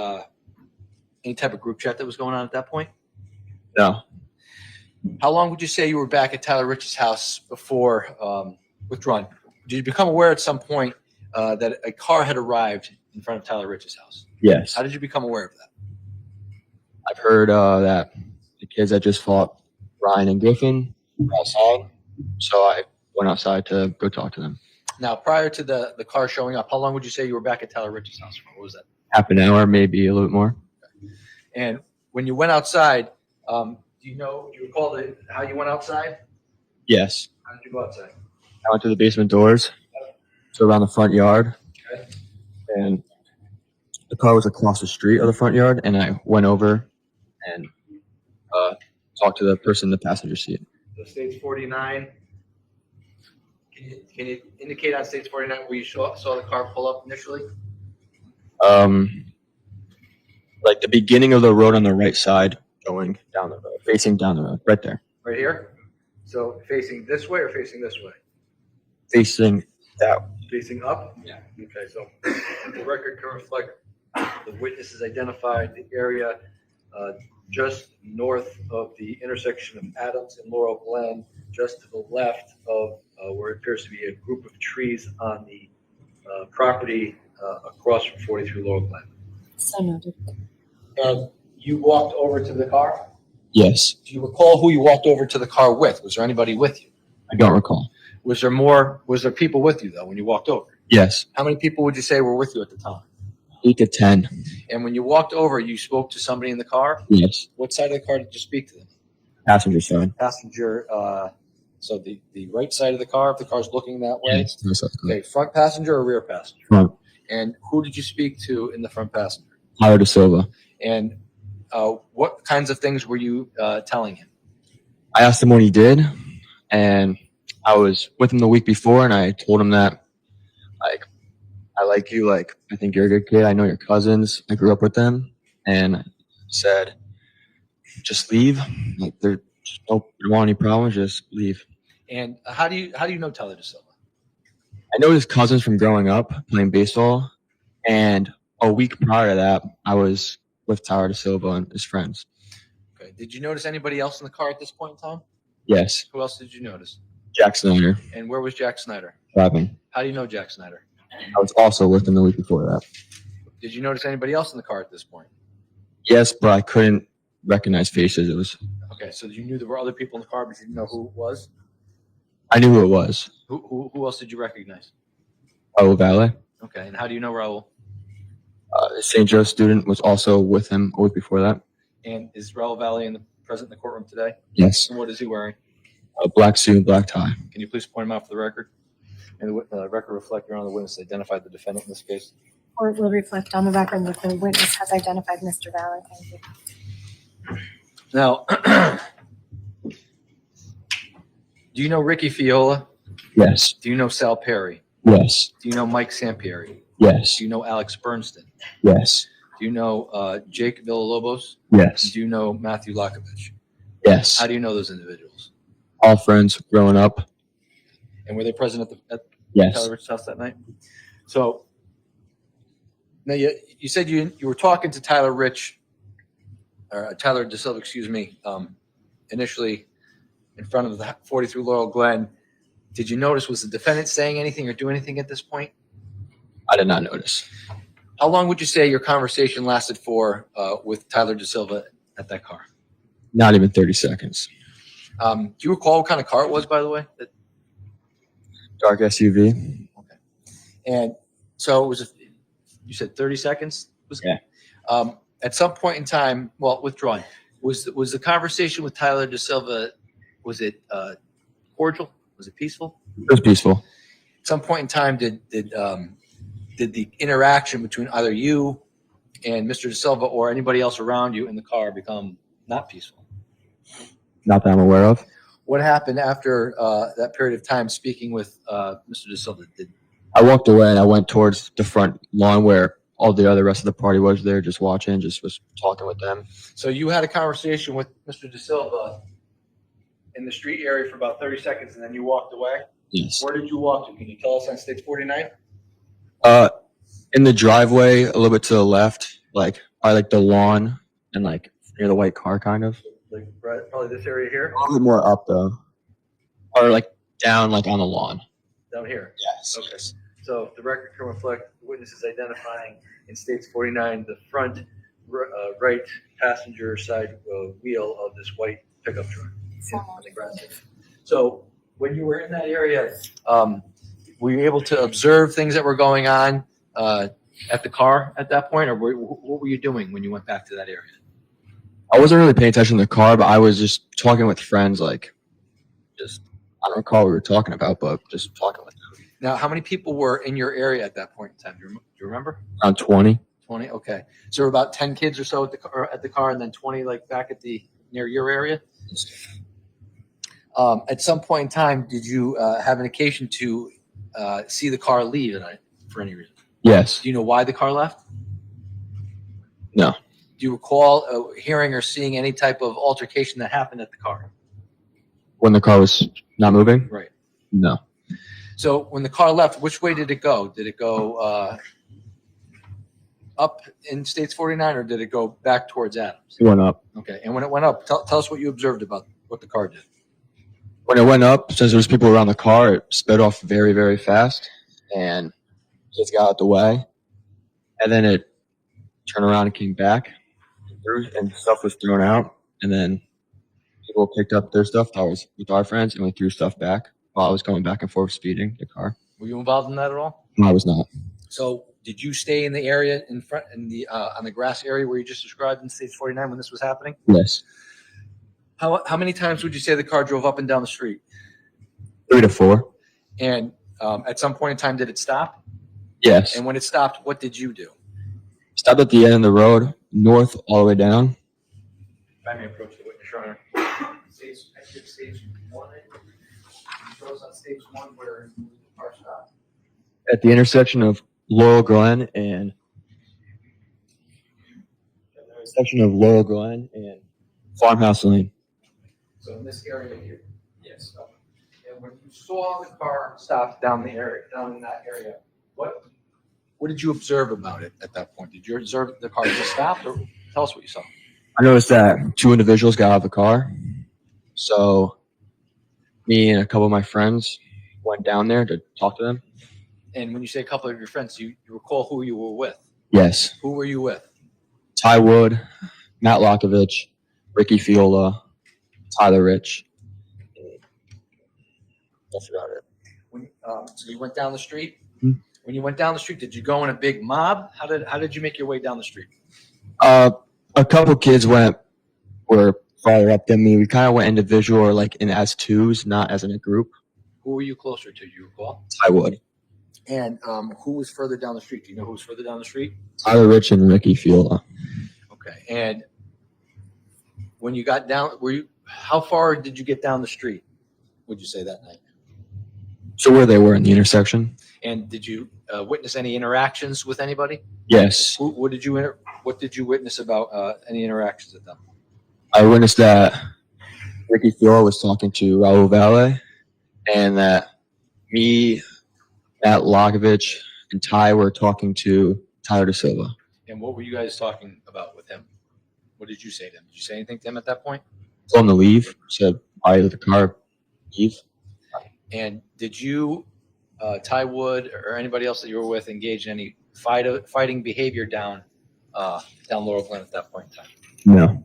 type of group chat that was going on at that point? No. How long would you say you were back at Tyler Rich's house before withdrawing? Did you become aware at some point that a car had arrived in front of Tyler Rich's house? Yes. How did you become aware of that? I've heard that the kids that just fought Ryan and Griffin were outside, so I went outside to go talk to them. Now, prior to the car showing up, how long would you say you were back at Tyler Rich's house for? What was that? Half an hour, maybe a little bit more. And when you went outside, do you recall how you went outside? Yes. How did you go outside? I went to the basement doors, so around the front yard, Okay. and the car was across the street of the front yard, and I went over and talked to the person in the passenger seat. So Stage 49. Can you indicate on Stage 49 where you saw the car pull up initially? Like the beginning of the road on the right side, going down the road, facing down the road, right there. Right here? So facing this way or facing this way? Facing that way. Facing up? Yeah. Okay, so the record can reflect the witnesses identified the area just north of the intersection of Adams and Laurel Glen, just to the left of where it appears to be a group of trees on the property across from 43 Laurel Glen. So noted. And you walked over to the car? Yes. Do you recall who you walked over to the car with? Was there anybody with you? I don't recall. Was there people with you though when you walked over? Yes. How many people would you say were with you at the time? 8 to 10. And when you walked over, you spoke to somebody in the car? Yes. What side of the car did you speak to them? Passenger side. Passenger, so the right side of the car, if the car's looking that way? Yes. That's Okay, front passenger or rear passenger? Front. And who did you speak to in the front passenger? Tyler DaSilva. And what kinds of things were you telling him? I asked him what he did, and I was with him the week before, and I told him that, like, I like you, like, I think you're a good kid. I know your cousins. I grew up with them, and I said, just leave. Like, there don't want any problems. Just leave. And how do you know Tyler DaSilva? I know his cousins from growing up playing baseball, and a week prior to that, I was with Tyler DaSilva and his friends. Okay. Did you notice anybody else in the car at this point in time? Yes. Who else did you notice? Jack Snyder And where was Jack Snyder? driving. How do you know Jack Snyder? I was also with him the week before that. Did you notice anybody else in the car at this point? Yes, but I couldn't recognize faces. It was Okay, so you knew there were other people in the car, but you didn't know who it was? I knew who it was. Who else did you recognize? Raul Valle. Okay, and how do you know Raul? A St. Joe student was also with him a week before that. And is Raul Valle present in the courtroom today? Yes. And what is he wearing? A black suit, black tie. Can you please point him out for the record? And the record reflect your own the witness identified the defendant in this case. Court will reflect on the record that the witness has identified Mr. Valle. Thank you. Now, do you know Ricky Fiola? Yes. Do you know Sal Perry? Yes. Do you know Mike Sampieri? Yes. Do you know Alex Bernstein? Yes. Do you know Jake Villalobos? Yes. Do you know Matthew Lakovich? Yes. How do you know those individuals? All friends growing up. And were they present at Yes. Tyler Rich's house that night? So now you said you were talking to Tyler DaSilva, excuse me, initially in front of the 43 Laurel Glen. Did you notice, was the defendant saying anything or doing anything at this point? I did not notice. How long would you say your conversation lasted for with Tyler DaSilva at that car? Not even 30 seconds. Do you recall what kind of car it was, by the way? Dark SUV. Okay. And so it was, you said 30 seconds? Yeah. At some point in time, well, withdrawing, was the conversation with Tyler DaSilva, was it cordial? Was it peaceful? It was peaceful. At some point in time, did the interaction between either you and Mr. DaSilva or anybody else around you in the car become not peaceful? Not that I'm aware of. What happened after that period of time speaking with Mr. DaSilva? I walked away and I went towards the front lawn where all the other rest of the party was there, just watching, just was talking with them. So you had a conversation with Mr. DaSilva in the street area for about 30 seconds, and then you walked away? Yes. Where did you walk to? Can you tell us on State 49? In the driveway, a little bit to the left, like by like the lawn and like near the white car, kind of. Like right, probably this area here? A little bit more up though, or like down, like on the lawn. Down here? Yes. Okay. So if the record can reflect, the witness is identifying in States 49 the front right passenger side wheel of this white pickup truck. On the ground. So when you were in that area, were you able to observe things that were going on at the car at that point, or what were you doing when you went back to that area? I wasn't really paying attention to the car, but I was just talking with friends, like just I don't recall what we were talking about, but just talking with them. Now, how many people were in your area at that point in time? Do you remember? Around 20. 20. Okay. So there were about 10 kids or so at the car, and then 20 like back at near your area. At some point in time, did you have an occasion to see the car leave for any reason? Yes. Do you know why the car left? No. Do you recall hearing or seeing any type of altercation that happened at the car? When the car was not moving? Right. No. So when the car left, which way did it go? Did it go up in States 49, or did it go back towards Adams? It went up. Okay. And when it went up, tell us what you observed about what the car did. When it went up, since there was people around the car, it sped off very, very fast, and kids got out the way. And then it turned around and came back, and stuff was thrown out. And then people picked up their stuff. I was with our friends, and we threw stuff back while I was going back and forth speeding the car. Were you involved in that at all? No, I was not. So did you stay in the area in front, on the grass area where you just described in States 49 when this was happening? Yes. How many times would you say the car drove up and down the street? 3 to 4. And at some point in time, did it stop? Yes. And when it stopped, what did you do? Stopped at the end of the road, north all the way down. If I may approach the witness, Your Honor. Stage 1. Shows on stage 1 where the car stopped. At the intersection of Laurel Glen and Farmhouse Lane. So in this area here. Yes. And when you saw the car stop down in that area, what did you observe about it at that point? Did you observe the car just stopped, or tell us what you saw? I noticed that 2 individuals got out of the car. So me and a couple of my friends went down there to talk to them. And when you say a couple of your friends, you recall who you were with? Yes. Who were you with? Ty Wood, Matt Lokovich, Ricky Fiola, Tyler Rich. That's about it. So you went down the street? Hmm. When you went down the street, did you go in a big mob? How did you make your way down the street? A couple kids were farther up than me. We kind of went individual or like in as twos, not as in a group. Who were you closer to? Do you recall? Ty Wood, And who was further down the street? Do you know who was further down the street? Tyler Rich, and Ricky Fiola. Okay. And when you got down, how far did you get down the street, would you say, that night? So where they were in the intersection? And did you witness any interactions with anybody? Yes. What did you witness about any interactions with them? I witnessed that Ricky Fiola was talking to Raul Valle, and that me, Matt Lokovich, and Ty were talking to Tyler DaSilva. And what were you guys talking about with him? What did you say to him? Did you say anything to him at that point? Told him to leave. Said, "I let the car leave." And did you, Ty Wood, or anybody else that you were with, engage in any fighting behavior down Laurel Glen at that point in time? No.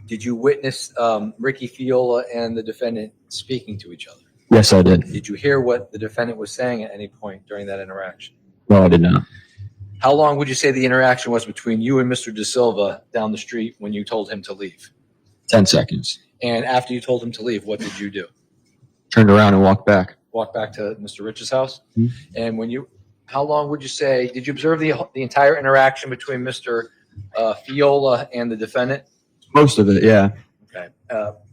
Did you witness Ricky Fiola and the defendant speaking to each other? Yes, I did. Did you hear what the defendant was saying at any point during that interaction? No, I did not. How long would you say the interaction was between you and Mr. DaSilva down the street when you told him to leave? 10 seconds. And after you told him to leave, what did you do? Turned around and walked back. Walk back to Mr. Rich's house? Mhm. And how long would you say, did you observe the entire interaction between Mr. Fiola and the defendant? Most of it, yeah. Okay.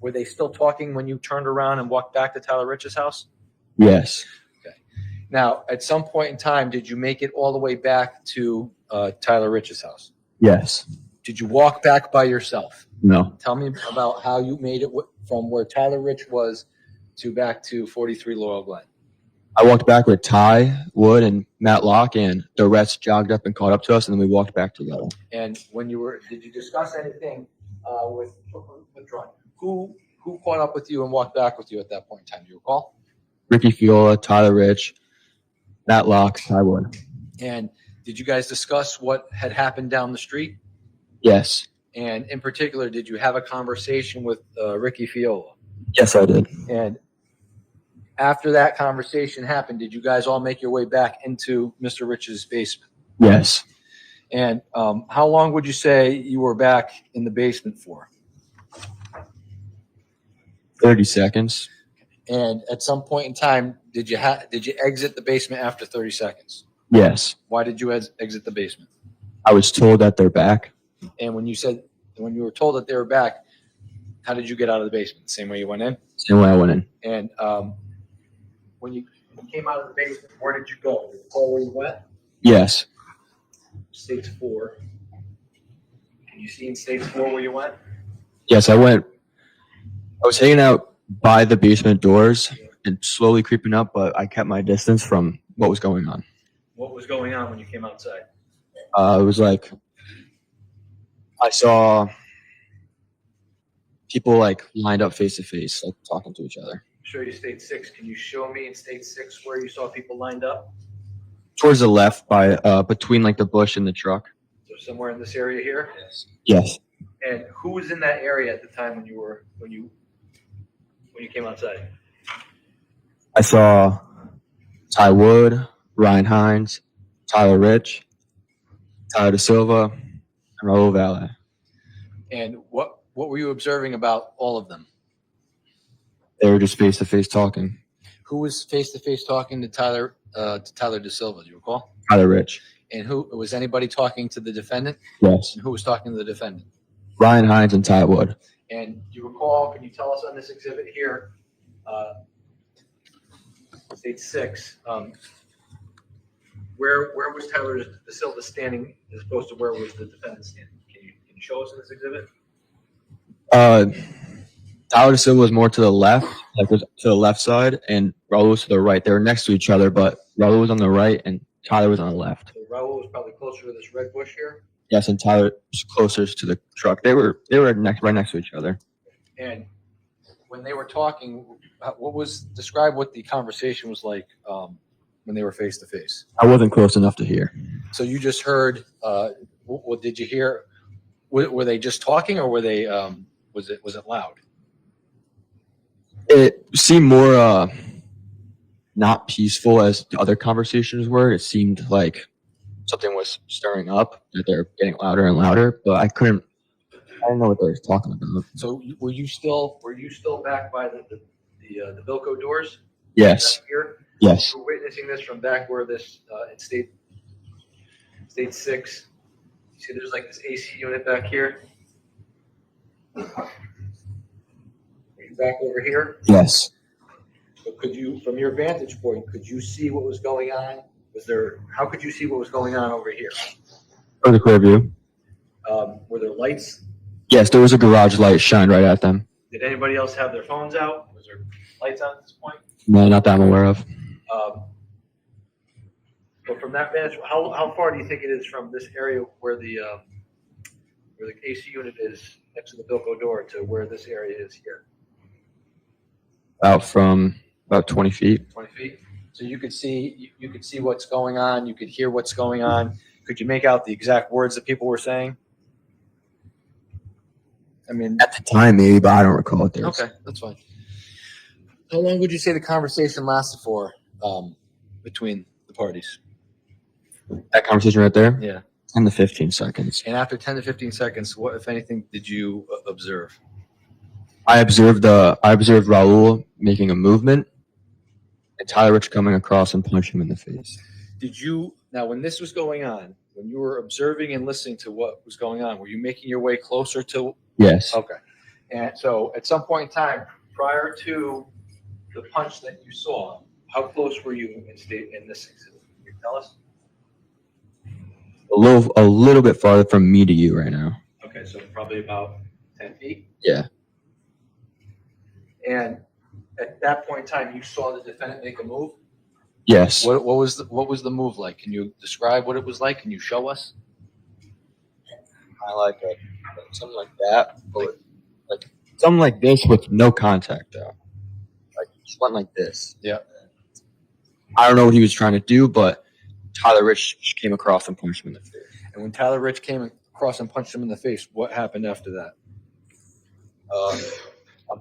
Were they still talking when you turned around and walked back to Tyler Rich's house? Yes. Now, at some point in time, did you make it all the way back to Tyler Rich's house? Yes. Did you walk back by yourself? No. Tell me about how you made it from where Tyler Rich was to back to 43 Laurel Glen. I walked back with Ty Wood and Matt Locke, and the rest jogged up and caught up to us, and then we walked back together. And when you were, did you discuss anything with Ron? Who caught up with you and walked back with you at that point in time? Do you recall? Ricky Fiola, Tyler Rich, Matt Locke, Ty Wood. And did you guys discuss what had happened down the street? Yes. And in particular, did you have a conversation with Ricky Fiola? Yes, I did. And after that conversation happened, did you guys all make your way back into Mr. Rich's basement? Yes. And how long would you say you were back in the basement for? 30 seconds. And at some point in time, did you exit the basement after 30 seconds? Yes. Why did you exit the basement? I was told that they're back. And when you were told that they were back, how did you get out of the basement? The same way you went in? Same way I went in. And when you came out of the basement, where did you go? Did you recall where you went? Yes. Stage 4. Can you see in stage 4 where you went? Yes, I was hanging out by the basement doors and slowly creeping up, but I kept my distance from what was going on. What was going on when you came outside? It was like I saw people like lined up face to face, like talking to each other. Show you stage 6. Can you show me in stage 6 where you saw people lined up? Towards the left, by between like the bush and the truck. So somewhere in this area here? Yes. And who was in that area at the time when you came outside? I saw Ty Wood, Ryan Hines, Tyler Rich, Tyler DaSilva, and Raul Valle. And what were you observing about all of them? They were just face to face talking. Who was face to face talking to Tyler DaSilva? Do you recall? Tyler Rich. And who was anybody talking to the defendant? Yes. And who was talking to the defendant? Ryan Hines and Ty Wood. And do you recall? Can you tell us on this exhibit here, stage 6? Where was Tyler DaSilva standing as opposed to where was the defendant standing? Can you show us in this exhibit? Tyler DaSilva was more to the left, like was to the left side, and Raul was to the right. They were next to each other, but Raul was on the right and Tyler was on the left. So Raul was probably closer to this red bush here. Yes, and Tyler was closer to the truck. They were right next to each other. And when they were talking, describe what the conversation was like when they were face to face. I wasn't close enough to hear. So you just heard. What did you hear? Were they just talking, or were they? Was it loud? It seemed more not peaceful as the other conversations were. It seemed like something was stirring up, that they're getting louder and louder, but I didn't know what they were talking about. So were you still back by the Bilko doors? Yes. Back here? Yes. You were witnessing this from back where this in stage 6. You see, there's like this AC unit back here. Back over here. Yes. So could you, from your vantage point, could you see what was going on? How could you see what was going on over here? It was a clear view. Were there lights? Yes, there was a garage light shined right at them. Did anybody else have their phones out? Was there lights on at this point? No, not that I'm aware of. But from that vantage, how far do you think it is from this area where the AC unit is next to the Bilko door to where this area is here? About 20 feet. 20 feet. So you could see what's going on. You could hear what's going on. Could you make out the exact words that people were saying? I mean, At the time, maybe, but I don't recall it there. okay, that's fine. How long would you say the conversation lasted for between the parties? That conversation right there? Yeah. 10 to 15 seconds. And after 10 to 15 seconds, what, if anything, did you observe? I observed Raul making a movement and Tyler Rich coming across and punching him in the face. Now, when this was going on, when you were observing and listening to what was going on, were you making your way closer to? Yes. Okay. And so at some point in time, prior to the punch that you saw, How close were you in this incident? Can you tell us? A little bit farther from me to you right now. Okay, so probably about 10 feet. Yeah. And at that point in time, you saw the defendant make a move. Yes. What was the move like? Can you describe what it was like? Can you show us? I like something like that, but like something like this with no contact though. Like just went like this. Yeah. I don't know what he was trying to do, but Tyler Rich came across and punched him in the face. And when Tyler Rich came across and punched him in the face, what happened after that?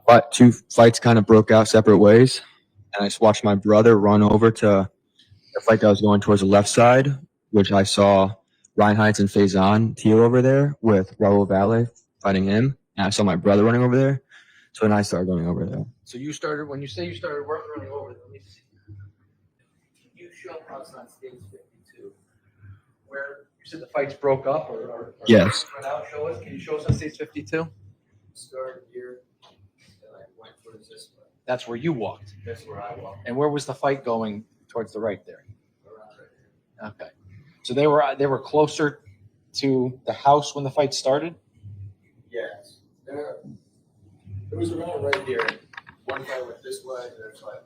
But two fights kind of broke out separate ways, and I just watched my brother run over to the fight that was going towards the left side, which I saw Ryan Hines and Faison Teal over there with Raul Valle fighting him, and I saw my brother running over there, so then I started running over there. So when you say you started running over, let me see. Can you show us on stage 52 where you said the fights broke up or Yes. went out? Show us. Can you show us on stage 52? Started here, and I went towards this way. That's where you walked. That's where I walked. And where was the fight going towards the right there? Around right here. Okay. So they were closer to the house when the fight started? Yes. It was around right here. One guy went this way, and there's five.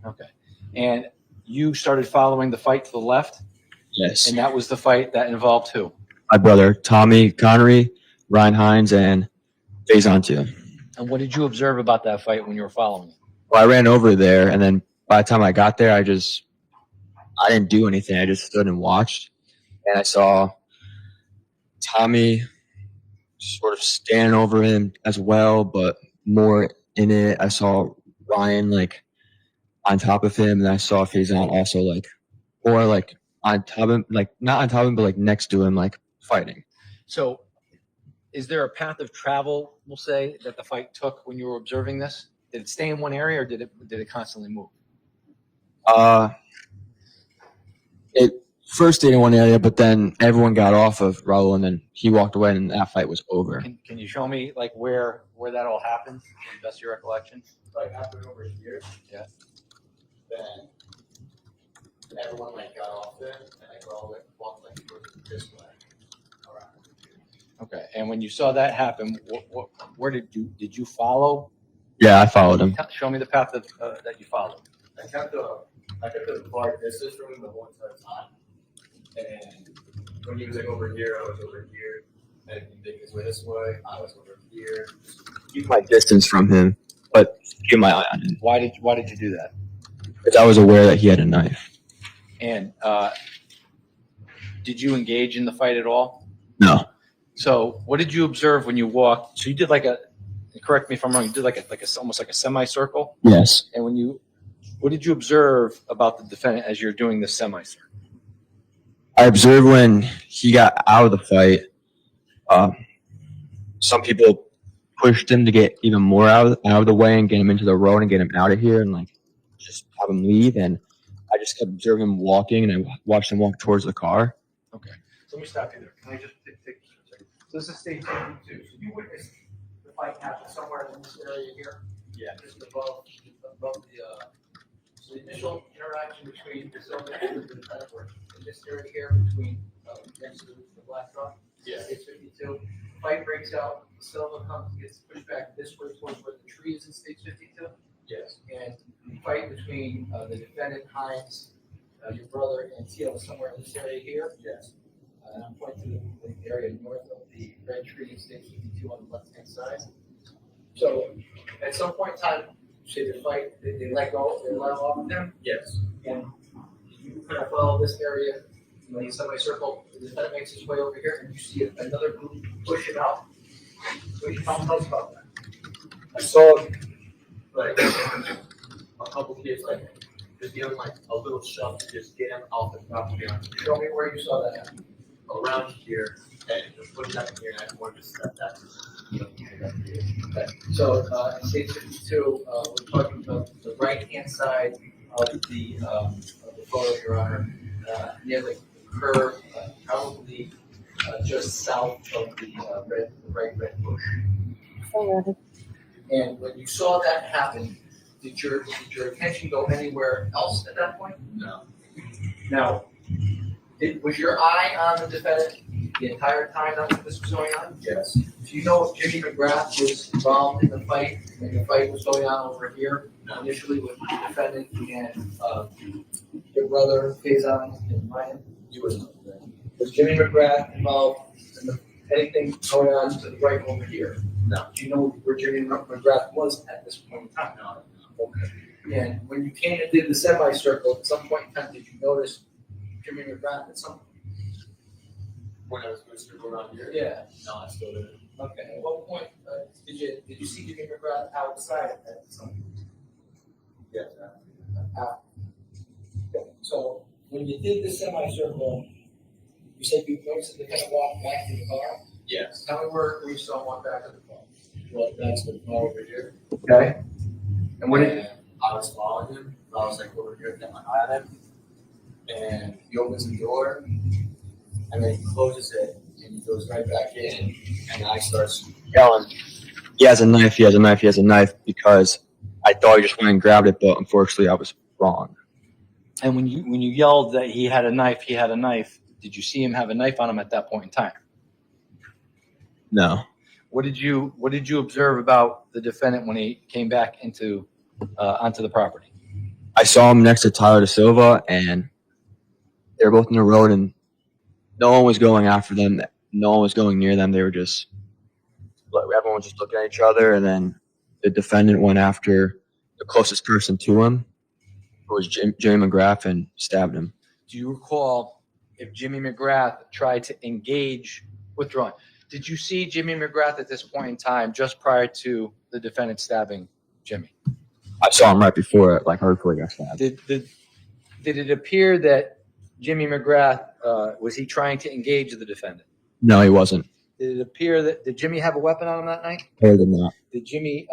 Okay. And you started following the fight to the left, Yes. and that was the fight that involved who? My brother, Charlie Connery, Ryan Hines, and Faison Teal. And what did you observe about that fight when you were following it? Well, I ran over there, and then by the time I got there, I didn't do anything. I just stood and watched, and I saw Tommy sort of standing over him as well, but more in it. I saw Ryan like on top of him, and I saw Faison also like more like on top of him, like not on top of him, but like next to him, like fighting. So is there a path of travel, we'll say, that the fight took when you were observing this? Did it stay in one area, or did it constantly move? It first stayed in one area, but then everyone got off of Raul, and then he walked away, and that fight was over. Can you show me like where that all happened? To the best of your recollection. Like happened over here. Yeah. Then everyone like got off there, and I walked like towards this way. Around. Okay. And when you saw that happen, where did you follow? Yeah, I followed him. Show me the path that you followed. I kept the far distance from him the whole entire time. And when he was like over here, I was over here. And he made his way this way, I was over here. Keep my distance from him, but keep my eye on him. Why did you do that? Because I was aware that he had a knife. And did you engage in the fight at all? No. So what did you observe when you walked? So you did correct me if I'm wrong, you did almost like a semicircle? Yes. And what did you observe about the defendant as you're doing this semicircle? I observed when he got out of the fight, some people pushed him to get even more out of the way and get him into the road and get him out of here and like just have him leave. And I just kept observing him walking, and I watched him walk towards the car. Okay. So let me stop you there. Can I just take a second? So this is stage 52. So you witnessed the fight happen somewhere in this area here? Yeah, just above the. So the initial interaction between DaSilva and the defendant were in this area here between next to the black truck. Yeah. Stage 52. Fight breaks out. DaSilva gets pushed back this way towards where the tree is in stage 52. Yes. And the fight between the defendant, Hines, your brother, and Teal is somewhere in this area here. Yes. And I'm pointing to the area north of the red tree in stage 52 on the left-hand side. So at some point in time, say the fight, they let go, they let off of them? Yes. And you kind of follow this area, you semicircle, the defendant makes his way over here, and you see another group push him out. What do you tell us about that? I saw like a couple kids like just give him like a little shove to just get him off the property. Show me where you saw that happen. Around here, and just put it up here, and I wanted to step that. Okay. So in stage 52, we're talking about the right-hand side of the photo, Your Honor. Near the curve, probably just south of the right red bush. So, And when you saw that happen, Did your attention go anywhere else at that point? No. Now, was your eye on the defendant the entire time that this was going on? Yes. Do you know if Jimmy McGrath was involved in the fight, and the fight was going on over here initially with the defendant and your brother, Faison, and Ryan? He was not there. Was Jimmy McGrath involved in anything going on to the right over here? No. Do you know where Jimmy McGrath was at this point in time? No. Okay. And when you came and did the semicircle, at some point in time, did you notice Jimmy McGrath at some point? When I was going to circle around here? Yeah. No, I still didn't. Okay. At what point did you see Jimmy McGrath outside at some point? Yeah. Okay. So when you did the semicircle, you said you noticed that they kind of walked back to the car. Yes. Tell me where you saw him walk back to the car. Well, that's the car over here. Okay. And when did And I was following him. I was like over here, got my eye on him. And he opens the door, and then he closes it, and he goes right back in, and I start Yelling, he has a knife, he has a knife, he has a knife, because I thought he just went and grabbed it, but unfortunately I was wrong. And when you yelled that he had a knife, did you see him have a knife on him at that point in time? No. What did you observe about the defendant when he came back onto the property? I saw him next to Tyler DaSilva, and they were both in the road, and no one was going after them. No one was going near them. They were just, everyone was just looking at each other, and then the defendant went after the closest person to him, who was Jimmy McGrath, and stabbed him. Do you recall if Jimmy McGrath tried to engage withdrawing? Did you see Jimmy McGrath at this point in time, just prior to the defendant stabbing Jimmy? I saw him right before, like, right before he got stabbed. Did it appear that Jimmy McGrath, was he trying to engage the defendant? No, he wasn't. Did it appear did Jimmy have a weapon on him that night? Better than that. Did Jimmy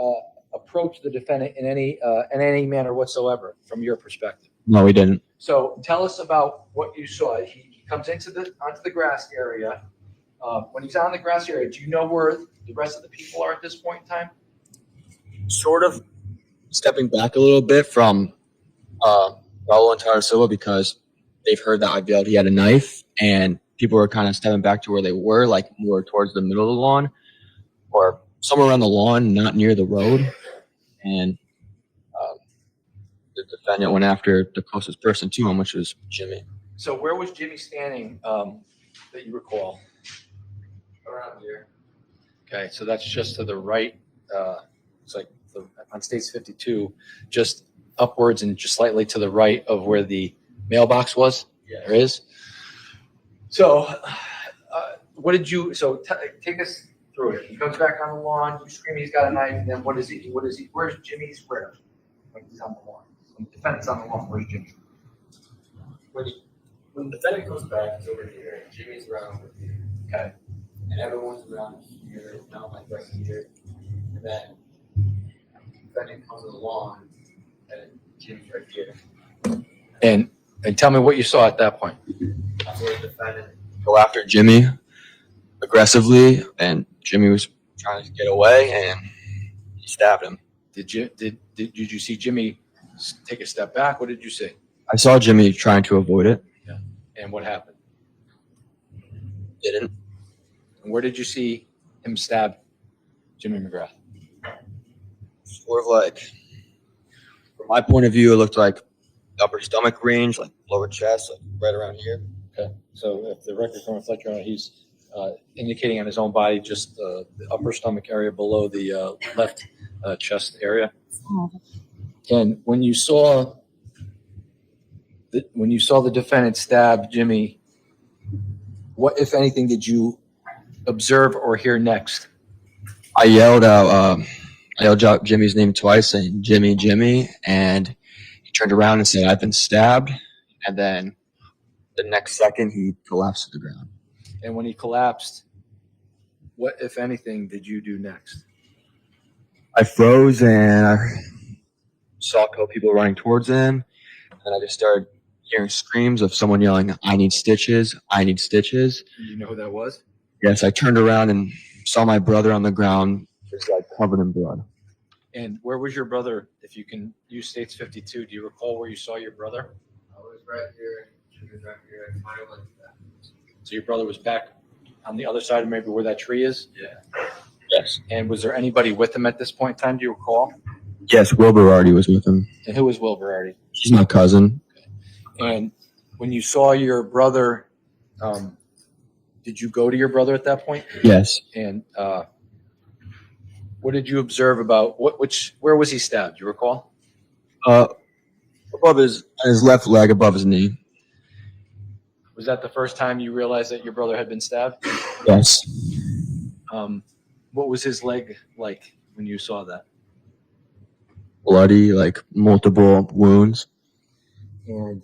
approach the defendant in any manner whatsoever, from your perspective? No, he didn't. So tell us about what you saw. He comes onto the grass area. When he's on the grass area, do you know where the rest of the people are at this point in time? Sort of stepping back a little bit from Raul and Tyler Silva, because they've heard that I've yelled he had a knife, and people were kind of stepping back to where they were, like more towards the middle of the lawn, or somewhere around the lawn, not near the road. And the defendant went after the closest person to him, which was Jimmy. So where was Jimmy standing that you recall? around here? Okay, so that's just to the right. It's like on States 52, just upwards and just slightly to the right of where the mailbox was. Yeah. There is. So, what did you? So take us through it. He comes back on the lawn. You scream he's got a knife, and then what is he? Where's Jimmy's where? When he's on the lawn. When the defendant's on the lawn, where's Jimmy? When the defendant comes back, he's over here. Jimmy's around over here. Okay. And everyone's around here, not like right here. And then the defendant comes on the lawn, and Jimmy's right here. And tell me what you saw at that point. I saw the defendant. Go after Jimmy aggressively, and Jimmy was trying to get away, and he stabbed him. Did you see Jimmy take a step back? What did you see? I saw Jimmy trying to avoid it. And what happened? Didn't. And where did you see him stab Jimmy McGrath? Sort of like, from my point of view, it looked like upper stomach range, like lower chest, like right around here. Okay. So if the record can reflect on it, he's indicating on his own body just the upper stomach area below the left chest area. And when you saw the defendant stab Jimmy, what, if anything, did you observe or hear next? I yelled out Jimmy's name twice, saying Jimmy, Jimmy, and he turned around and said, "I've been stabbed." And then the next second, he collapsed to the ground. And when he collapsed, what, if anything, did you do next? I froze, and I saw a couple people running towards him, and I just started hearing screams of someone yelling, "I need stitches, I need stitches." Do you know who that was? Yes, I turned around and saw my brother on the ground, just like covered in blood. And where was your brother? If you can use States 52, do you recall where you saw your brother? I was right here, she was right here, and mine was back. So your brother was back on the other side of maybe where that tree is? Yeah. Yes. And was there anybody with him at this point in time? Do you recall? Yes, Wilbur already was with him. And who was Wilbur Artie? She's my cousin. And when you saw your brother, did you go to your brother at that point? Yes. And what did you observe about where was he stabbed? Do you recall? Above his left leg, above his knee. Was that the first time you realized that your brother had been stabbed? Yes. What was his leg like when you saw that? Bloody, like multiple wounds. And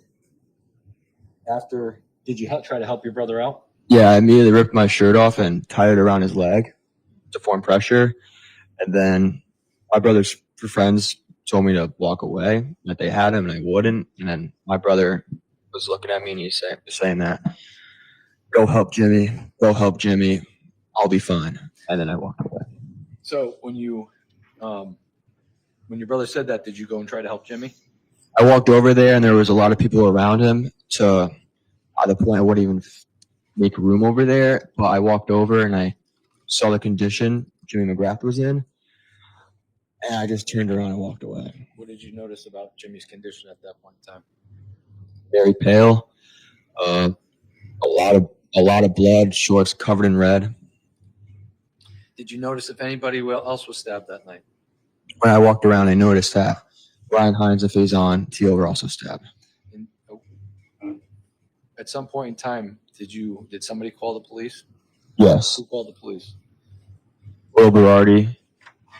after, did you try to help your brother out? Yeah, I immediately ripped my shirt off and tied it around his leg to form pressure. And then my brother's friends told me to walk away, that they had him, and I wouldn't. And then my brother was looking at me and he's saying that, go help Jimmy, I'll be fine. And then I walked away. So when your brother said that, did you go and try to help Jimmy? I walked over there and there was a lot of people around him to the point I wouldn't even make room over there. But I walked over and I saw the condition Jimmy McGrath was in. And I just turned around and walked away. What did you notice about Jimmy's condition at that point in time? Very pale. A lot of blood, shorts covered in red. Did you notice if anybody else was stabbed that night? When I walked around, I noticed that Ryan Hines and Faison Teal were also stabbed. And, at some point in time, did somebody call the police? Yes. Who called the police? Wilbur Artie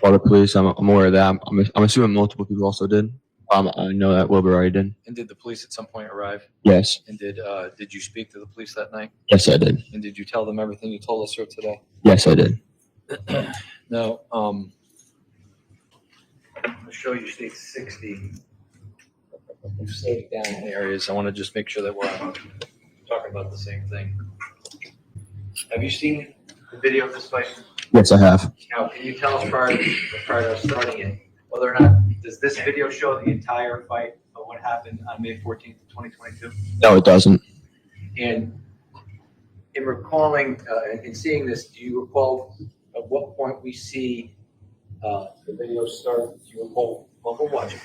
called the police. I'm aware of that. I'm assuming multiple people also did. I know that Wilbur Artie did. And did the police at some point arrive? Yes. And did you speak to the police that night? Yes, I did. And did you tell them everything you told us here today? Yes, I did. Now, I'll show you state 60. We've saved down areas. I want to just make sure that we're talking about the same thing. Have you seen the video of this fight? Yes, I have. Now, can you tell us prior to starting it, whether or not, does this video show the entire fight of what happened on May 14th, 2022? No, it doesn't. And in recalling, in seeing this, do you recall at what point we see the video start? Do you recall? Well, we'll watch it.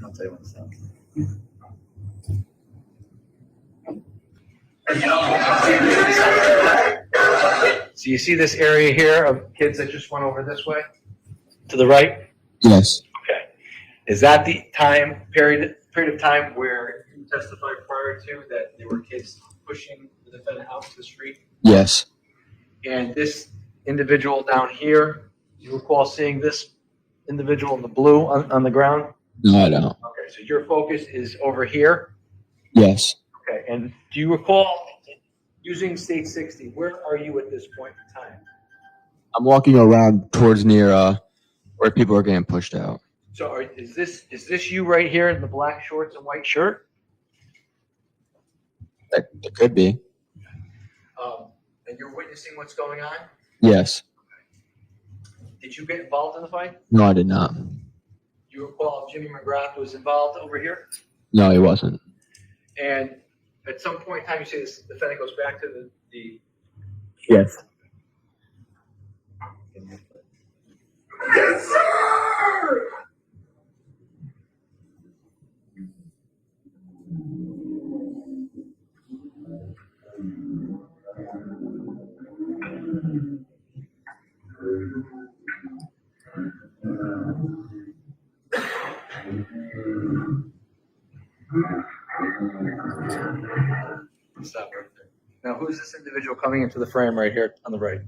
I'll tell you when it's done. So you see this area here of kids that just went over this way to the right? Yes. Okay. Is that the period of time where you testified prior to that there were kids pushing the defendant out to the street? Yes. And this individual down here, do you recall seeing this individual in the blue on the ground? No, I don't. Okay, so your focus is over here. Yes. Okay, and do you recall using state 60? Where are you at this point in time? I'm walking around towards near where people are getting pushed out. So is this you right here in the black shorts and white shirt? That could be. And you're witnessing what's going on? Yes. Did you get involved in the fight? No, I did not. Do you recall if Jimmy McGrath was involved over here? No, he wasn't. And at some point in time, you say this defendant goes back to the Yes. Yes, sir! Stop right there. Now, who's this individual coming into the frame right here on the right?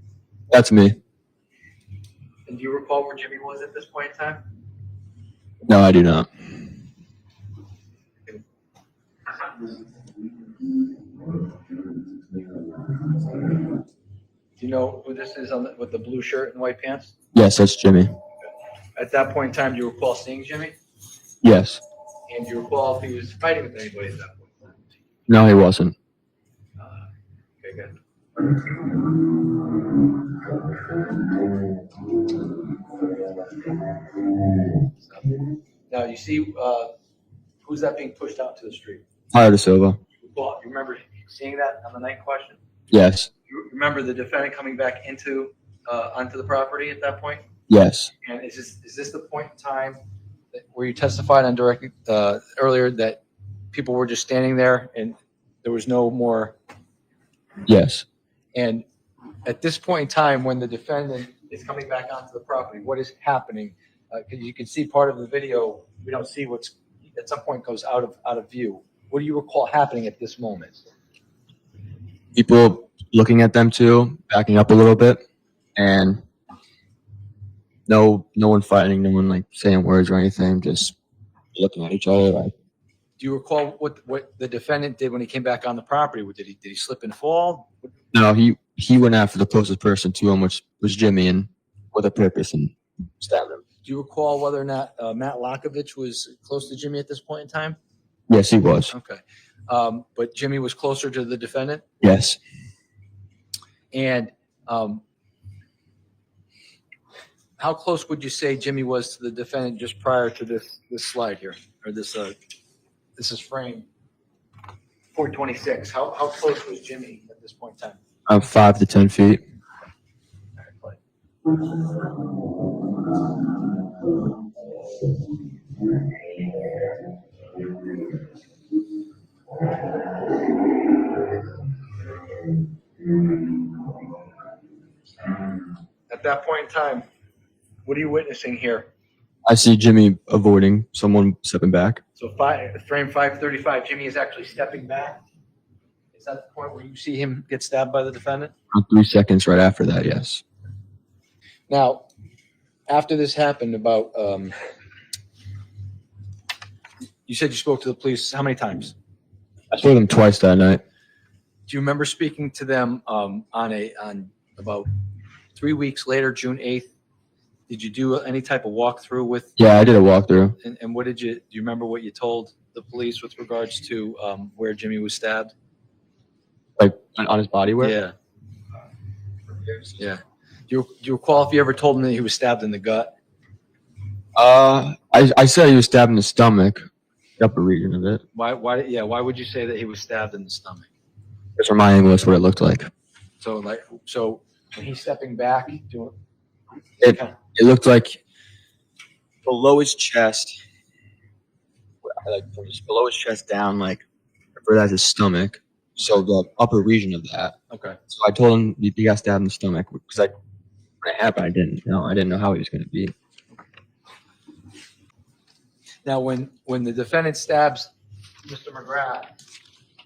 That's me. And do you recall where Jimmy was at this point in time? No, I do not. Do you know who this is with the blue shirt and white pants? Yes, that's Jimmy. At that point in time, do you recall seeing Jimmy? Yes. And do you recall if he was fighting with anybody at that point in time? No, he wasn't. Okay, good. Now, you see, who's that being pushed out to the street? Tyler DaSilva. Well, you remember seeing that on the night question? Yes. You remember the defendant coming back onto the property at that point? Yes. And is this the point in time where you testified on direct earlier that people were just standing there and there was no more? Yes. And at this point in time, when the defendant is coming back onto the property, what is happening? Because you can see part of the video, we don't see what's at some point goes out of view. What do you recall happening at this moment? People looking at them too, backing up a little bit, and no one fighting, no one like saying words or anything, just looking at each other. Like, Do you recall what the defendant did when he came back on the property? Did he slip and fall? no, he went after the closest person to him, which was Jimmy, and with a purpose, and stabbed him. Do you recall whether or not Matt Lockovich was close to Jimmy at this point in time? Yes, he was. Okay. But Jimmy was closer to the defendant? Yes. And how close would you say Jimmy was to the defendant just prior to this slide here? Or this is frame 426. How close was Jimmy at this point in time? 5 to 10 feet. At that point in time, what are you witnessing here? I see Jimmy avoiding someone stepping back. So frame 535, Jimmy is actually stepping back. Is that the point where you see him get stabbed by the defendant? 3 seconds right after that, yes. Now, after this happened, about you said you spoke to the police how many times? I saw them twice that night. Do you remember speaking to them on about 3 weeks later, June 8th? Did you do any type of walkthrough with? Yeah, I did a walkthrough. And what did do you remember what you told the police with regards to where Jimmy was stabbed? Like on his body wear? Yeah. Yeah. Do you recall if you ever told him that he was stabbed in the gut? I said he was stabbed in the stomach, the upper region of it. Why why would you say that he was stabbed in the stomach? Just reminding us what it looked like. So when he's stepping back, It looked like below his chest, like from just below his chest down, like for that's his stomach. So the upper region of that. okay. So I told him he got stabbed in the stomach because when it happened, I didn't know how he was going to be. Now, when the defendant stabs Mr. McGrath,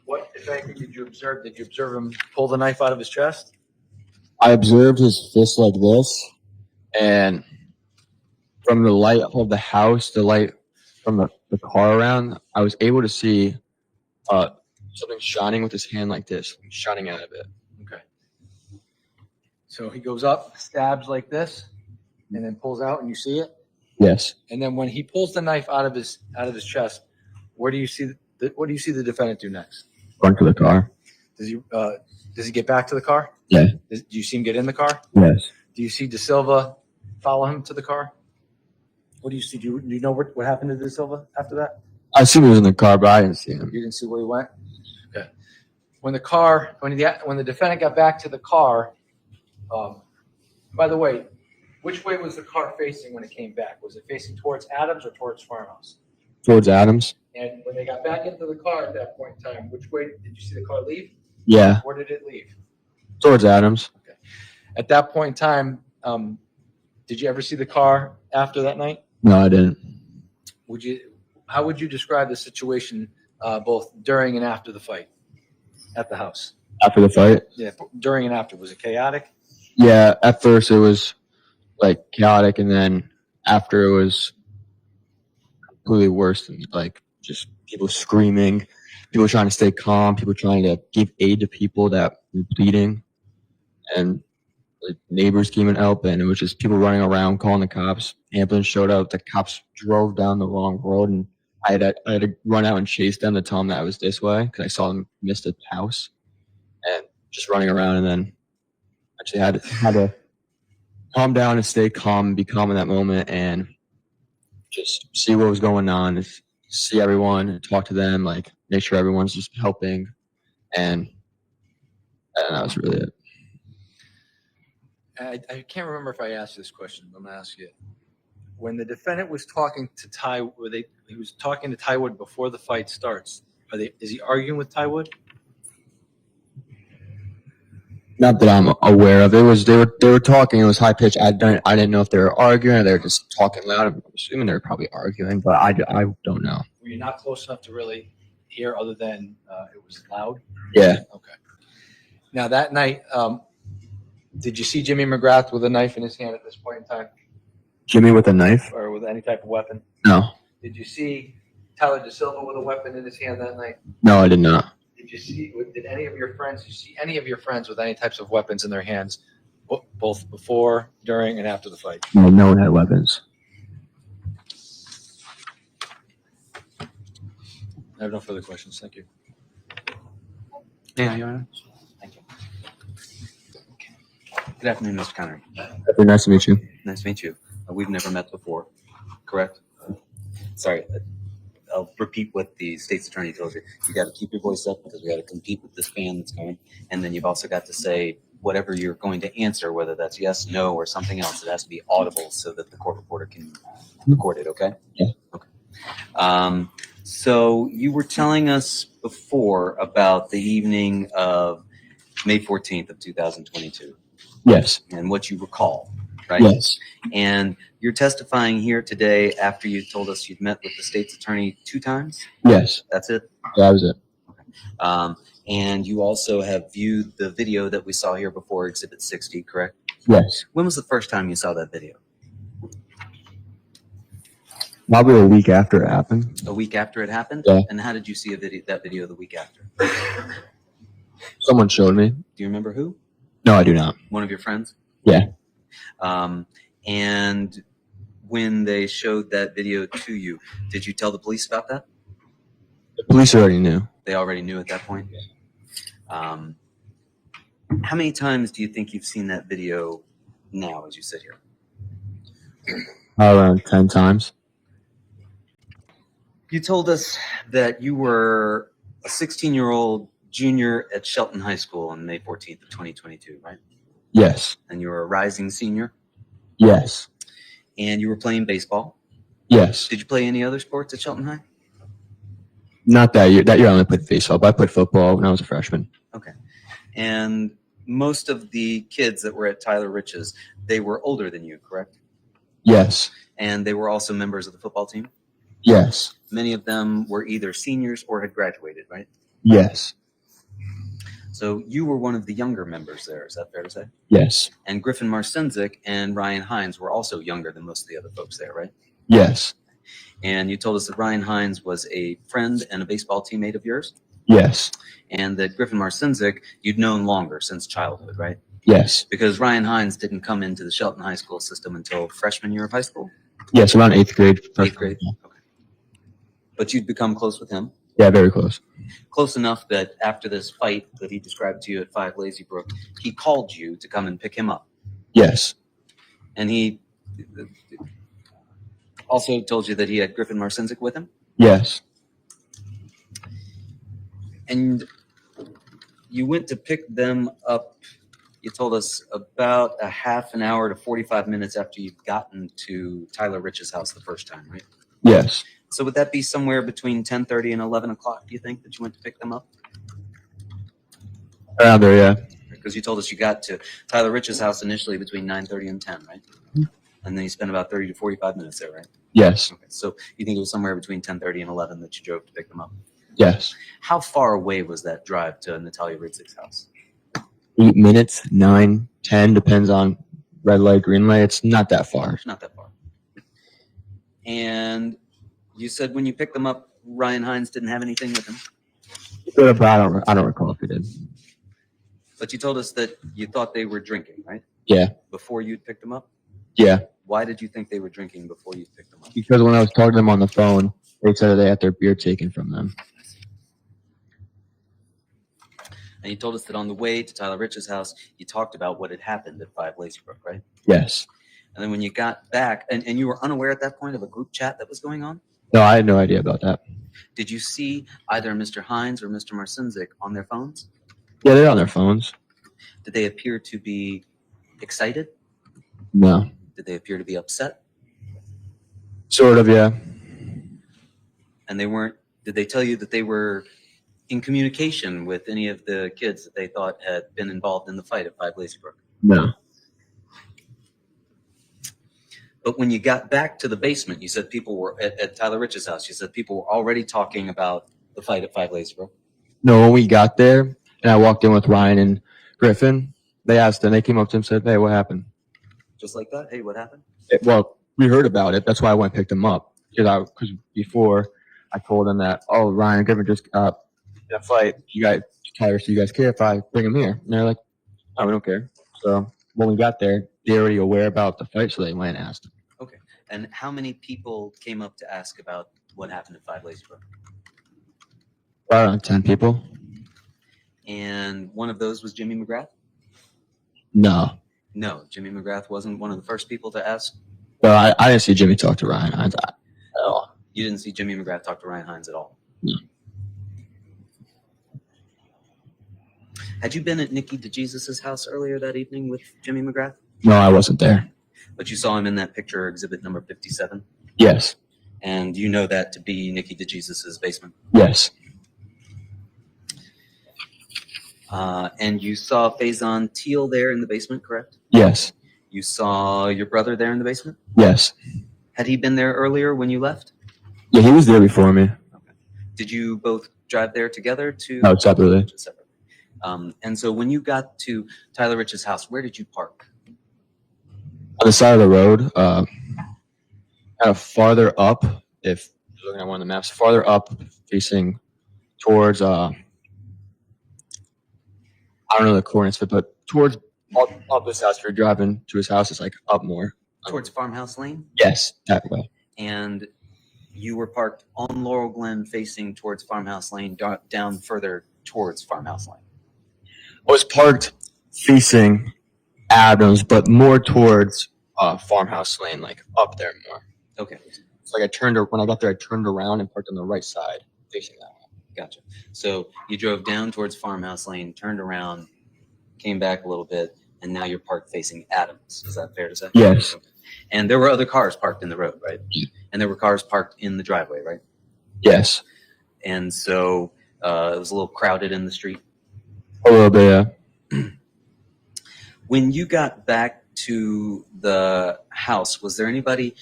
what, if anything, did you observe? Did you observe him pull the knife out of his chest? I observed his fist like this, and from the light of the house, the light from the car around, I was able to see something shining with his hand like this, shining out of it. Okay. So he goes up, stabs like this, and then pulls out, and you see it. Yes. And then when he pulls the knife out of his chest, what do you see the defendant do next? Run to the car. Does he get back to the car? Yeah. Do you see him get in the car? Yes. Do you see DaSilva follow him to the car? What do you see? Do you know what happened to DaSilva after that? I assume he was in the car, but I didn't see him. You didn't see where he went? Okay. When the defendant got back to the car, by the way, which way was the car facing when it came back? Was it facing towards Adams or towards Farmhouse? Towards Adams. And when they got back into the car at that point in time, which way did you see the car leave? Yeah. Where did it leave? Towards Adams. Okay. At that point in time, did you ever see the car after that night? No, I didn't. How would you describe the situation both during and after the fight at the house? After the fight? Yeah, during and after. Was it chaotic? Yeah, at first it was like chaotic, and then after it was completely worse than like just people screaming, people trying to stay calm, people trying to give aid to people that were bleeding, and the neighbors came and helped, and it was just people running around calling the cops. Ambulance showed up, the cops drove down the wrong road, and I had to run out and chase them to tell them that it was this way because I saw them miss the house, and just running around, and then actually had to calm down and stay calm and be calm in that moment and just see what was going on, see everyone and talk to them, like make sure everyone's just helping. And that was really it. I can't remember if I asked this question, but I'm gonna ask you. When the defendant was talking to he was talking to Tywood before the fight starts. Is he arguing with Tywood? Not that I'm aware of. They were talking. It was high pitched. I didn't know if they were arguing or they were just talking loud. I'm assuming they were probably arguing, but I don't know. Were you not close enough to really hear, other than it was loud? Yeah. Okay. Now that night, did you see Jimmy McGrath with a knife in his hand at this point in time, Jimmy with a knife? or with any type of weapon? No. Did you see Tyler DaSilva with a weapon in his hand that night? No, I did not. Did any of your friends? You see any of your friends with any types of weapons in their hands, both before, during, and after the fight? No one had weapons. I have no further questions. Thank you. Yeah, Your Honor. Thank you. Good afternoon, Mr. Connery. Very nice to meet you. Nice to meet you. We've never met before, correct? Sorry, I'll repeat what the state's attorney told you. You got to keep your voice up because we got to compete with this fan that's going. And then you've also got to say whatever you're going to answer, whether that's yes, no, or something else. It has to be audible so that the court reporter can record it, okay? Yeah. Okay. So you were telling us before about the evening of May 14th of 2022 Yes. and what you recall, right? Yes. And you're testifying here today after you told us you'd met with the state's attorney 2 times? Yes. That's it? That was it. And you also have viewed the video that we saw here before, Exhibit 60, correct? Yes. When was the first time you saw that video? Probably a week after it happened. A week after it happened? Yeah. And how did you see that video the week after? Someone showed me. Do you remember who? No, I do not. One of your friends? Yeah. And when they showed that video to you, did you tell the police about that? The police already knew. They already knew at that point? How many times do you think you've seen that video now as you sit here? Around 10 times. You told us that you were a 16-year-old junior at Shelton High School on May 14th of 2022, right? Yes. And you were a rising senior? Yes. And you were playing baseball? Yes. Did you play any other sports at Shelton High? Not that year. That year I only played baseball, but I played football when I was a freshman. Okay. And most of the kids that were at Tyler Rich's, they were older than you, correct? Yes. And they were also members of the football team? Yes. Many of them were either seniors or had graduated, right? Yes. So you were one of the younger members there, is that fair to say? Yes. And Griffin Marcinzik and Ryan Hines were also younger than most of the other folks there, right? Yes. And you told us that Ryan Hines was a friend and a baseball teammate of yours? Yes. And that Griffin Marcinzik you'd known longer, since childhood, right? Yes. Because Ryan Hines didn't come into the Shelton High School system until freshman year of high school? Yes, around 8th grade. 8th grade? Okay. But you'd become close with him? Yeah, very close. Close enough that after this fight that he described to you at 5 Lazy Brook, he called you to come and pick him up. Yes. And he also told you that he had Griffin Marcinzik with him? Yes. And you went to pick them up, you told us, about a half an hour to 45 minutes after you'd gotten to Tyler Rich's house the first time, right? Yes. So would that be somewhere between 10:30 and 11 o'clock, do you think, that you went to pick them up? Around there, yeah. Because you told us you got to Tyler Rich's house initially between 9:30 and 10, right? And then you spent about 30 to 45 minutes there, right? Yes. Okay, so you think it was somewhere between 10:30 and 11 that you drove to pick them up? Yes. How far away was that drive to Natalia Ritzik's house? 8 minutes, 9, 10, depends on red light, green light. It's not that far. Not that far. And you said when you picked them up, Ryan Hines didn't have anything with him. But I don't recall if he did. But you told us that you thought they were drinking, right? Yeah. Before you'd picked them up? Yeah. Why did you think they were drinking before you picked them up? Because when I was talking to them on the phone, they said that they had their beer taken from them. And you told us that on the way to Tyler Rich's house, you talked about what had happened at 5 Lazybrook, right? Yes. And then when you got back, and you were unaware at that point of a group chat that was going on? No, I had no idea about that. Did you see either Mr. Hines or Mr. Marcinzik on their phones? Yeah, they're on their phones. Did they appear to be excited? No. Did they appear to be upset? Sort of, yeah. And they weren't, did they tell you that they were in communication with any of the kids that they thought had been involved in the fight at 5 Lazybrook? No. But when you got back to the basement, you said people were at Tyler Rich's house. You said people were already talking about the fight at 5 Lazybrook. No, when we got there and I walked in with Ryan and Griffin, they asked and they came up to him and said, "Hey, what happened?" Just like that? Hey, what happened? Well, we heard about it. That's why I went and picked him up. Because before I told them that, oh, Ryan and Griffin just got in a fight. Tyler, do you guys care if I bring him here? And they're like, "Oh, we don't care." So when we got there, they're already aware about the fight, so they went and asked. Okay. And how many people came up to ask about what happened at 5 Lazybrook? Around 10 people. And one of those was Jimmy McGrath? No. No, Jimmy McGrath wasn't one of the first people to ask. Well, I didn't see Jimmy talk to Ryan Hines at all. You didn't see Jimmy McGrath talk to Ryan Hines at all? No. Had you been at Nikki DeJesus's house earlier that evening with Jimmy McGrath? No, I wasn't there. But you saw him in that picture, exhibit number 57? Yes. And you know that to be Nikki DeJesus's basement? Yes. And you saw Faison Teal there in the basement, correct? Yes. You saw your brother there in the basement? Yes. Had he been there earlier when you left? Yeah, he was there before me. Okay. Did you both drive there together to? No, separately. Separately. And so when you got to Tyler Rich's house, where did you park? On the side of the road, kind of farther up, if you're looking at one of the maps, farther up facing towards, I don't know the coordinates, but towards up his house. If you're driving to his house, it's like up more. Towards Farmhouse Lane? Yes, that way. And you were parked on Laurel Glen facing towards Farmhouse Lane, down further towards Farmhouse Lane. I was parked facing Adams, but more towards Farmhouse Lane, like up there more. Okay. It's like when I got there, I turned around and parked on the right side, facing that way. Gotcha. So you drove down towards Farmhouse Lane, turned around, came back a little bit, and now you're parked facing Adams. Is that fair to say? Yes. Okay. And there were other cars parked in the road, right? And there were cars parked in the driveway, right? Yes. And so it was a little crowded in the street. A little bit, yeah. When you got back to the house, was there anybody,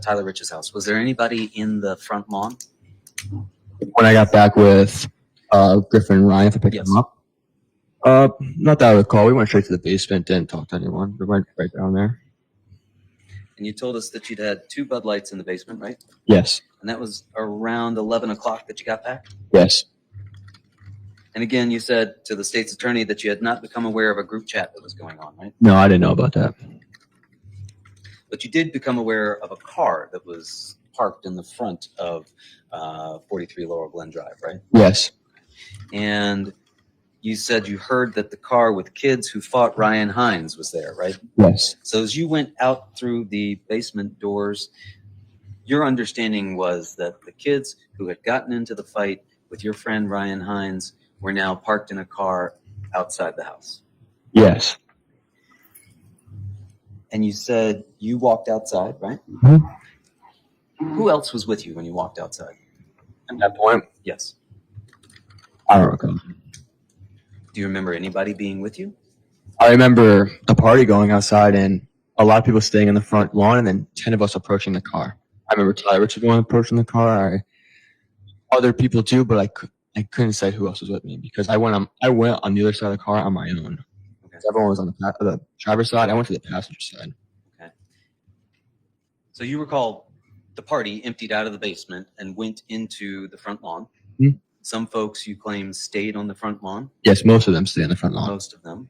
Tyler Rich's house, was there anybody in the front lawn? When I got back with Griffin and Ryan to pick them up. Not that I recall. We went straight to the basement, didn't talk to anyone. We went right down there. And you told us that you'd had 2 Bud Lights in the basement, right? Yes. And that was around 11 o'clock that you got back? Yes. And again, you said to the state's attorney that you had not become aware of a group chat that was going on, right? No, I didn't know about that. But you did become aware of a car that was parked in the front of 43 Laurel Glen Drive, right? Yes. And you said you heard that the car with kids who fought Ryan Hines was there, right? Yes. So as you went out through the basement doors, your understanding was that the kids who had gotten into the fight with your friend Ryan Hines were now parked in a car outside the house. Yes. And you said you walked outside, right? Mm-hmm. Who else was with you when you walked outside? At that point, Yes. I don't recall. Do you remember anybody being with you? I remember the party going outside and a lot of people staying in the front lawn and then 10 of us approaching the car. I remember Tyler Richard going approaching the car. Other people too, but I couldn't say who else was with me because I went on the other side of the car on my own. Okay. Everyone was on the driver's side. I went to the passenger side. Okay. So you recall the party emptied out of the basement and went into the front lawn. Mm-hmm. Some folks you claim stayed on the front lawn. Yes, most of them stay in the front lawn. Most of them.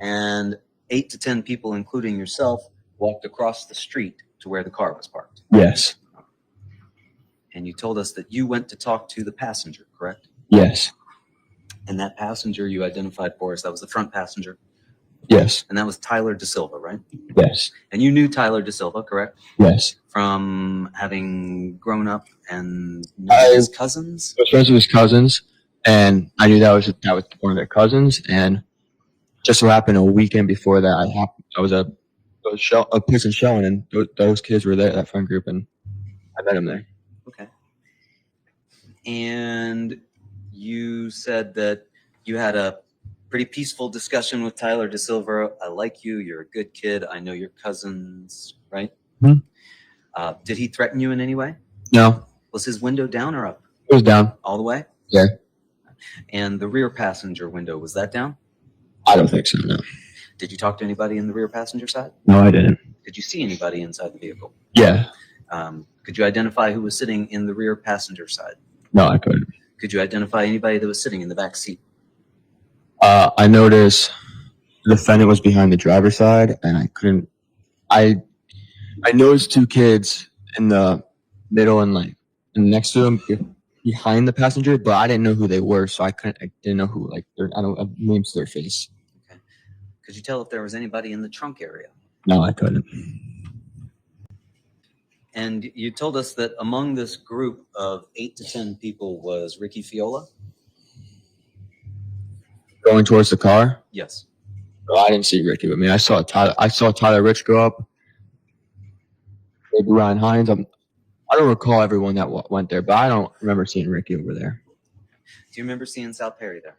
And 8 to 10 people, including yourself, walked across the street to where the car was parked. Yes. And you told us that you went to talk to the passenger, correct? Yes. And that passenger you identified for us, that was the front passenger, Yes. and that was Tyler DaSilva, right? Yes. And you knew Tyler DaSilva, correct? Yes. From having grown up and known I- his cousins? I was friends with his cousins, and I knew that was one of their cousins. And just so happened a weekend before that, I was a place in Shelton, and those kids were there, that friend group, and I met him there. Okay. And you said that you had a pretty peaceful discussion with Tyler DaSilva. I like you. You're a good kid. I know your cousins, right? Hmm. Did he threaten you in any way? No, Was his window down or up? it was down. All the way? Yeah. And the rear passenger window, was that down? I don't think so. No. Did you talk to anybody in the rear passenger side? No, I didn't. Did you see anybody inside the vehicle? Yeah. Could you identify who was sitting in the rear passenger side? No, I couldn't. Could you identify anybody that was sitting in the back seat? I noticed the defendant was behind the driver's side, and I couldn't. I noticed two kids in the middle and next to him behind the passenger, but I didn't know who they were, so I didn't know who I don't have names to their face. Okay. Could you tell if there was anybody in the trunk area? No, I couldn't. And you told us that among this group of 8 to 10 people was Ricky Fiola? Going towards the car. Yes. Well, I didn't see Ricky with me. I saw Tyler Rich go up. Maybe Ryan Hines. I don't recall everyone that went there, but I don't remember seeing Ricky over there. Do you remember seeing Sal Perry there?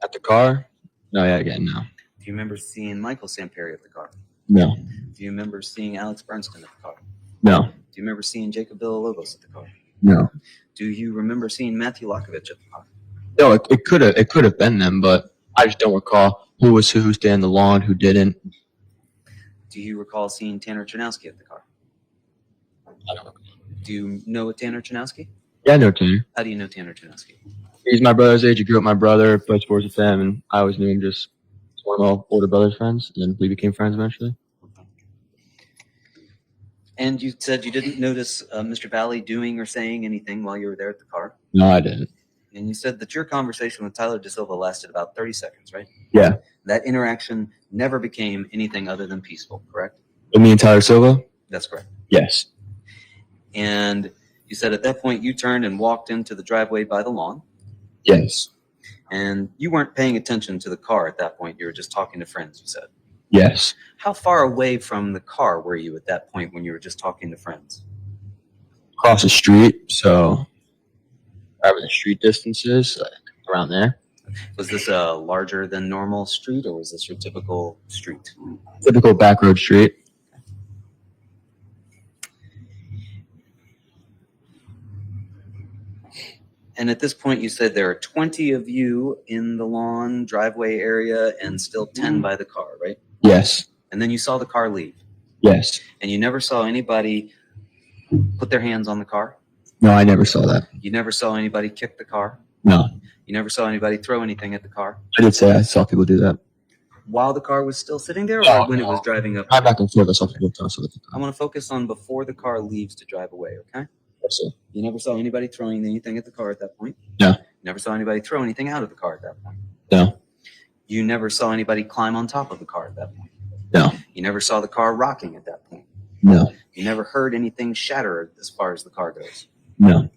At the car? No, yeah, again, no. Do you remember seeing Michael Samperi at the car? No. Do you remember seeing Alex Bernston at the car? No. Do you remember seeing Jacob Villalobos at the car? No. Do you remember seeing Matthew Lakovich at the car? No, it could have been them, but I just don't recall who was who stayed on the lawn, who didn't. Do you recall seeing Tanner Chernowski at the car? I don't know. Do you know Tanner Chernowski? Yeah, I know Tanner. How do you know Tanner Chernowski? He's my brother's age. He grew up with my brother, played sports with him, and I always knew him just as one of my older brother's friends, and then we became friends eventually. And you said you didn't notice Mr. Valle doing or saying anything while you were there at the car? No, I didn't. And you said that your conversation with Tyler DaSilva lasted about 30 seconds, right? Yeah. That interaction never became anything other than peaceful, correct? With me and Tyler Silva? That's correct. Yes. And you said at that point you turned and walked into the driveway by the lawn. Yes. And you weren't paying attention to the car at that point. You were just talking to friends, you said. Yes. How far away from the car were you at that point when you were just talking to friends? Across the street, so whatever the street distance is, around there. Was this a larger than normal street, or was this your typical street? Typical back road street. And at this point, you said there are 20 of you in the lawn driveway area and still 10 by the car, right? Yes. And then you saw the car leave. Yes. And you never saw anybody put their hands on the car? No, I never saw that. You never saw anybody kick the car? No. You never saw anybody throw anything at the car? I did say I saw people do that. While the car was still sitting there, or No, when it no. was driving up? Right back and forth, I saw people toss it. I want to focus on before the car leaves to drive away, okay? Yes, sir. You never saw anybody throwing anything at the car at that point? No. You never saw anybody throw anything out of the car at that point? No. You never saw anybody climb on top of the car at that point? No. You never saw the car rocking at that point? No. You never heard anything shatter as far as the car goes? No.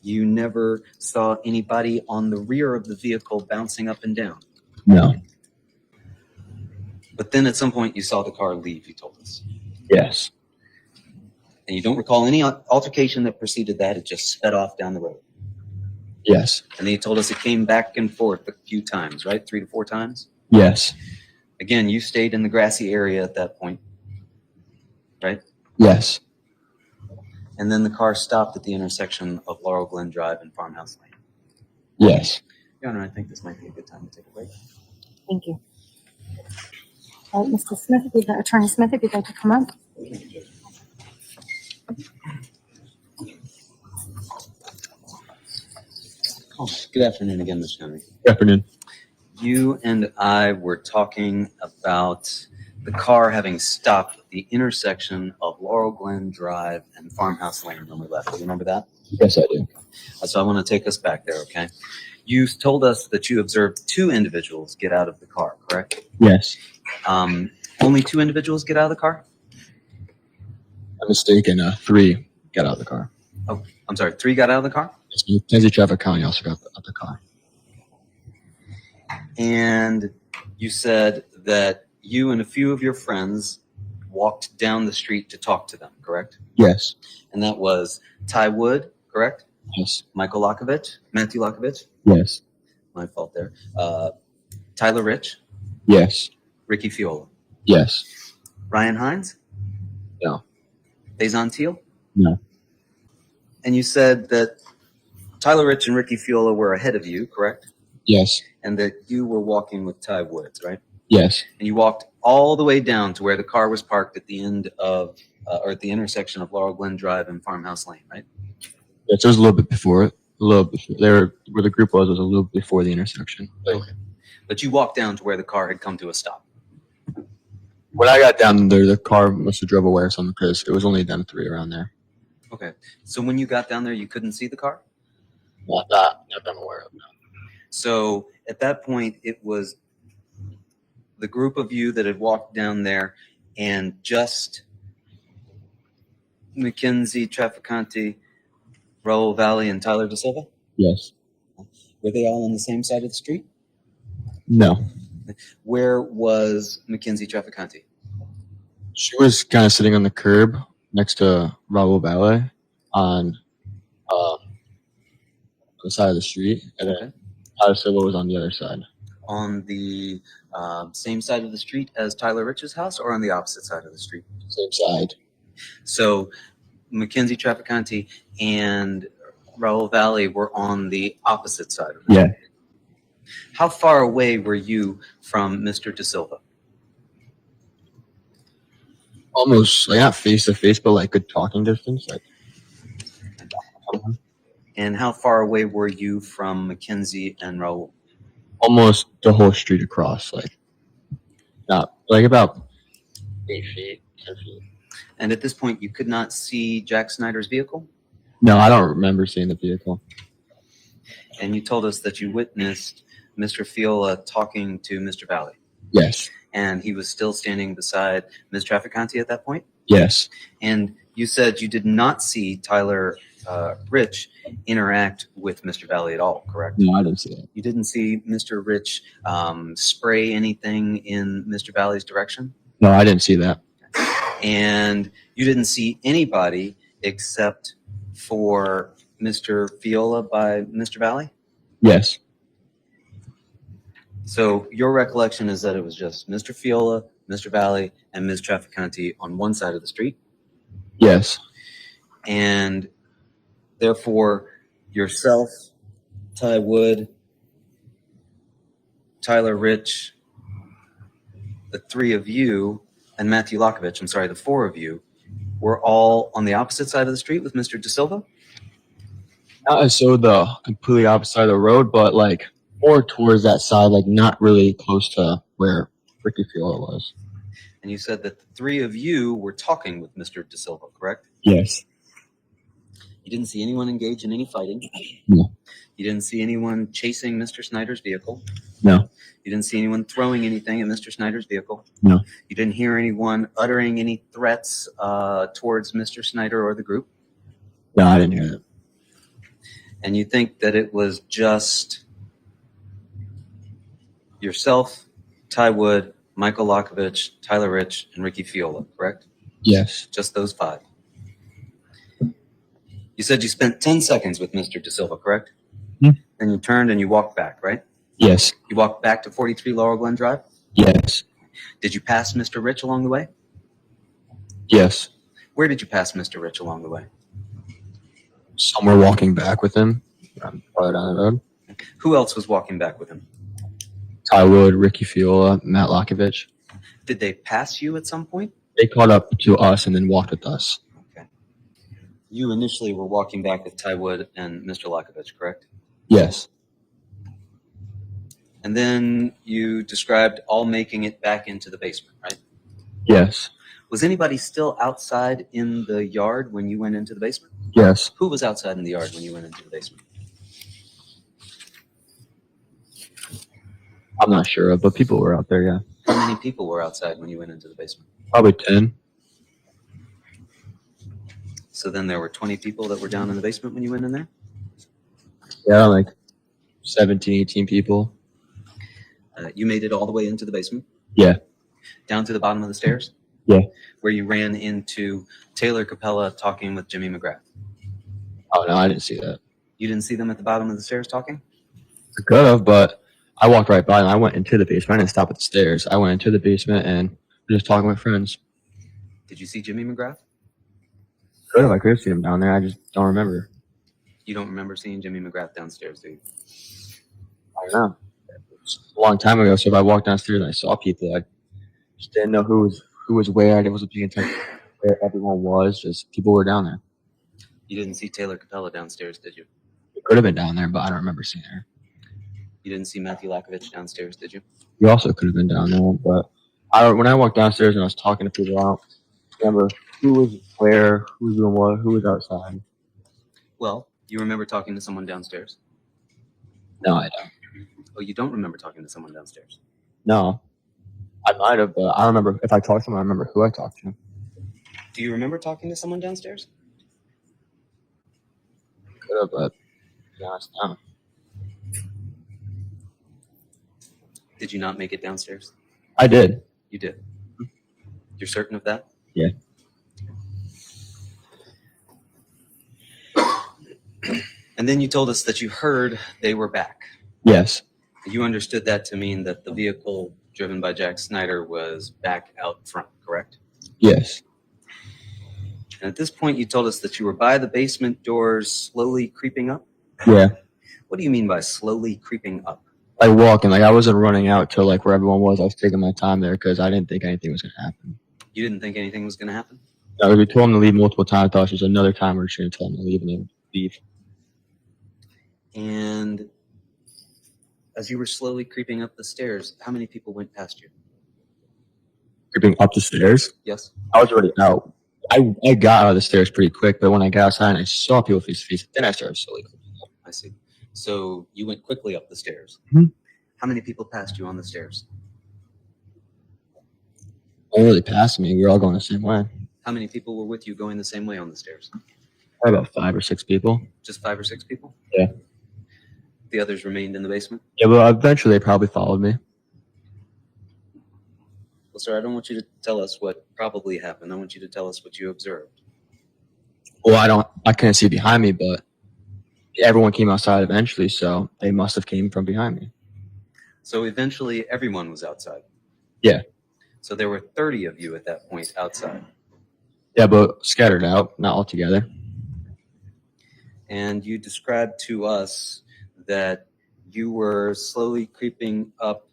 You never saw anybody on the rear of the vehicle bouncing up and down? No. But then at some point you saw the car leave, you told us. Yes. And you don't recall any altercation that preceded that, it just sped off down the road. Yes. And then you told us it came back and forth a few times, right? 3 to 4 times? Yes. Again, you stayed in the grassy area at that point, right? Yes. And then the car stopped at the intersection of Laurel Glen Drive and Farmhouse Lane. Yes. Your Honor, I think this might be a good time to take a break. Thank you. Mr. Smith, Attorney Smith, if you'd like to come up. Oh, good afternoon again, Mr. Henry. Good afternoon. You and I were talking about the car having stopped at the intersection of Laurel Glen Drive and Farmhouse Lane when we left. Do you remember that? Yes, I do. So I want to take us back there, okay? You told us that you observed two individuals get out of the car, correct? Yes. Only two individuals get out of the car? I'm mistaken. 3 got out of the car. Oh, I'm sorry, 3 got out of the car? Mackenzie Traffic County also got out of the car. And you said that you and a few of your friends walked down the street to talk to them, correct? Yes. And that was Ty Wood, correct? Yes. Michael Lockovich, Matthew Lockovich, Yes. my fault there. Tyler Rich, Yes. Ricky Fiola, Yes. Ryan Hines? No. Faison Teal? No. And you said that Tyler Rich and Ricky Fiola were ahead of you, correct? Yes. And that you were walking with Ty Woods, right? Yes. And you walked all the way down to where the car was parked at the end of, or at the intersection of Laurel Glen Drive and Farmhouse Lane, right? Yes, it was a little bit before it. A little before. There, where the group was a little before the intersection. Okay. But you walked down to where the car had come to a stop. When I got down there, the car must have drove away or something because it was only them 3 around there. Okay. So when you got down there, you couldn't see the car? Not that I'm aware of. No. So at that point, it was the group of you that had walked down there and just Mackenzie Trafficante, Raul Valle, and Tyler DaSilva? Yes. Were they all on the same side of the street? No. Where was Mackenzie Trafficante? She was kind of sitting on the curb next to Raul Valle on the side of the street, and then Tyler Silva was on the other side. On the same side of the street as Tyler Rich's house, or on the opposite side of the street? Same side. So Mackenzie Trafficante and Raul Valle were on the opposite side of the Yeah. street. How far away were you from Mr. DaSilva? Almost, like, not face to face, but like good talking distance. Like, And how far away were you from Mackenzie and Raul? almost the whole street across. Like, not like about 8 feet, 10 feet. And at this point, you could not see Jack Snyder's vehicle? No, I don't remember seeing the vehicle. And you told us that you witnessed Mr. Fiola talking to Mr. Valle. Yes. And he was still standing beside Ms. Trafficante at that point? Yes. And you said you did not see Tyler Rich interact with Mr. Valle at all, correct? No, I didn't see it. You didn't see Mr. Rich spray anything in Mr. Valle's direction? No, I didn't see that. And you didn't see anybody except for Mr. Fiola by Mr. Valle? Yes. So your recollection is that it was just Mr. Fiola, Mr. Valle, and Ms. Trafficante on one side of the street? Yes. And therefore, yourself, Ty Wood, Tyler Rich, the 3 of you, and Matthew Lockovich, I'm sorry, the 4 of you, were all on the opposite side of the street with Mr. DaSilva? Not so the completely opposite side of the road, but like more towards that side, like not really close to where Ricky Fiola was. And you said that the 3 of you were talking with Mr. DaSilva, correct? Yes. You didn't see anyone engage in any fighting? No. You didn't see anyone chasing Mr. Snyder's vehicle? No. You didn't see anyone throwing anything at Mr. Snyder's vehicle? No. You didn't hear anyone uttering any threats towards Mr. Snyder or the group? No, I didn't hear that. And you think that it was just yourself, Ty Wood, Michael Lockovich, Tyler Rich, and Ricky Fiola, correct? Yes. Just those 5. You said you spent 10 seconds with Mr. DaSilva, correct? Mm-hmm. Then you turned and you walked back, right? Yes. You walked back to 43 Laurel Glen Drive? Yes. Did you pass Mr. Rich along the way? Yes. Where did you pass Mr. Rich along the way? Somewhere walking back with him, farther down the road. Who else was walking back with him? Ty Wood, Ricky Fiola, Matt Lockovich. Did they pass you at some point? They caught up to us and then walked with us. Okay. You initially were walking back with Ty Wood and Mr. Lockovich, correct? Yes. And then you described all making it back into the basement, right? Yes. Was anybody still outside in the yard when you went into the basement? Yes. Who was outside in the yard when you went into the basement? I'm not sure of, but people were out there, yeah. How many people were outside when you went into the basement? Probably 10. So then there were 20 people that were down in the basement when you went in there? Yeah, like 17, 18 people. You made it all the way into the basement? Yeah. Down to the bottom of the stairs? Yeah. Where you ran into Taylor Capela talking with Jimmy McGrath? Oh, no, I didn't see that. You didn't see them at the bottom of the stairs talking? I could have, but I walked right by and I went into the basement. I didn't stop at the stairs. I went into the basement and was just talking with friends. Did you see Jimmy McGrath? Could have. I could have seen him down there. I just don't remember. You don't remember seeing Jimmy McGrath downstairs, do you? I don't know. It was a long time ago, so if I walked downstairs and I saw people, I just didn't know who was where. I wasn't paying attention to where everyone was. Just people were down there. You didn't see Taylor Capela downstairs, did you? It could have been down there, but I don't remember seeing her. You didn't see Matthew Lakovich downstairs, did you? You also could have been down there, but when I walked downstairs and I was talking to people, I don't remember who was where, who was doing what, who was outside. Well, you remember talking to someone downstairs? No, I don't. Oh, you don't remember talking to someone downstairs? No. I might have, but I don't remember. If I talked to him, I remember who I talked to. Do you remember talking to someone downstairs? Could have, but to be honest, no. Did you not make it downstairs? I did. You did. You're certain of that? Yeah. And then you told us that you heard they were back. Yes. You understood that to mean that the vehicle driven by Jack Snyder was back out front, correct? Yes. And at this point, you told us that you were by the basement doors slowly creeping up? Yeah. What do you mean by slowly creeping up? Like walking, like I wasn't running out to like where everyone was. I was taking my time there because I didn't think anything was going to happen. You didn't think anything was going to happen? No, we told them to leave multiple times. I thought it was another time we were just going to tell them to leave and they would leave. And as you were slowly creeping up the stairs, how many people went past you? Creeping up the stairs? Yes? I was already out. I got out of the stairs pretty quick, but when I got outside and I saw people face to face, then I started slowly creeping up. I see. So you went quickly up the stairs. Mhm. How many people passed you on the stairs? They really passed me. We were all going the same way. How many people were with you going the same way on the stairs? Probably about 5 or 6 people. Just 5 or 6 people? Yeah. The others remained in the basement? Yeah, but eventually they probably followed me. Well, sir, I don't want you to tell us what probably happened. I want you to tell us what you observed. Well, I couldn't see behind me, but everyone came outside eventually, so they must have came from behind me. So eventually everyone was outside? Yeah. So there were 30 of you at that point outside? Yeah, but scattered out, not all together. And you described to us that you were slowly creeping up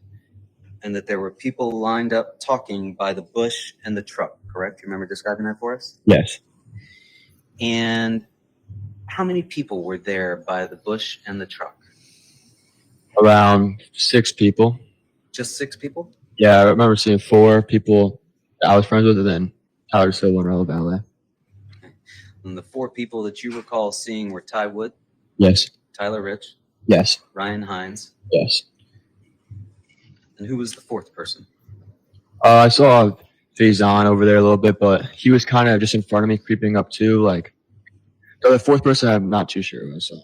and that there were people lined up talking by the bush and the truck, correct? You remember describing that for us? Yes. And how many people were there by the bush and the truck? Around 6 people. Just 6 people? Yeah, I remember seeing 4 people that I was friends with, and then Tyler DaSilva and Raul Valle. And the 4 people that you recall seeing were Ty Wood, Yes. Tyler Rich, Yes. Ryan Hines, Yes. and who was the 4th person? I saw Faison over there a little bit, but he was kind of just in front of me, creeping up too. Like the 4th person, I'm not too sure who I saw.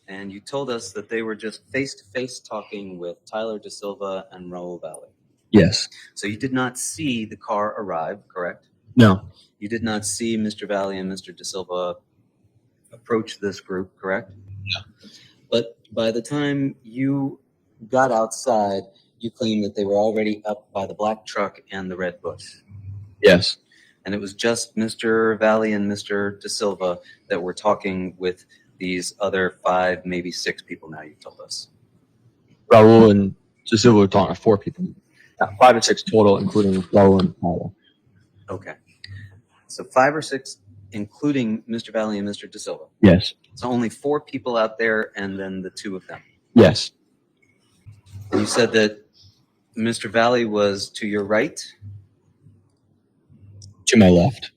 And you told us that they were just face-to-face talking with Tyler DaSilva and Raul Valle. Yes. So you did not see the car arrive, correct? No. You did not see Mr. Valle and Mr. DaSilva approach this group, correct? No. But by the time you got outside, you claimed that they were already up by the black truck and the red bush. Yes. And it was just Mr. Valle and Mr. DaSilva that were talking with these other 5, maybe 6 people now, you told us. Raul and DaSilva were talking to 4 people. 5 and 6 total, including Raul and Tyler. Okay. So 5 or 6, including Mr. Valle and Mr. DaSilva. Yes. So only 4 people out there and then the 2 of them. Yes. And you said that Mr. Valle was to your right? To my left.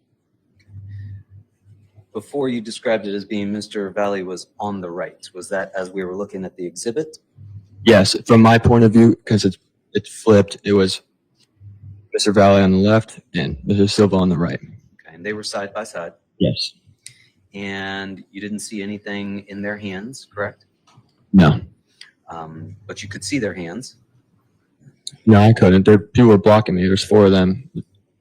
Before you described it as being Mr. Valle was on the right. Was that as we were looking at the exhibit? Yes, from my point of view, because it's flipped, it was Mr. Valle on the left and Mr. Silva on the right. Okay, and they were side by side, Yes. and you didn't see anything in their hands, correct? No. But you could see their hands. No, I couldn't. People were blocking me. There's 4 of them.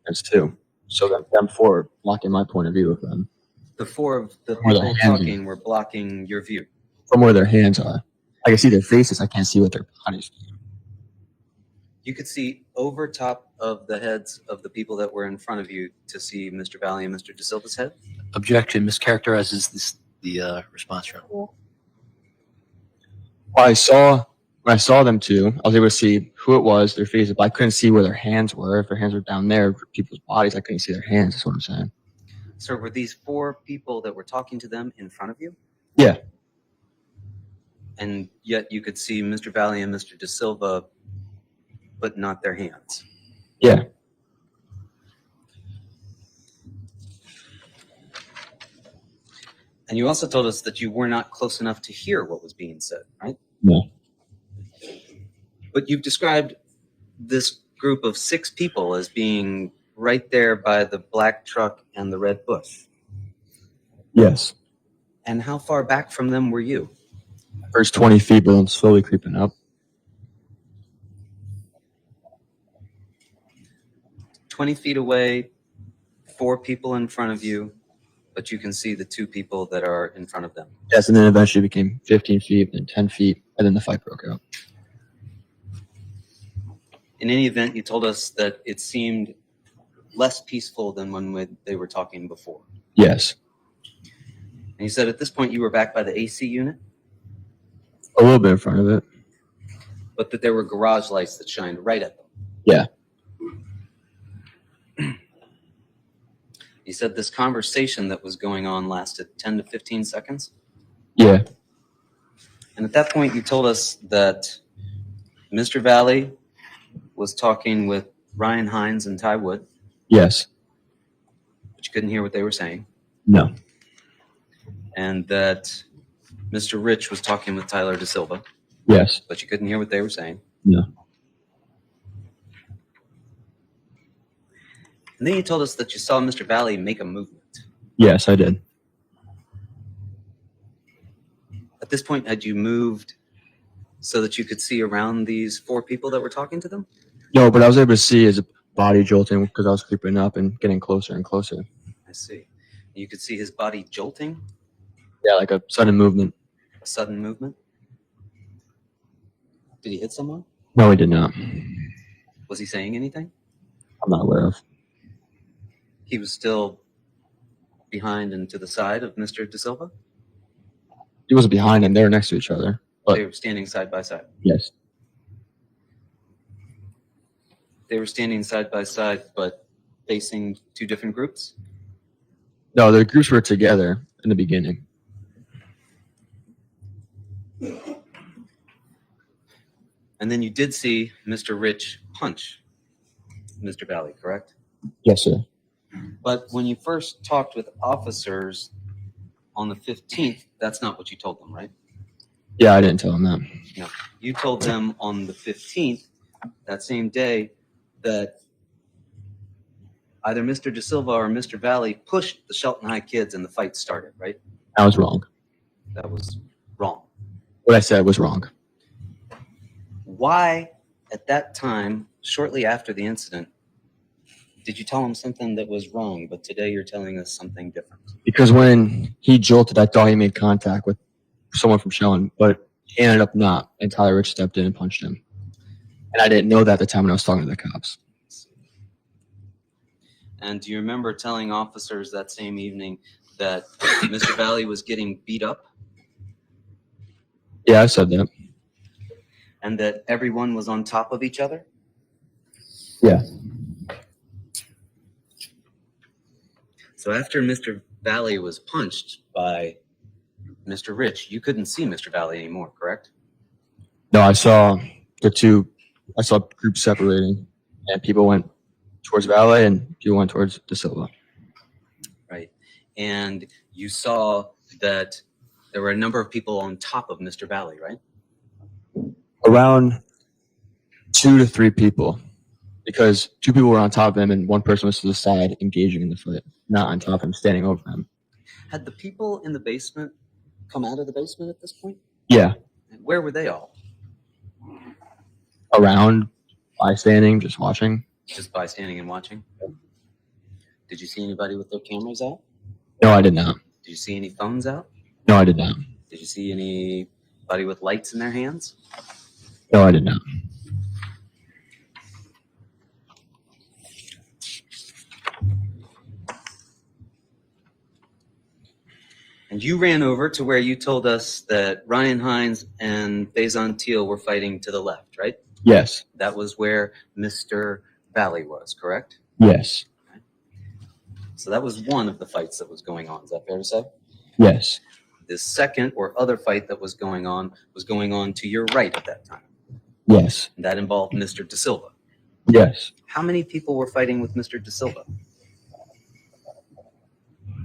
There's 2. So them 4 are blocking my point of view with them. The 4 of the Where their people hands talking were blocking your view. From where their hands are. I can see their faces. I can't see what their bodies are. You could see over top of the heads of the people that were in front of you to see Mr. Valle and Mr. DaSilva's head. Objection, mischaracterizes the response room. When I saw them 2, I was able to see who it was, their faces, but I couldn't see where their hands were. If their hands were down there, for people's bodies, I couldn't see their hands. That's what I'm saying. So were these 4 people that were talking to them in front of you? Yeah. And yet you could see Mr. Valle and Mr. DaSilva, but not their hands. Yeah. And you also told us that you were not close enough to hear what was being said, right? No. But you've described this group of 6 people as being right there by the black truck and the red bush. Yes. And how far back from them were you? First 20 feet, but then slowly creeping up. 20 feet away, 4 people in front of you, but you can see the 2 people that are in front of them. Yes, and then eventually became 15 feet, then 10 feet, and then the fight broke out. In any event, you told us that it seemed less peaceful than when they were talking before. Yes. And you said at this point you were back by the AC unit, A little bit in front of it. but that there were garage lights that shined right at them. Yeah. You said this conversation that was going on lasted 10 to 15 seconds. Yeah. And at that point, you told us that Mr. Valle was talking with Ryan Hines and Ty Wood, Yes. but you couldn't hear what they were saying. No. And that Mr. Rich was talking with Tyler DaSilva, Yes. but you couldn't hear what they were saying. No. And then you told us that you saw Mr. Valle make a movement. Yes, I did. At this point, had you moved so that you could see around these 4 people that were talking to them? No, but I was able to see his body jolting because I was creeping up and getting closer and closer. I see. You could see his body jolting, Yeah, like a sudden movement. a sudden movement. Did he hit someone? No, he did not. Was he saying anything? I'm not aware of. He was still behind and to the side of Mr. DaSilva? He wasn't behind him. They were next to each other. But They were standing side by side. yes. They were standing side by side, but facing 2 different groups? No, the groups were together in the beginning. And then you did see Mr. Rich punch Mr. Valle, correct? Yes, sir. But when you first talked with officers on the 15th, that's not what you told them, right? Yeah, I didn't tell him that. You told them on the 15th, that same day, that either Mr. DaSilva or Mr. Valle pushed the Shelton High kids and the fight started, right? I was wrong. That was wrong. What I said was wrong. Why, at that time, shortly after the incident, did you tell him something that was wrong, but today you're telling us something different? Because when he jolted, I thought he made contact with someone from Shelton, but he ended up not. And Tyler Rich stepped in and punched him. And I didn't know that at the time when I was talking to the cops. And do you remember telling officers that same evening that Mr. Valle was getting beat up Yeah, I said that. and that everyone was on top of each other? Yeah. So after Mr. Valle was punched by Mr. Rich, you couldn't see Mr. Valle anymore, correct? No, I saw groups separating, and people went towards Valle and people went towards DaSilva. Right. And you saw that there were a number of people on top of Mr. Valle, right? Around 2 to 3 people, because 2 people were on top of him and 1 person was to the side engaging in the fight, not on top of him, standing over him. Had the people in the basement come out of the basement at this point? Yeah, And where were they all? around, bystanding, just watching. Just by standing and watching? Did you see anybody with their cameras out? No, I did not. Did you see any phones out? No, I did not. Did you see anybody with lights in their hands? No, I did not. And you ran over to where you told us that Ryan Hines and Faison Teal were fighting to the left, right? Yes. That was where Mr. Valle was, correct? Yes. So that was one of the fights that was going on. Is that fair to say? Yes. The second or other fight that was going on to your right at that time. Yes. And that involved Mr. DaSilva. Yes. How many people were fighting with Mr. DaSilva?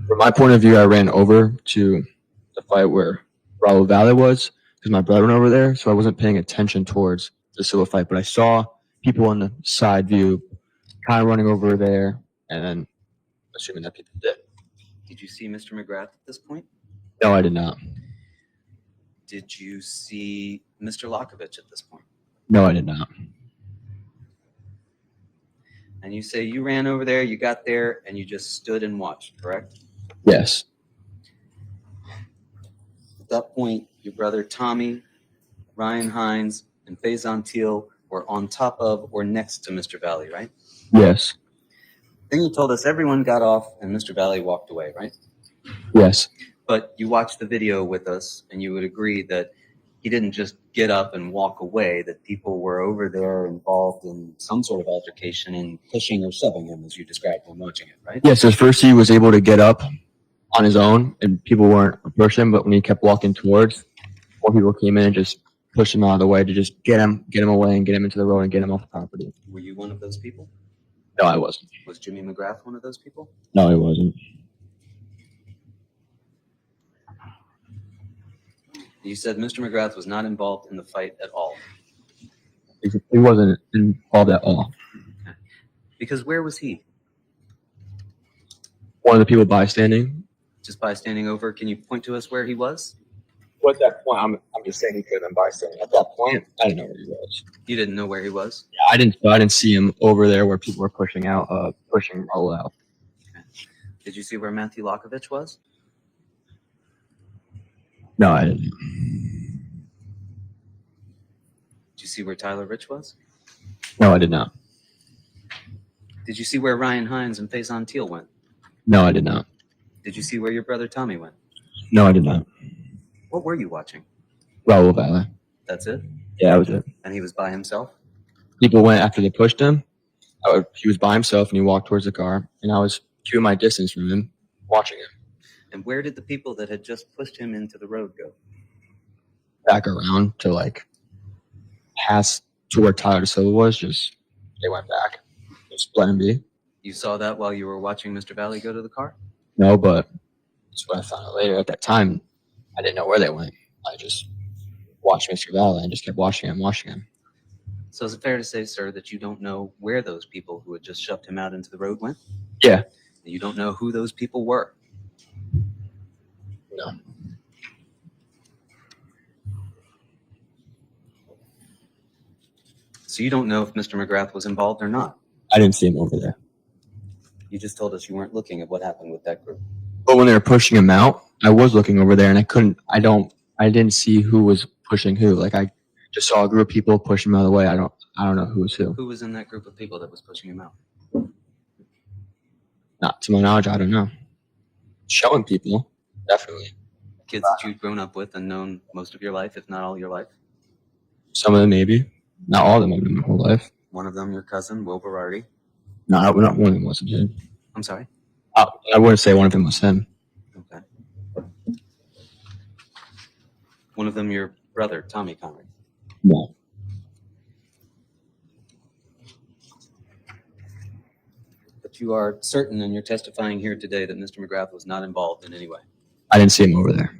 From my point of view, I ran over to the fight where Raul Valle was because my brother went over there, so I wasn't paying attention towards the Silva fight, but I saw people in the side view kind of running over there, and then assuming that people did. Did you see Mr. McGrath at this point? No, I did not. Did you see Mr. Lockovich at this point? No, I did not. And you say you ran over there, you got there, and you just stood and watched, correct? Yes. At that point, your brother Tommy, Ryan Hines, and Faison Teal were on top of or next to Mr. Valle, right? Yes. Then you told us everyone got off and Mr. Valle walked away, right? Yes. But you watched the video with us and you would agree that he didn't just get up and walk away, that people were over there involved in some sort of altercation and pushing or shoving him, as you described when watching it, right? Yes, at first he was able to get up on his own, and people weren't approaching him, but when he kept walking towards, more people came in and just pushed him out of the way to just get him away and get him into the road and get him off the property. Were you one of those people? No, I wasn't. Was Jimmy McGrath one of those people? No, he wasn't. You said Mr. McGrath was not involved in the fight at all. He wasn't involved at all. Because where was he? One of the people bystanding. Just by standing over, can you point to us where he was? Well, at that point, I'm just saying he could have been bystanding. At that point, I didn't know where he was. You didn't know where he was? Yeah, I didn't see him over there where people were pushing Raul out. Did you see where Matthew Lockovich was? No, I didn't. Did you see where Tyler Rich was? No, I did not. Did you see where Ryan Hines and Faison Teal went? No, I did not. Did you see where your brother Tommy went? No, I did not. What were you watching? Raul Valle. That's it? Yeah, that was it. And he was by himself? People went after they pushed him. He was by himself and he walked towards the car, and I was keeping my distance from him, watching him. And where did the people that had just pushed him into the road go? Back around to past to where Tyler DaSilva was. Just they went back. Just let him be. You saw that while you were watching Mr. Valle go to the car? No, but that's what I found out later. At that time, I didn't know where they went. I just watched Mr. Valle and just kept watching him. So is it fair to say, sir, that you don't know where those people who had just shoved him out into the road went? Yeah. You don't know who those people were? No. So you don't know if Mr. McGrath was involved or not? I didn't see him over there. You just told us you weren't looking at what happened with that group. But when they were pushing him out, I was looking over there and I didn't see who was pushing who. I just saw a group of people push him out of the way. I don't know who was who. Who was in that group of people that was pushing him out? Not to my knowledge, I don't know. Showing people, definitely. Kids that you've grown up with and known most of your life, if not all your life? Some of them maybe. Not all of them I've known my whole life. One of them, your cousin, Will Berardi. No, not one of them wasn't him. I'm sorry? I wouldn't say one of them was him. Okay. One of them, your brother, Tommy Connery. No. But you are certain, and you're testifying here today, that Mr. McGrath was not involved in any way. I didn't see him over there.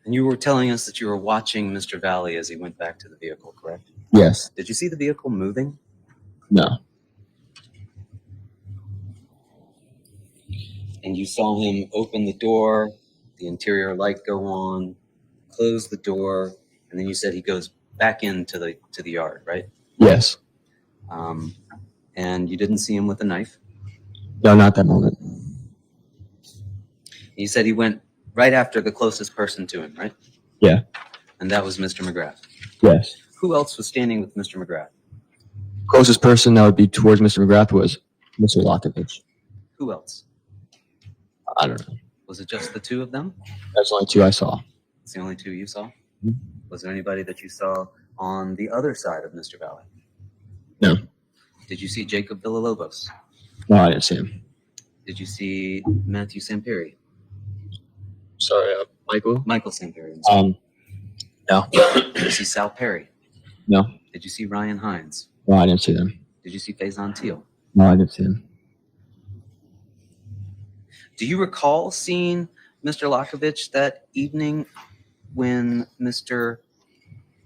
And you were telling us that you were watching Mr. Valle as he went back to the vehicle, correct? Yes. Did you see the vehicle moving? No. And you saw him open the door, the interior light go on, close the door, and then you said he goes back into the yard, right? Yes. And you didn't see him with a knife. No, not that moment. You said he went right after the closest person to him, right? Yeah. And that was Mr. McGrath. Yes. Who else was standing with Mr. McGrath? Closest person that would be towards Mr. McGrath was Mr. Lockovich. Who else? I don't know. Was it just the two of them? That's the only two I saw. It's the only two you saw? Mhm. Was there anybody that you saw on the other side of Mr. Valle? No. Did you see Jacob Villalobos? No, I didn't see him. Did you see Matthew Samperi? Sorry, Michael? Michael Samperi. No. Did you see Sal Perry? No. Did you see Ryan Hines? No, I didn't see them. Did you see Faison Teal? No, I didn't see him. Do you recall seeing Mr. Lockovich that evening when Mr.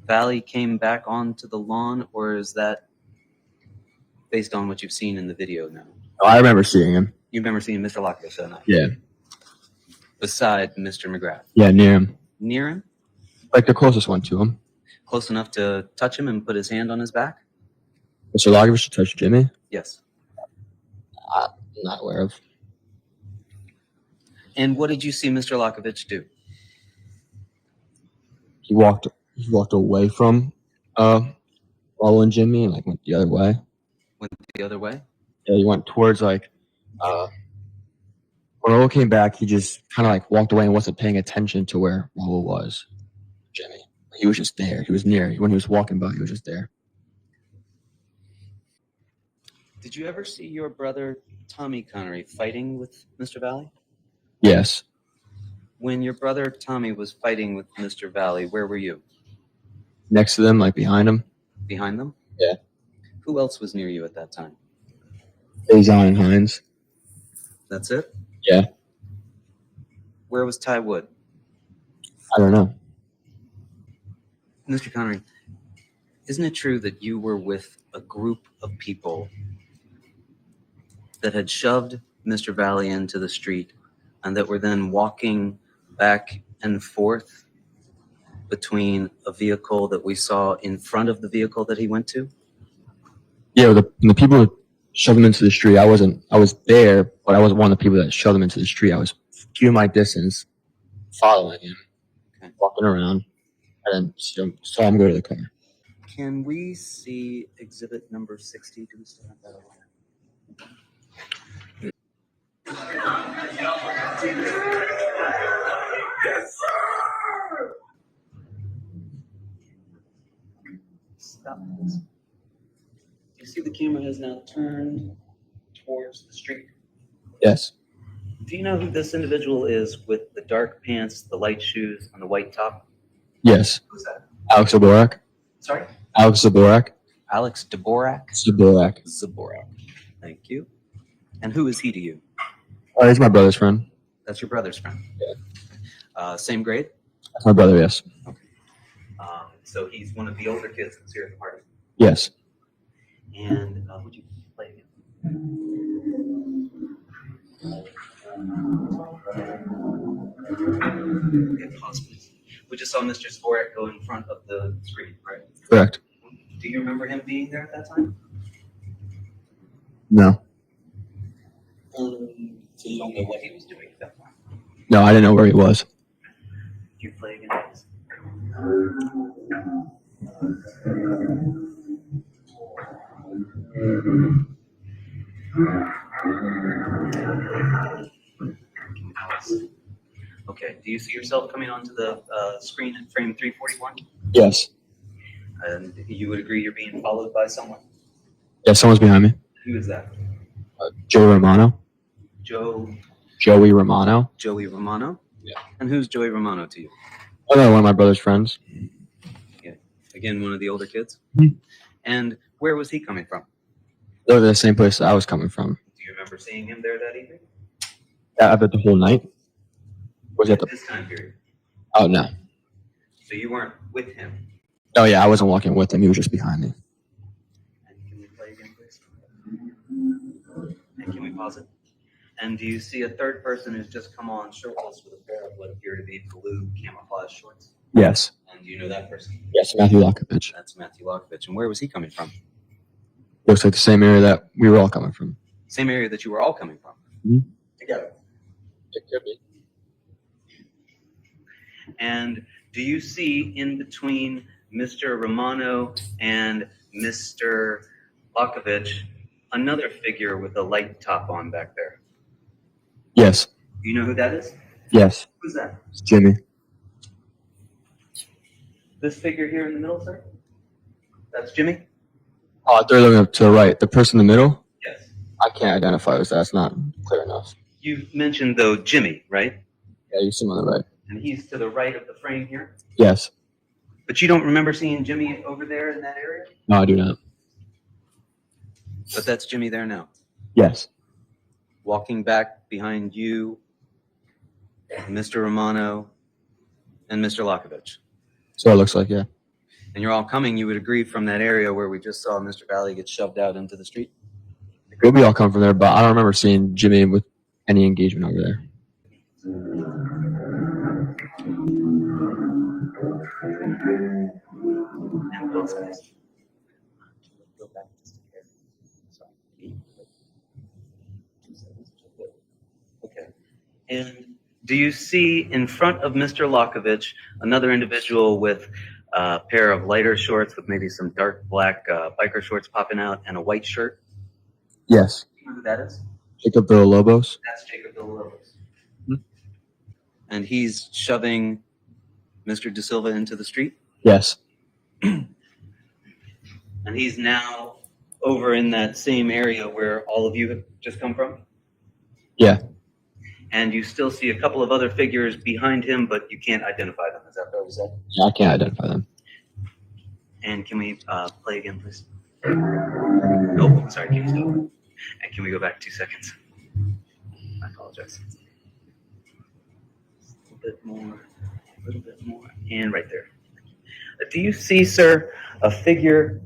Valle came back onto the lawn, or is that based on what you've seen in the video now? Oh, I remember seeing him. You remember seeing Mr. Lockovich that night? Yeah. Beside Mr. McGrath? Yeah, near him. Near him? Like the closest one to him. Close enough to touch him and put his hand on his back? Mr. Lockovich touched Jimmy? Yes. I'm not aware of. And what did you see Mr. Lockovich do? He walked away from Raul and Jimmy and like went the other way. Went the other way? Yeah, he went towards like when Raul came back, he just kind of like walked away and wasn't paying attention to where Raul was. Jimmy. He was just there. He was near. When he was walking by, he was just there. Did you ever see your brother Tommy Connery fighting with Mr. Valle? Yes. When your brother Tommy was fighting with Mr. Valle, where were you? Next to them, like behind him. Behind them? Yeah. Who else was near you at that time? Faison and Hines. That's it? Yeah. Where was Ty Wood? I don't know. Mr. Connery, isn't it true that you were with a group of people that had shoved Mr. Valle into the street and that were then walking back and forth between a vehicle that we saw in front of the vehicle that he went to? Yeah, the people who shoved him into the street, I was there, but I wasn't one of the people that shoved him into the street. I was keeping my distance, following him, walking around, and then saw him go to the car. Can we see exhibit number 60? Do we still have that over? Stop this. You see the camera has now turned towards the street. Yes. Do you know who this individual is with the dark pants, the light shoes, and the white top? Yes. Who's that? Alex Zaborak. Sorry? Alex Zaborak. Alex Dvorak? Zaborak. Zaborak. Thank you. And who is he to you? Oh, he's my brother's friend. That's your brother's friend? Yeah. Same grade? That's my brother, yes. Okay. So he's one of the older kids that's here at the party. Yes. And would you play again? Okay, pause, please. We just saw Mr. Sporak go in front of the screen, right? Correct. Do you remember him being there at that time? No. So you don't know what he was doing at that time? No, I didn't know where he was. Do you play again, please? Okay, do you see yourself coming onto the screen at frame 341? Yes. And you would agree you're being followed by someone? Yeah, someone's behind me. Who is that? Joey Romano. Joey Romano. Joey Romano? Yeah. And who's Joey Romano to you? Another one of my brother's friends. Yeah. Again, one of the older kids? Mhm. And where was he coming from? They're the same place I was coming from. Do you remember seeing him there that evening? I bet the whole night. Was it At this time period? Oh, no. So you weren't with him. Oh yeah, I wasn't walking with him. He was just behind me. And can we play again, please? And can we pause it? And do you see a third person who's just come on shirtless with a pair of what appear to be blue camouflage shorts? Yes. And you know that person? Yes, Matthew Lockovich. That's Matthew Lockovich. And where was he coming from? Looks like the same area that we were all coming from. Same area that you were all coming from. Mhm. Together. It could be. And do you see in between Mr. Romano and Mr. Lockovich another figure with a light top on back there? Yes. Do you know who that is? Yes. Who's that? It's Jimmy. This figure here in the middle, sir? That's Jimmy? Oh, they're looking up to the right. The person in the middle? Yes. I can't identify as that. It's not clear enough. You mentioned, though, Jimmy, right? Yeah, you see him on the right. And he's to the right of the frame here? Yes. But you don't remember seeing Jimmy over there in that area? No, I do not. But that's Jimmy there now. Yes. Walking back behind you, Mr. Romano, and Mr. Lockovich. So it looks like, yeah. And you're all coming, you would agree, from that area where we just saw Mr. Valle get shoved out into the street? It could be all come from there, but I don't remember seeing Jimmy with any engagement over there. And both sides. Go back just a hair. Sorry. Okay. And do you see in front of Mr. Lockovich another individual with a pair of lighter shorts with maybe some dark black biker shorts popping out and a white shirt? Yes. You know who that is? Jacob Villalobos. That's Jacob Villalobos. Hmm. And he's shoving Mr. DaSilva into the street? Yes. And he's now over in that same area where all of you have just come from? Yeah. And you still see a couple of other figures behind him, but you can't identify them. Is that fair to say? Yeah, I can't identify them. And can we play again, please? Nope, sorry, keep still. And can we go back 2 seconds? I apologize. A little bit more, and right there. Do you see, sir, a figure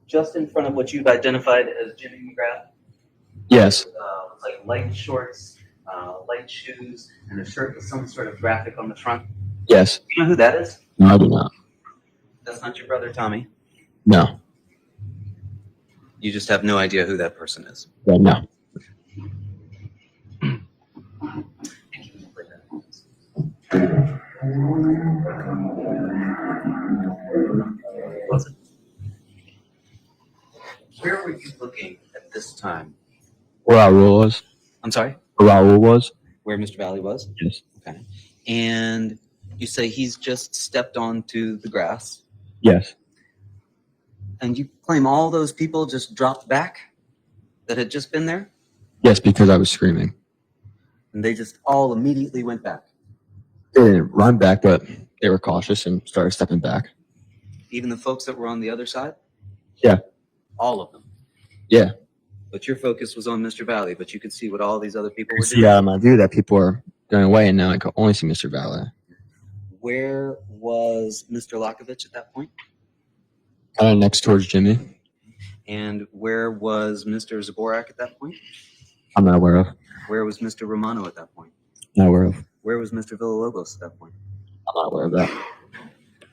just in front of what you've identified as Jimmy McGrath? Yes. Looks like light shorts, light shoes, and a shirt with some sort of graphic on the front. Yes. Do you know who that is? No, I do not. That's not your brother, Tommy. No. You just have no idea who that person is. Yeah, no. Where were you looking at this time? Where Raul was? I'm sorry? Where Raul was? Where Mr. Valle was? Yes. Okay. And you say he's just stepped onto the grass. Yes. And you claim all those people just dropped back that had just been there? Yes, because I was screaming. And they just all immediately went back? They didn't run back, but they were cautious and started stepping back. Even the folks that were on the other side? Yeah. All of them? Yeah. But your focus was on Mr. Valle, but you could see what all these other people I were see doing? out of my view that people are going away, and now I can only see Mr. Valle. Where was Mr. Lockovich at that point? Kind of next towards Jimmy. And where was Mr. Zaborak at that point? I'm not aware of. Where was Mr. Romano at that point? Not aware of. Where was Mr. Villalobos at that point? I'm not aware of that.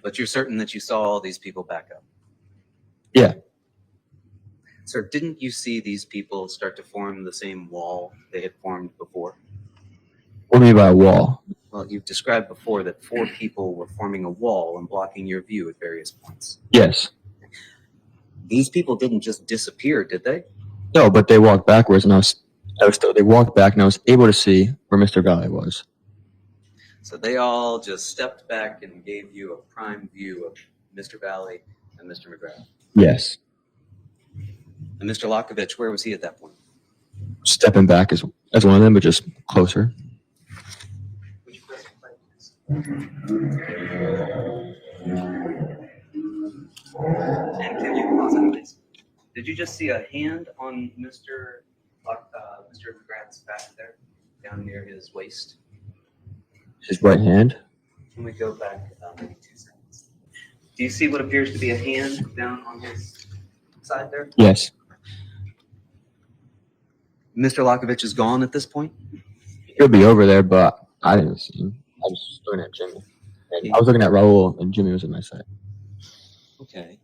But you're certain that you saw all these people back up? Yeah. Sir, didn't you see these people start to form the same wall they had formed before? What do you mean by a wall? Well, you've described before that 4 people were forming a wall and blocking your view at various points. Yes. These people didn't just disappear, did they? No, but they walked backwards, and they walked back, and I was able to see where Mr. Valle was. So they all just stepped back and gave you a prime view of Mr. Valle and Mr. McGrath. Yes. And Mr. Lockovich, where was he at that point? Stepping back as one of them, but just closer. Would you press the button, please? And can you pause it, please? Did you just see a hand on Mr. McGrath's back there, down near his waist? His right hand. Can we go back maybe 2 seconds? Do you see what appears to be a hand down on his side there? Yes. Mr. Lakovich is gone at this point? He'll be over there, but I didn't see him. I was looking at Jimmy. And I was looking at Raul, and Jimmy was at my side. Okay.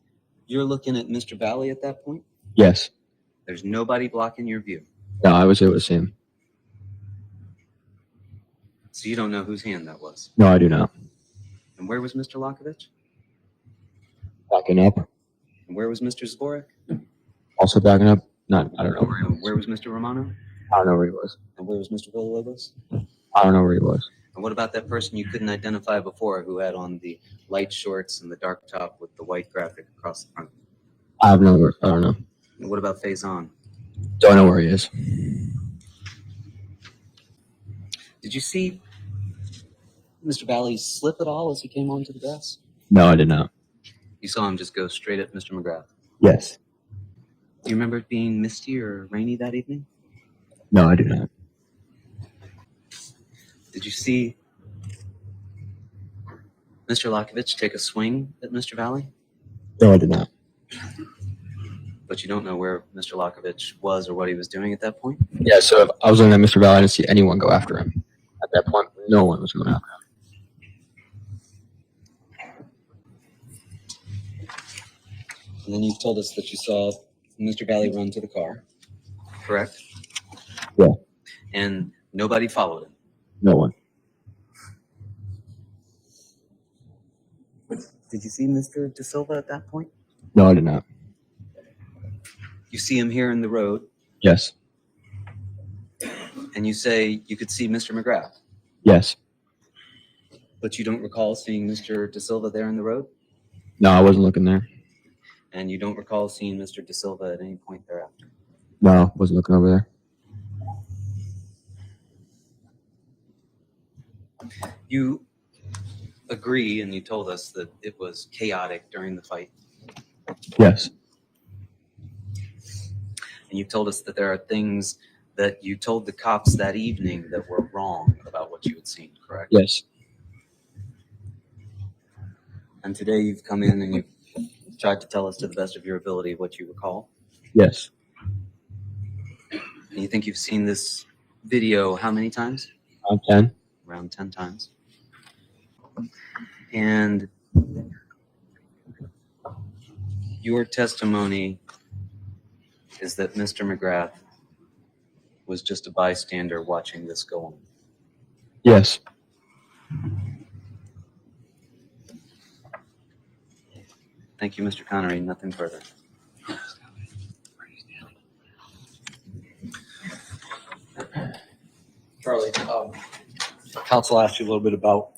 You're looking at Mr. Valle at that point? Yes. There's nobody blocking your view. No, I was able to see him. So you don't know whose hand that was. No, I do not. And where was Mr. Lakovich? Backing up. And where was Mr. Zborek? Also backing up. I don't know where he And was. where was Mr. Romano? I don't know where he was. And where was Mr. Villalobos? I don't know where he was. And what about that person you couldn't identify before who had on the light shorts and the dark top with the white graphic across the front? I don't know. And what about Faison? Don't know where he is. Did you see Mr. Valle slip at all as he came onto the grass? No, I did not. You saw him just go straight at Mr. McGrath. Yes. Do you remember it being misty or rainy that evening? No, I do not. Did you see Mr. Lakovich take a swing at Mr. Valle? No, I did not. But you don't know where Mr. Lakovich was or what he was doing at that point? Yeah, so if I was looking at Mr. Valle, I didn't see anyone go after him. At that point, no one was going after him. And then you told us that you saw Mr. Valle run to the car, correct? Yeah. And nobody followed him. No one. Did you see Mr. DaSilva at that point? No, I did not. You see him here in the road, Yes. and you say you could see Mr. McGrath, Yes. but you don't recall seeing Mr. DaSilva there in the road? No, I wasn't looking there. And you don't recall seeing Mr. DaSilva at any point thereafter? No, wasn't looking over there. You agree, and you told us that it was chaotic during the fight. Yes. And you told us that there are things that you told the cops that evening that were wrong about what you had seen, correct? Yes. And today you've come in and you've tried to tell us to the best of your ability what you recall. Yes. And you think you've seen this video how many times? I'm 10. Around 10 times. And your testimony is that Mr. McGrath was just a bystander watching this go on. Yes. Thank you, Mr. Connery. Nothing further. Charlie, council asked you a little bit about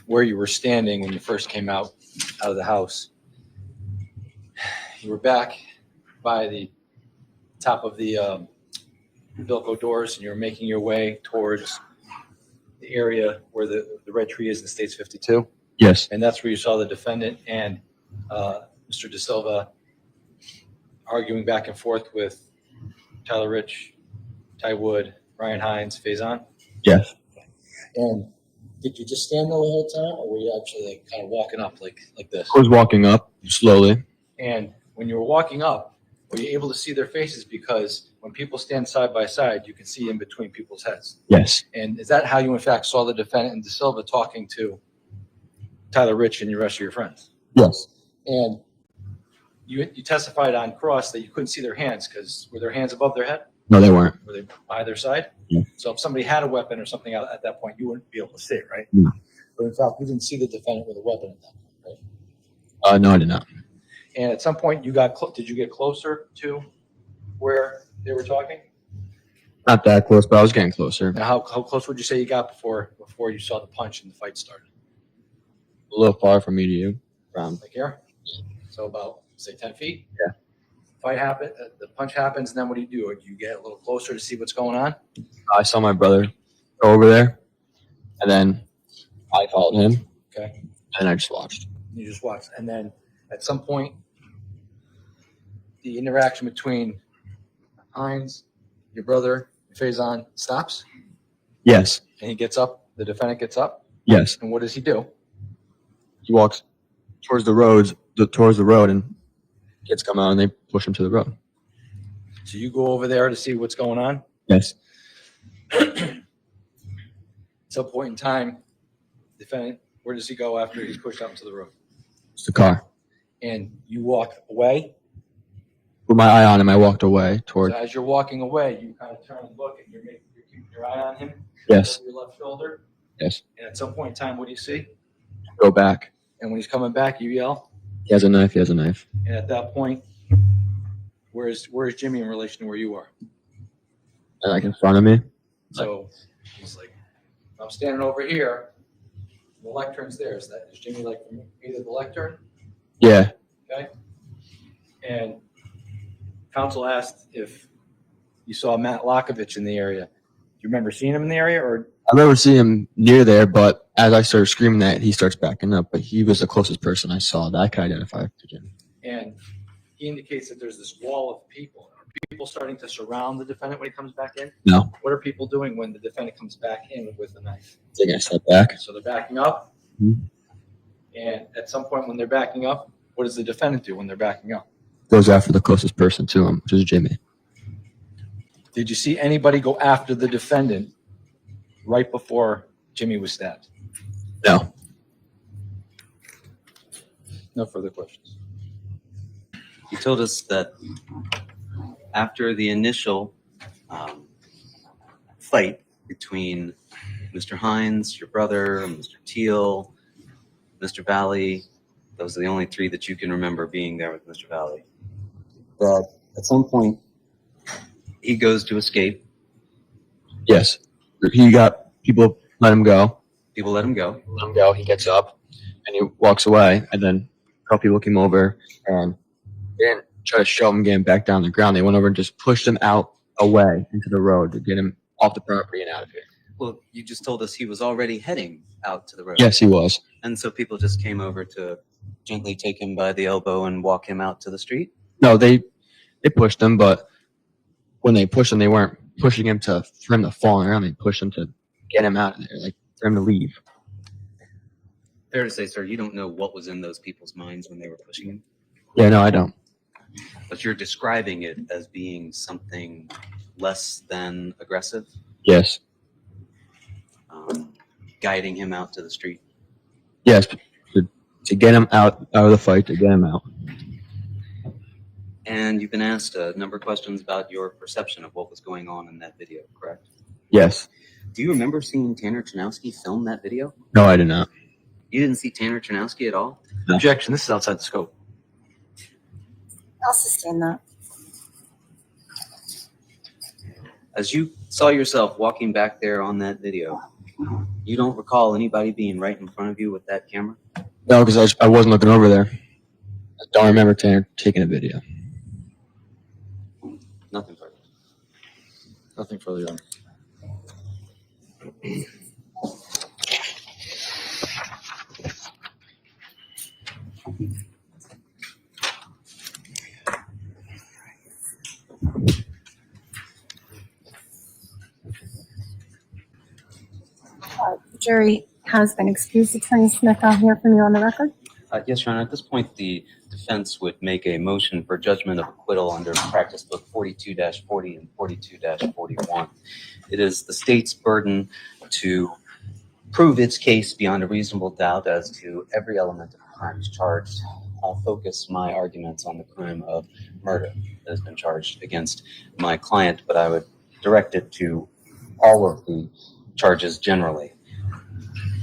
where you were standing when you first came out of the house. You were back by the top of the Bilko doors, and you were making your way towards the area where the red tree is in States 52. Yes. And that's where you saw the defendant and Mr. DaSilva arguing back and forth with Tyler Rich, Ty Wood, Ryan Hines, Faison. Yes. And did you just stand there the whole time, or were you actually like kind of walking up like this? I was walking up slowly. And when you were walking up, were you able to see their faces? Because when people stand side by side, you can see in between people's heads. Yes. And is that how you in fact saw the defendant and DaSilva talking to Tyler Rich and the rest of your friends? Yes. And you testified on cross that you couldn't see their hands because were their hands above their head? No, they weren't. Were they by their side? Yeah. So if somebody had a weapon or something out at that point, you wouldn't be able to see it, right? No. But in fact, you didn't see the defendant with a weapon at that point, right? No, I did not. And at some point, you got did you get closer to where they were talking? Not that close, but I was getting closer. Now, how close would you say you got before you saw the punch and the fight started? A little far from me to you. Around. Like here? So about, say, 10 feet? Yeah. Fight happens, the punch happens, and then what do? Do you get a little closer to see what's going on? I saw my brother go over there, and then I followed him. Okay. And I just watched. You just watch. And then at some point, the interaction between Hines, your brother, and Faison stops, Yes. and he gets up, the defendant gets up, Yes. and what does he do? He walks towards the road, and kids come out and they push him to the road. So you go over there to see what's going on? Yes. At some point in time, defendant, where does he go after he's pushed out into the road? It's the car. And you walk away. With my eye on him, I walked away So toward. as you're walking away, you kind of turn and look, and you're keeping your eye on him. Yes. Over your left shoulder. Yes. And at some point in time, what do you see? Go back. And when he's coming back, you yell. He has a knife. He has a knife. And at that point, where's Jimmy in relation to where you are? And like in front of me. So he's like, I'm standing over here. The lectern's there. Is Jimmy like from either the lectern? Yeah. Okay. And counsel asked if you saw Matt Lockovich in the area. Do you remember seeing him in the area, or? I remember seeing him near there, but as I started screaming that, he starts backing up. But he was the closest person I saw that I could identify to Jimmy. And he indicates that there's this wall of people. Are people starting to surround the defendant when he comes back in? No. What are people doing when the defendant comes back in with the knife? Taking a step back. So they're backing up. Mhm. And at some point when they're backing up, what does the defendant do when they're backing up? Goes after the closest person to him, which is Jimmy. Did you see anybody go after the defendant right before Jimmy was stabbed? No. No further questions. You told us that after the initial fight between Mr. Hines, your brother, Mr. Teal, Mr. Valle, those are the only three that you can remember being there with Mr. Valle, that at some point he goes to escape. Yes. He got people let him go. People let him go. Let him go. He gets up and he walks away. And then a couple people came over and they didn't try to show him getting back down on the ground. They went over and just pushed him out away into the road to get him off the property and out of here. Well, you just told us he was already heading out to the road. Yes, he was. And so people just came over to gently take him by the elbow and walk him out to the street? No, they pushed him, but when they pushed him, they weren't pushing him for him to fall on the ground. They pushed him to get him out of there, like for him to leave. Fair to say, sir, you don't know what was in those people's minds when they were pushing him, Yeah, no, I don't. but you're describing it as being something less than aggressive, Yes. guiding him out to the street. Yes, to get him out of the fight, to get him out. And you've been asked a number of questions about your perception of what was going on in that video, correct? Yes. Do you remember seeing Tanner Chernowski film that video? No, I did not. You didn't see Tanner Chernowski at all? No. Objection. This is outside the scope. I'll sustain that. As you saw yourself walking back there on that video, you don't recall anybody being right in front of you with that camera? No, because I wasn't looking over there. I don't remember Tanner taking a video. Nothing further. Nothing further on. Jury has been excused. Attorney Smith, I'll hear from you on the record. Yes, Your Honor. At this point, the defense would make a motion for judgment of acquittal under Practice Book 42-40 and 42-41. It is the state's burden to prove its case beyond a reasonable doubt as to every element of the crimes charged. I'll focus my arguments on the crime of murder that has been charged against my client, but I would direct it to all of the charges generally.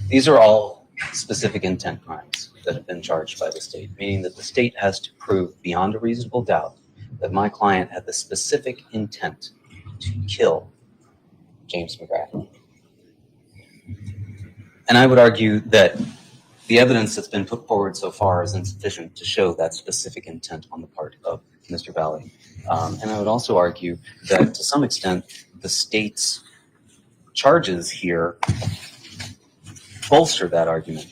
These are all specific intent crimes that have been charged by the state, meaning that the state has to prove beyond a reasonable doubt that my client had the specific intent to kill James McGrath. And I would argue that the evidence that's been put forward so far is insufficient to show that specific intent on the part of Mr. Valle. And I would also argue that to some extent, the state's charges here bolster that argument,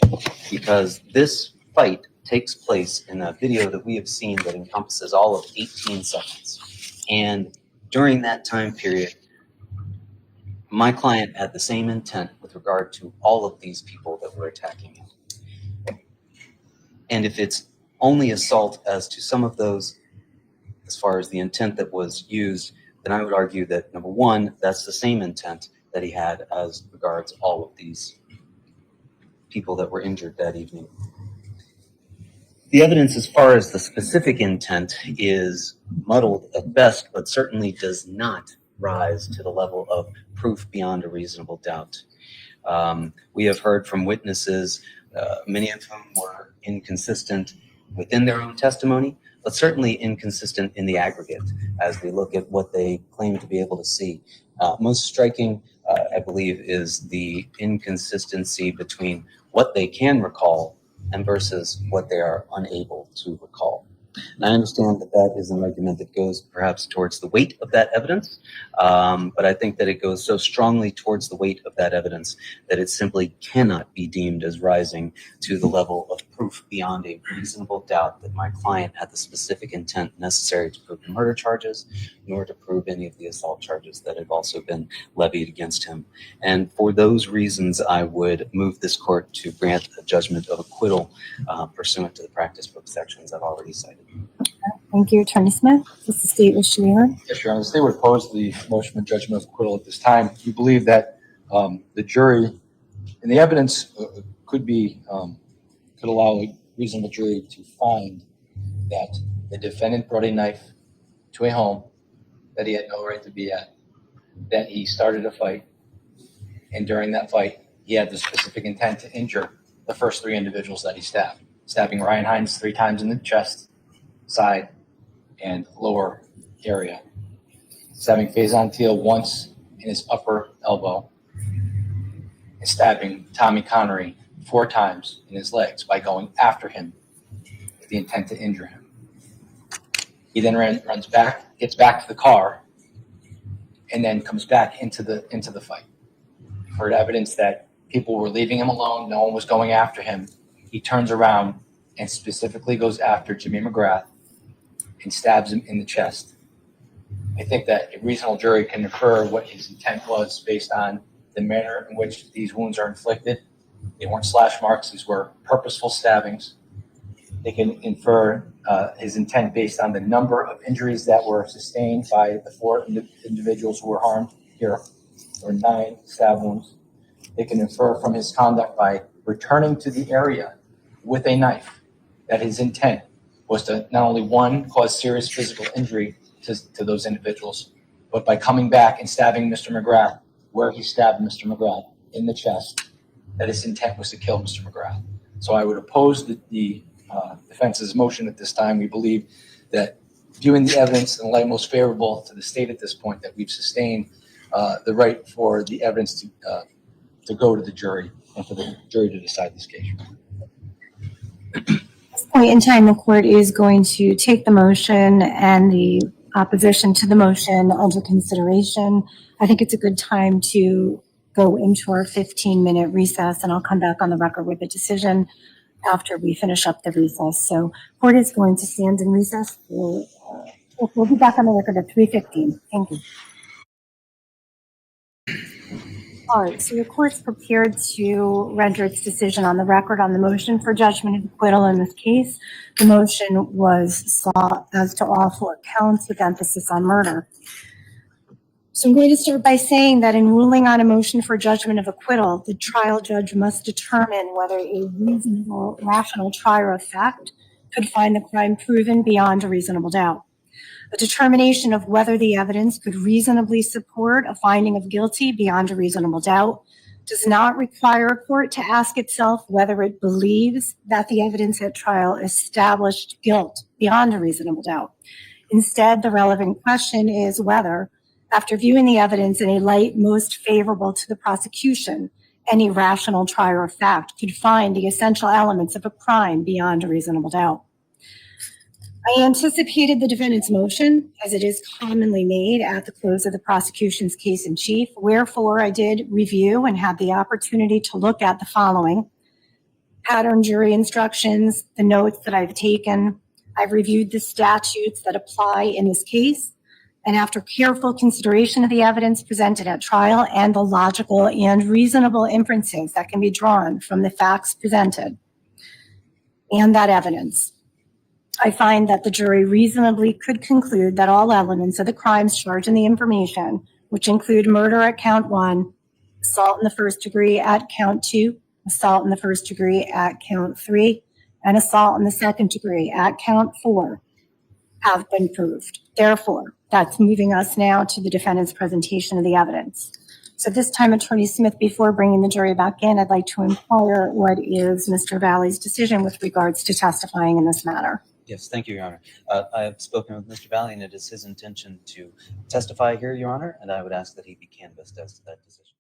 because this fight takes place in a video that we have seen that encompasses all of 18 seconds. And during that time period, my client had the same intent with regard to all of these people that were attacking him. And if it's only assault as to some of those, as far as the intent that was used, then I would argue that, number one, that's the same intent that he had as regards all of these people that were injured that evening. The evidence as far as the specific intent is muddled at best, but certainly does not rise to the level of proof beyond a reasonable doubt. We have heard from witnesses, many of whom were inconsistent within their own testimony, but certainly inconsistent in the aggregate as we look at what they claim to be able to see. Most striking, I believe, is the inconsistency between what they can recall and versus what they are unable to recall. And I understand that that is an argument that goes perhaps towards the weight of that evidence, but I think that it goes so strongly towards the weight of that evidence that it simply cannot be deemed as rising to the level of proof beyond a reasonable doubt that my client had the specific intent necessary to prove the murder charges, nor to prove any of the assault charges that have also been levied against him. And for those reasons, I would move this court to grant a judgment of acquittal pursuant to the practice book sections I've already cited. Thank you, Attorney Smith. Does the state wish to weigh in? Yes, Your Honor. The state would oppose the motion for judgment of acquittal at this time. We believe that the jury and the evidence could allow a reasonable jury to find that the defendant brought a knife to a home that he had no right to be at, that he started a fight, and during that fight, he had the specific intent to injure the first three individuals that he stabbed, stabbing Ryan Hines 3 times in the chest, side, and lower area, stabbing Faison Teal once in his upper elbow, and stabbing Tommy Connery 4 times in his legs by going after him with the intent to injure him. He then runs back, gets back to the car, and then comes back into the fight. Heard evidence that people were leaving him alone, no one was going after him. He turns around and specifically goes after Jimmy McGrath and stabs him in the chest. I think that a reasonable jury can infer what his intent was based on the manner in which these wounds are inflicted. They weren't slash marks, these were purposeful stabbings. They can infer his intent based on the number of injuries that were sustained by the 4 individuals who were harmed. Here were 9 stab wounds. They can infer from his conduct by returning to the area with a knife that his intent was to not only, 1, cause serious physical injury to those individuals, but by coming back and stabbing Mr. McGrath where he stabbed Mr. McGrath in the chest, that his intent was to kill Mr. McGrath. So I would oppose the defense's motion at this time. We believe that viewing the evidence in the light most favorable to the state at this point, that we've sustained the right for the evidence to go to the jury and for the jury to decide this case. At this point in time, the court is going to take the motion and the opposition to the motion under consideration. I think it's a good time to go into our 15-minute recess, and I'll come back on the record with a decision after we finish up the recess. So court is going to stand in recess. We'll be back on the record at 3:15. Thank you. All right, so the court's prepared to render its decision on the record on the motion for judgment of acquittal in this case. The motion was sought as to all 4 counts with emphasis on murder. So I'm going to start by saying that in ruling on a motion for judgment of acquittal, the trial judge must determine whether a reasonable, rational trier of fact could find the crime proven beyond a reasonable doubt. A determination of whether the evidence could reasonably support a finding of guilty beyond a reasonable doubt does not require a court to ask itself whether it believes that the evidence at trial established guilt beyond a reasonable doubt. Instead, the relevant question is whether, after viewing the evidence in a light most favorable to the prosecution, any rational trier of fact could find the essential elements of a crime beyond a reasonable doubt. I anticipated the defendant's motion, as it is commonly made at the close of the prosecution's case in chief, wherefore I did review and had the opportunity to look at the following: pattern jury instructions, the notes that I've taken. I've reviewed the statutes that apply in this case, and after careful consideration of the evidence presented at trial and the logical and reasonable inferences that can be drawn from the facts presented, and that evidence, I find that the jury reasonably could conclude that all elements of the crimes charged in the information, which include murder at count 1, assault in the first degree at count 2, assault in the first degree at count 3, and assault in the second degree at count 4, have been proved. Therefore, that's moving us now to the defendant's presentation of the evidence. So this time, Attorney Smith, before bringing the jury back in, I'd like to inquire what is Mr. Valle's decision with regards to testifying in this matter. Yes, thank you, Your Honor. I have spoken with Mr. Valle, and it is his intention to testify here, Your Honor, and I would ask that he be canvassed as to that decision.